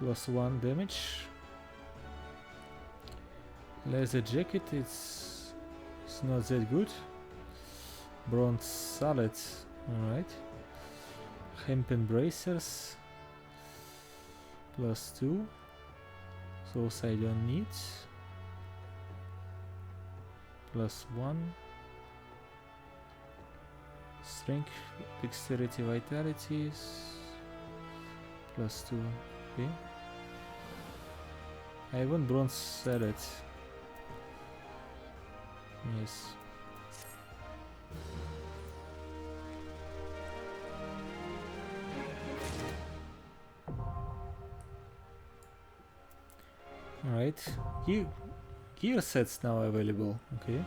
+1 damage. Leather jacket, it's not that good. Bronze salad, alright. Hempen bracers, +2. Those I don't need. +1. Strength, dexterity, vitality, +2. Okay. I want bronze salad. Yes. Alright. Gear sets now available. Okay.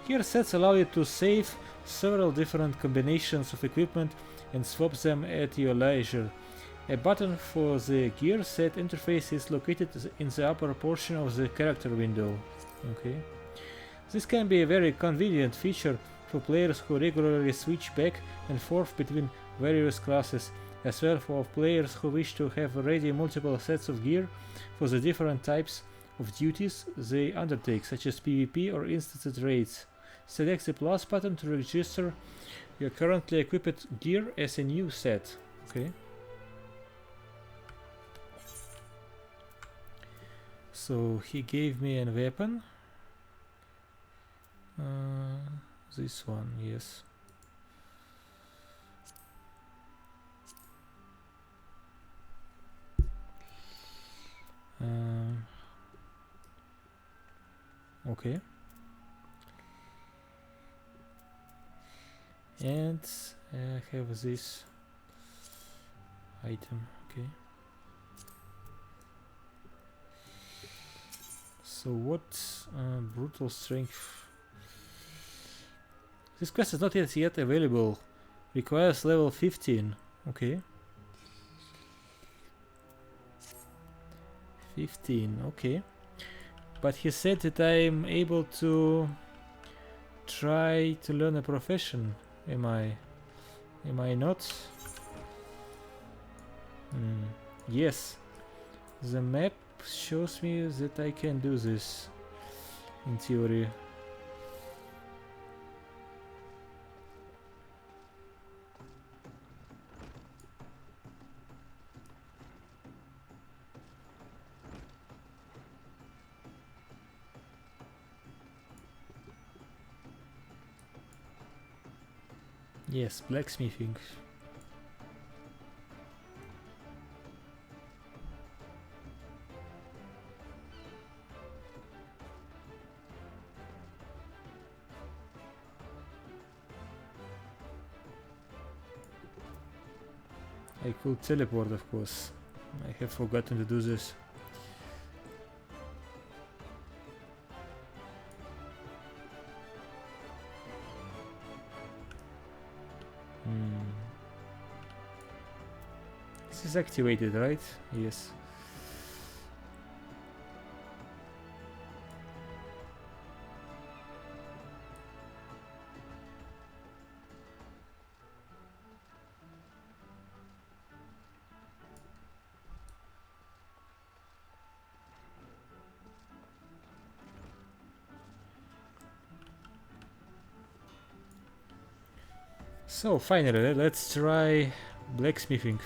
Gear sets allow you to save several different combinations of equipment and swap them at your leisure. A button for the gear set interface is located in the upper portion of the character window. Okay. This can be a very convenient feature for players who regularly switch back and forth between various classes, as well for players who wish to have ready multiple sets of gear for the different types of duties they undertake, such as PvP or instanced raids. Select the plus button to register your currently equipped gear as a new set. Okay. So he gave me a weapon. This one, yes. Okay. And I have this item. Okay. So what? Brutal strength. This quest is not yet available. Requires level 15. Okay. 15. Okay. But he said that I'm able to try to learn a profession. Am I not? Yes. The map shows me that I can do this in theory. Yes, blacksmithing. I could teleport, of course. I have forgotten to do this. This is activated, right? Yes. So finally, let's try blacksmithing.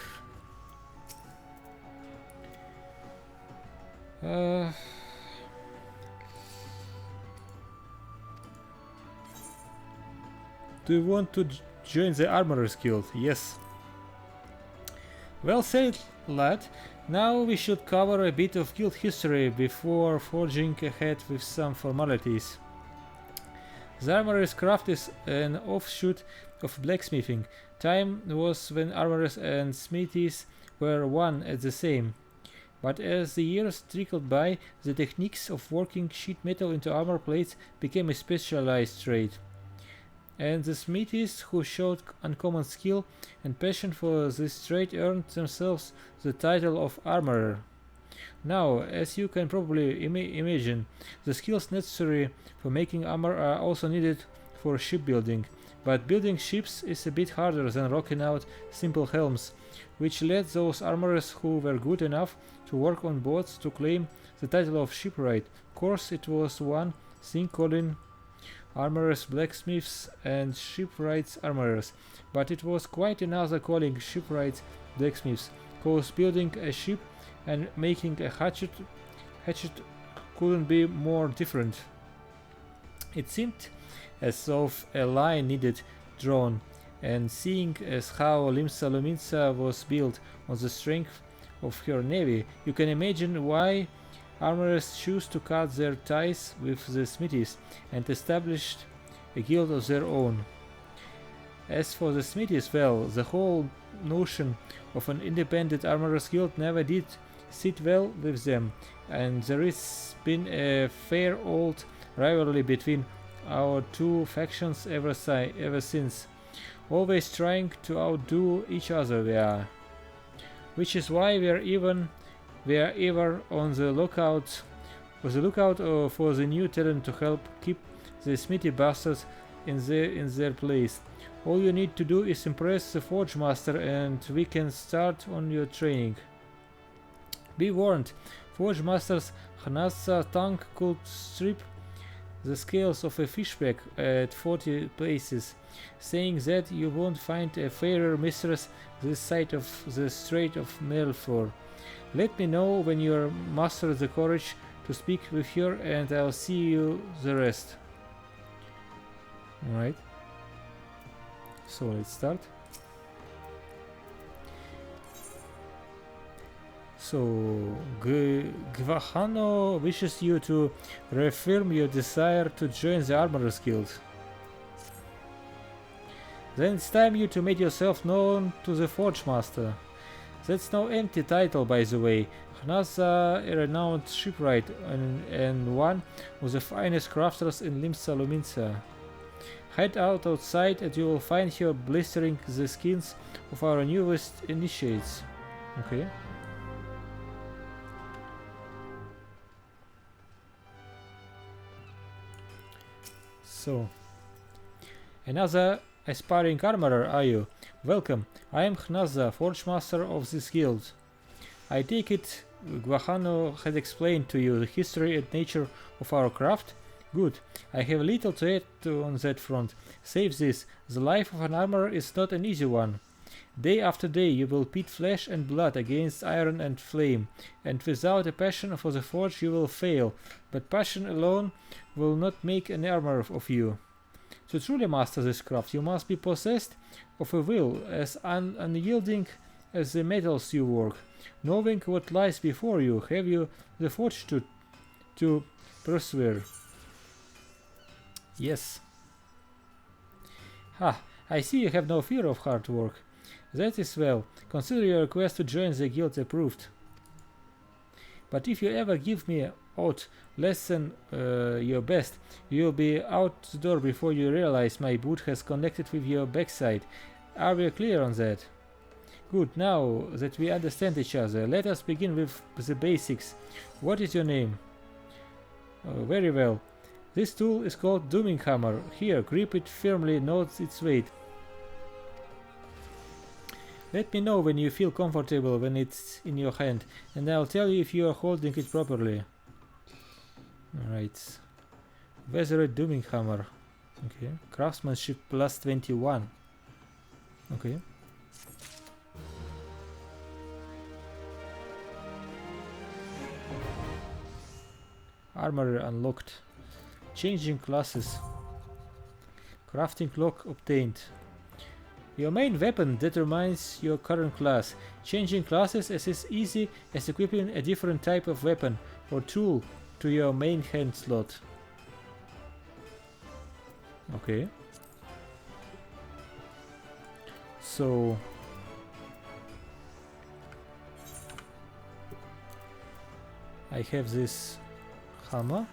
Do you want to join the Armorer's Guild? Yes. Well said, lad. Now we should cover a bit of guild history before forging ahead with some formalities. The Armorer's craft is an offshoot of blacksmithing. Time was when armorers and smithies were one and the same. But as the years trickled by, the techniques of working sheet metal into armor plates became a specialized trade. And the smithies who showed uncommon skill and passion for this trade earned themselves the title of armorer. Now, as you can probably imagine, the skills necessary for making armor are also needed for shipbuilding, but building ships is a bit harder than rocking out simple helms, which led those armorers who were good enough to work on boats to claim the title of shipwright. Of course, it was one thing calling armorers blacksmiths and shipwrights armorers, but it was quite another calling shipwrights blacksmiths, cause building a ship and making a hatchet couldn't be more different. It seemed as though a line needed drawn, and seeing as how Limsa Luminsa was built on the strength of her navy, you can imagine why armorers choose to cut their ties with the smithies and established a guild of their own. As for the smithies, well, the whole notion of an independent armorers guild never did sit well with them, and there has been a fair old rivalry between our two factions ever since, always trying to outdo each other. Yeah. which is why we are ever on the lookout for the new talent to help keep the smithy bastards in their place. All you need to do is impress the Forge Master and we can start on your training. Be warned, Forge Master's Hnazza tongue could strip the scales of a fishback at 40 places, saying that you won't find a fairer mistress this side of the Strait of Melfor. Let me know when you master the courage to speak with her and I'll see you the rest. Alright. So let's start. So Gwahano wishes you to reaffirm your desire to join the Armorers Guild. Then it's time you to make yourself known to the Forge Master. That's no empty title, by the way. Hnazza, a renowned shipwright and one of the finest crafters in Limsa Luminsa. Head outside and you will find her blistering the skins of our newest initiates. Okay. So, another aspiring armorer, are you? Welcome, I am Hnazza, Forge Master of this guild. I take it Gwahano had explained to you the history and nature of our craft? Good, I have little to add on that front. Save this, the life of an armorer is not an easy one. Day after day you will pit flesh and blood against iron and flame, and without a passion for the forge you will fail, but passion alone will not make an armorer of you. To truly master this craft you must be possessed of a will as unyielding as the metals you work. Knowing what lies before you, have you the fortitude to persevere? Yes. Ha, I see you have no fear of hard work. That is well. Consider your request to join the guild approved. But if you ever give me aught less than your best, you will be out the door before you realize my boot has connected with your backside. Are we clear on that? Good, now that we understand each other, let us begin with the basics. What is your name? Very well. This tool is called Dooming Hammer. Here, grip it firmly, note its weight. Let me know when you feel comfortable when it's in your hand, and I'll tell you if you are holding it properly. Alright. Weathered Dooming Hammer. Okay. Craftsmanship plus 21. Okay. Armor unlocked. Changing classes. Crafting lock obtained. Your main weapon determines your current class. Changing classes is as easy as equipping a different type of weapon or tool to your main hand slot. Okay. So I have this hammer.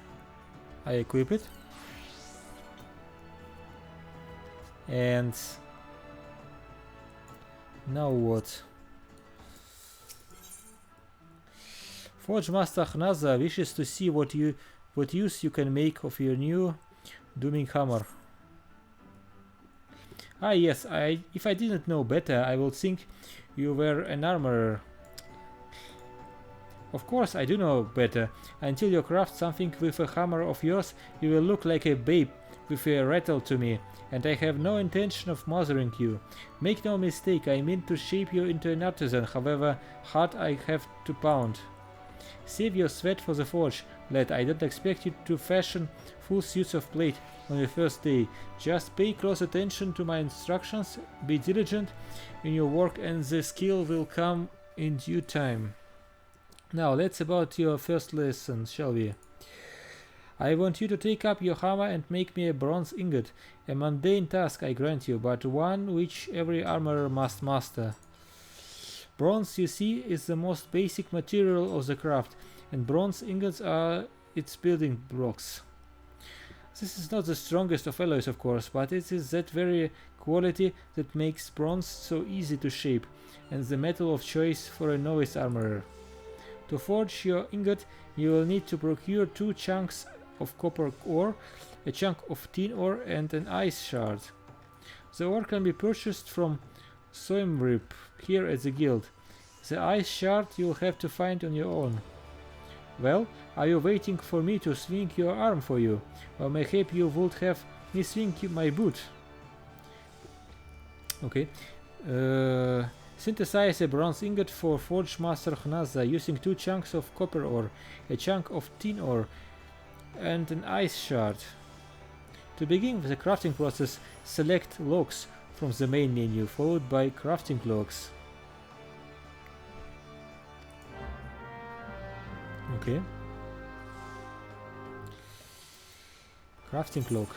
I equip it. And now what? Forge Master Hnazza wishes to see what use you can make of your new Dooming Hammer. Ah yes, if I didn't know better, I would think you were an armorer. Of course I do know better. Until you craft something with a hammer of yours, you will look like a babe with a rattle to me, and I have no intention of mothering you. Make no mistake, I mean to shape you into an artisan, however hard I have to pound. Save your sweat for the forge, lad. I don't expect you to fashion full suits of plate on your first day. Just pay close attention to my instructions, be diligent in your work, and the skill will come in due time. Now let's about your first lesson, shall we? I want you to take up your hammer and make me a bronze ingot. A mundane task, I grant you, but one which every armorer must master. Bronze, you see, is the most basic material of the craft, and bronze ingots are its building blocks. This is not the strongest of alloys, of course, but it is that very quality that makes bronze so easy to shape, and the metal of choice for a novice armorer. To forge your ingot, you will need to procure 2 chunks of copper ore, a chunk of tin ore, and an ice shard. The ore can be purchased from Soimrip here at the guild. The ice shard you'll have to find on your own. Well, are you waiting for me to swing your arm for you? Or mayhap you would have me swing my boot? Okay. Synthesize a bronze ingot for Forge Master Hnaza using 2 chunks of copper ore, a chunk of tin ore, and an ice shard. To begin with the crafting process, select logs from the main menu, followed by crafting logs. Okay. Crafting log.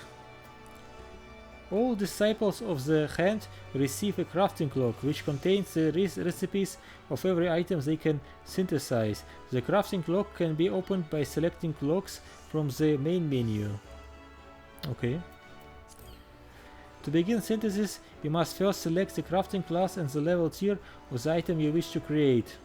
All disciples of the hand receive a crafting log, which contains the recipes of every item they can synthesize. The crafting log can be opened by selecting logs from the main menu. Okay. To begin synthesis, you must first select the crafting class and the level tier of the item you wish to create.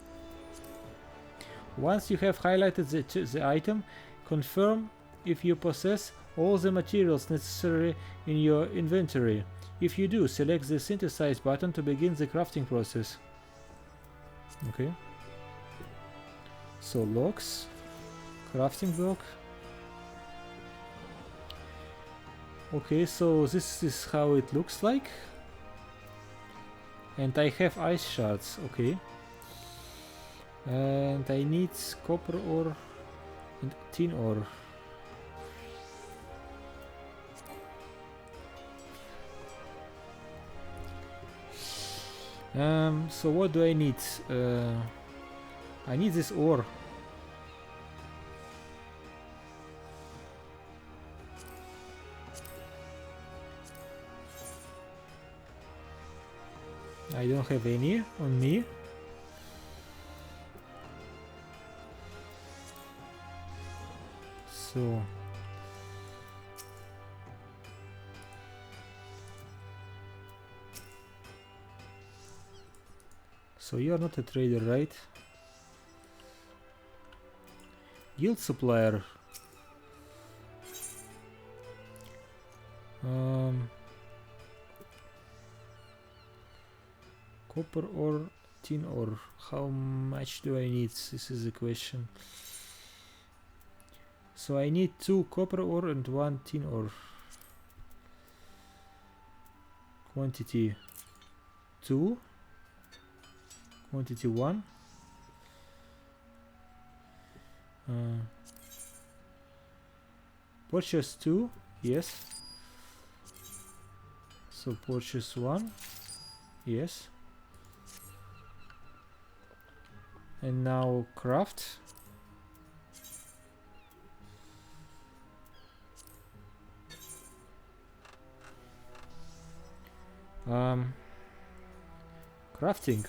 Once you have highlighted the item, confirm if you possess all the materials necessary in your inventory. If you do, select the synthesize button to begin the crafting process. Okay. So logs, crafting log. Okay, so this is how it looks like. And I have ice shards, okay. And I need copper ore and tin ore. So what do I need? I need this ore. I don't have any on me. So you are not a trader, right? Guild supplier. Copper or tin ore? How much do I need? This is the question. So I need 2 copper ore and 1 tin ore. Quantity 2. Quantity 1. Purchase 2. Yes. So purchase 1. Yes. And now craft. Crafting.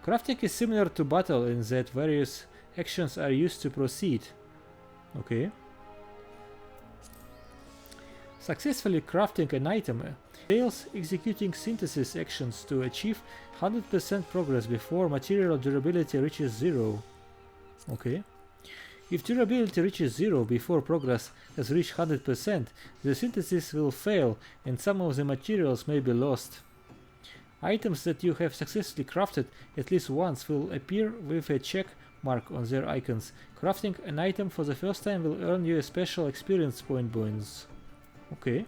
Crafting is similar to battle in that various actions are used to proceed. Okay. Successfully crafting an item entails executing synthesis actions to achieve 100% progress before material durability reaches 0. Okay. If durability reaches 0 before progress has reached 100%, the synthesis will fail and some of the materials may be lost. Items that you have successfully crafted at least once will appear with a check mark on their icons. Crafting an item for the first time will earn you a special experience point bonus. Okay.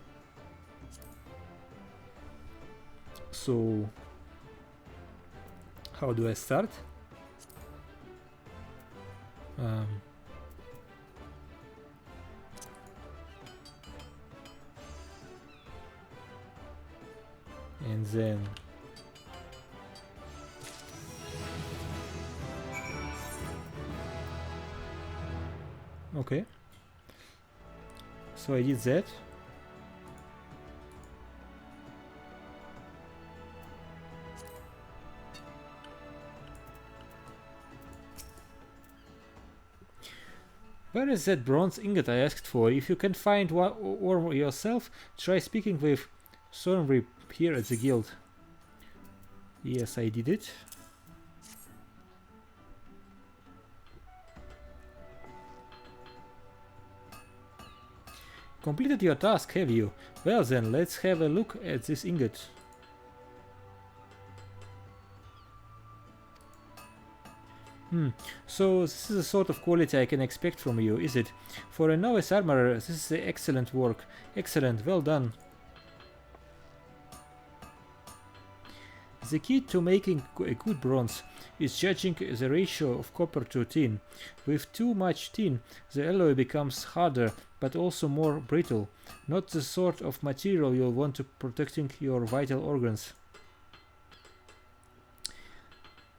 So, how do I start? And then okay, so I did that. Where is that bronze ingot I asked for? If you can find one or yourself, try speaking with Thornbury here at the guild. Yes, I did it. Completed your task, have you? Well then, let's have a look at this ingot. So this is the sort of quality I can expect from you, is it? For a novice armorer, this is excellent work. Excellent, well done. The key to making a good bronze is judging the ratio of copper to tin. With too much tin, the alloy becomes harder but also more brittle, not the sort of material you'll want to protecting your vital organs.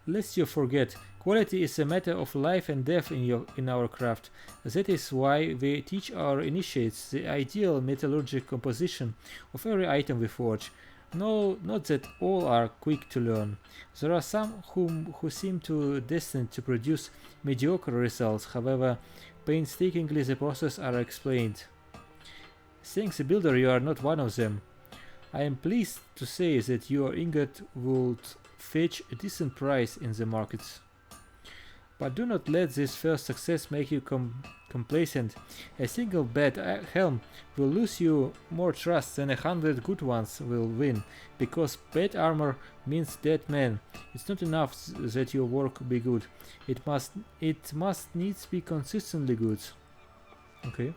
Lest you forget, quality is a matter of life and death in our craft. That is why we teach our initiates the ideal metallurgic composition of every item we forge. No, not that all are quick to learn. There are some who seem destined to produce mediocre results, however painstakingly the process are explained. Thanks, builder, you are not one of them. I am pleased to say that your ingot would fetch a decent price in the markets. But do not let this first success make you complacent. A single bad helm will lose you more trust than 100 good ones will win, because bad armor means dead men. It's not enough that your work be good. It must needs be consistently good. Okay.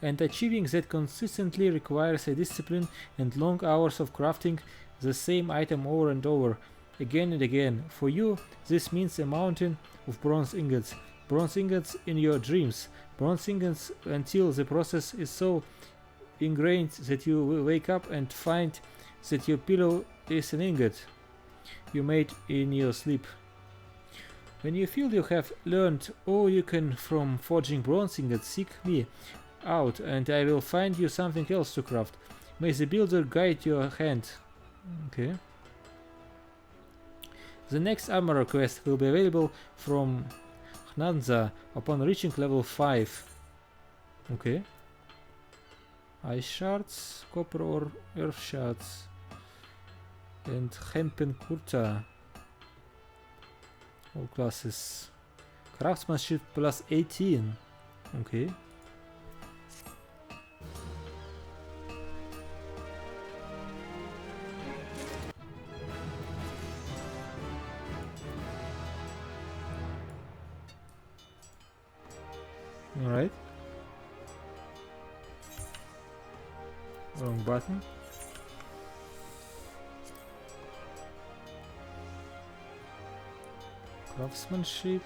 And achieving that consistently requires a discipline and long hours of crafting the same item over and over, again and again. For you, this means a mountain of bronze ingots in your dreams, bronze ingots until the process is so ingrained that you will wake up and find that your pillow is an ingot you made in your sleep. When you feel you have learned all you can from forging bronze ingots, seek me out and I will find you something else to craft. May the builder guide your hand. Okay. The next armorer quest will be available from Hnanza upon reaching level 5. Okay. Ice shards, copper or earth shards, and hempen kurta. All classes. Craftsmanship plus 18. Okay. Alright. Wrong button. Craftsmanship.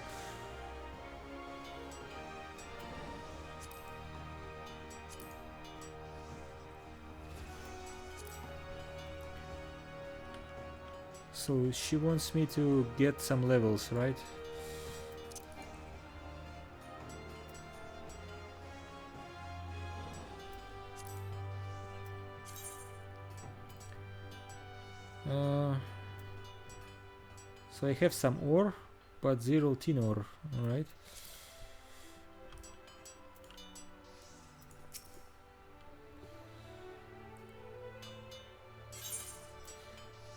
So she wants me to get some levels, right? So I have some ore, but 0 tin ore, alright.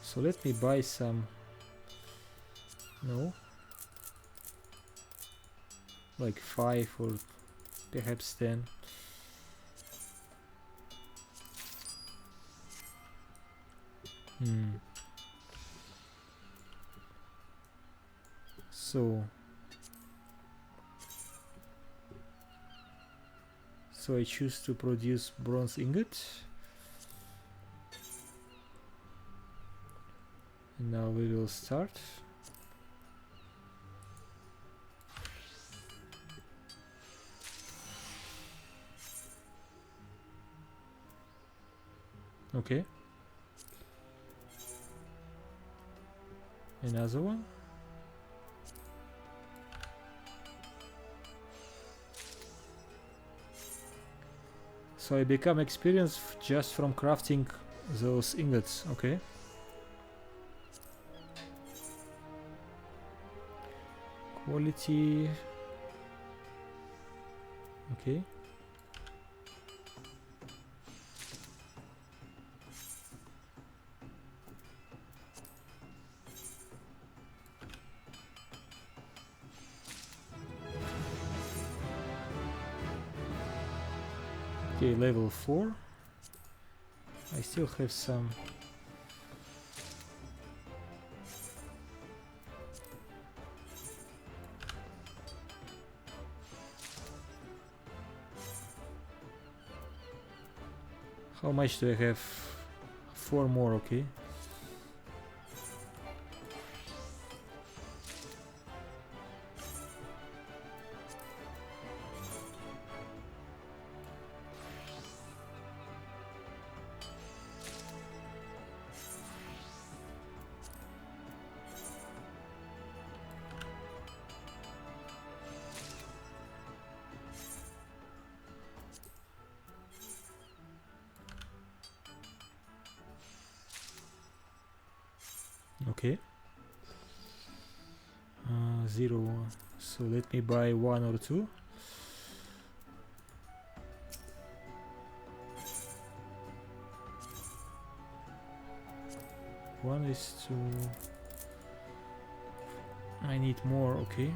So let me buy some, no, like 5 or perhaps 10. So I choose to produce bronze ingot. And now we will start. Okay. Another one. So I become experienced just from crafting those ingots, okay. Quality. Okay. Okay, level 4. I still have some. How much do I have? 4 more, okay. Okay. 0. So let me buy 1 or 2. One is to. I need more, okay.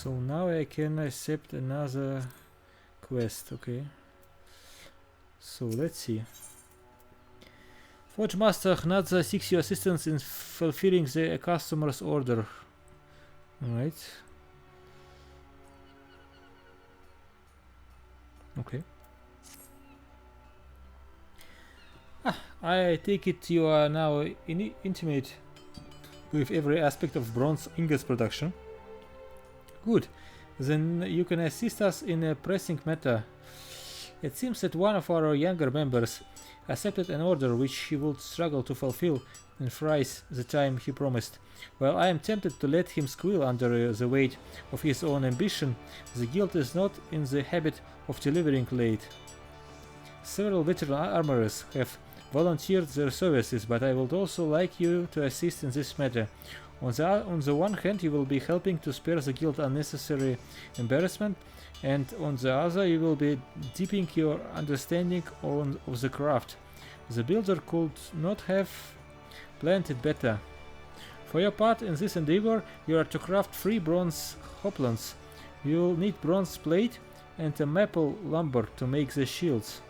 So now I can accept another quest, okay. So let's see. Forge Master Hnadza seeks your assistance in fulfilling the customer's order. Alright. Okay. I take it you are now intimate with every aspect of bronze ingots production. Good. Then you can assist us in a pressing matter. It seems that one of our younger members accepted an order which he would struggle to fulfill in thrice the time he promised. While I am tempted to let him squeal under the weight of his own ambition, the guild is not in the habit of delivering late. Several veteran armorers have volunteered their services, but I would also like you to assist in this matter. On the one hand, you will be helping to spare the guild unnecessary embarrassment, and on the other, you will be deepening your understanding of the craft. The builder could not have planned it better. For your part in this endeavor, you are to craft 3 bronze hoplants. You'll need bronze plate and a maple lumber to make the shields.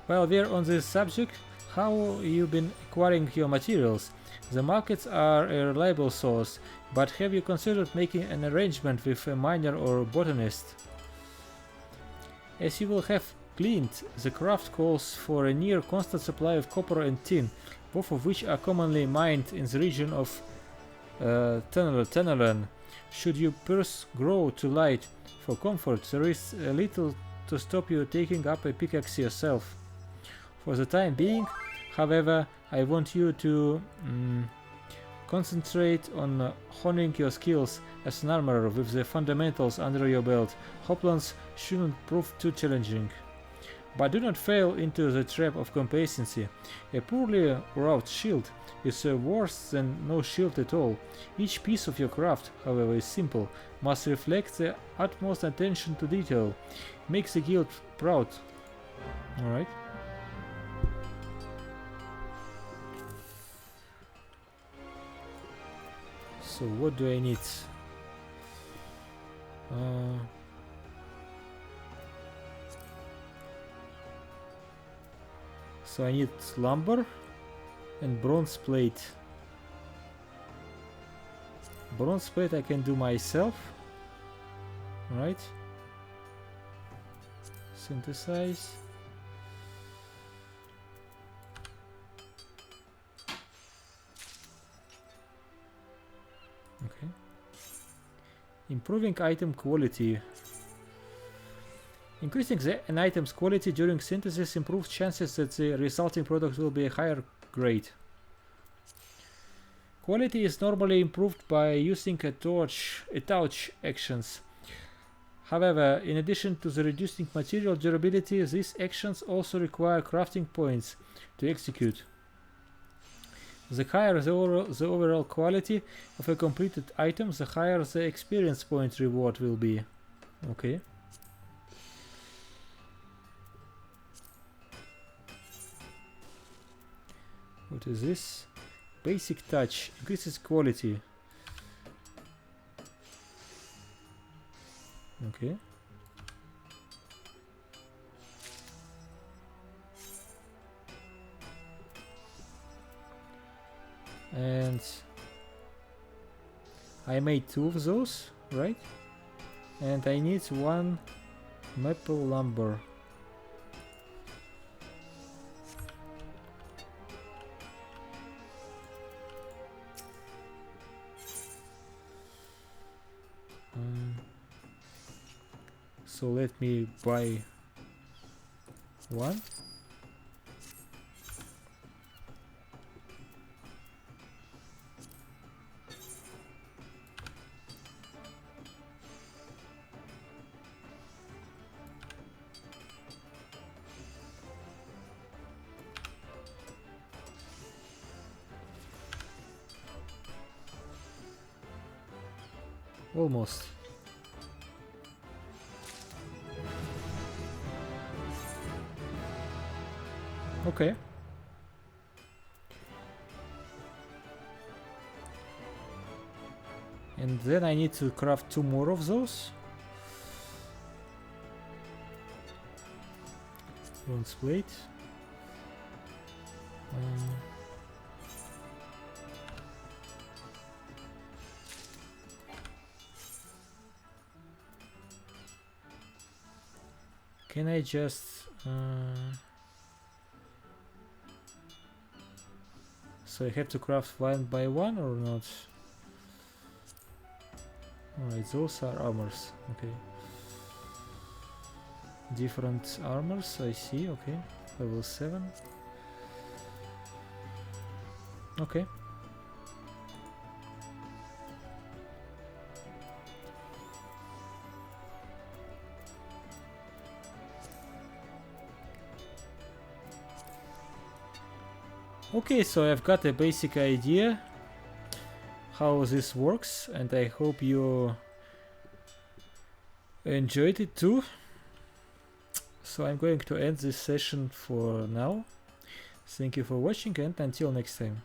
While we're on this subject, how you been acquiring your materials? The markets are a reliable source, but have you considered making an arrangement with a miner or botanist? As you will have gleaned, the craft calls for a near constant supply of copper and tin, both of which are commonly mined in the region of Tenelan. Should your purse grow too light for comfort, there is little to stop you taking up a pickaxe yourself. For the time being, however, I want you to concentrate on honing your skills as an armorer with the fundamentals under your belt. Hoplants shouldn't prove too challenging. But do not fall into the trap of complacency. A poorly wrought shield is worse than no shield at all. Each piece of your craft, however is simple, must reflect the utmost attention to detail. Makes the guild proud. Alright. So what do I need? So I need lumber and bronze plate. Bronze plate I can do myself. Right? Synthesize. Okay. Improving item quality. Increasing an item's quality during synthesis improves chances that the resulting product will be a higher grade. Quality is normally improved by using a touch actions. However, in addition to the reducing material durability, these actions also require crafting points to execute. The higher the overall quality of a completed item, the higher the experience point reward will be. Okay. What is this? Basic touch increases quality. Okay. And I made 2 of those, right? And I need 1 maple lumber. So let me buy 1. Almost. Okay. And then I need to craft 2 more of those. Bronze plate. Can I just so I have to craft 1 by 1 or not? Alright, those are armors. Okay. Different armors, I see. Okay. Level 7. Okay. Okay, so I've got a basic idea how this works, and I hope you enjoyed it too. So I'm going to end this session for now. Thank you for watching, and until next time.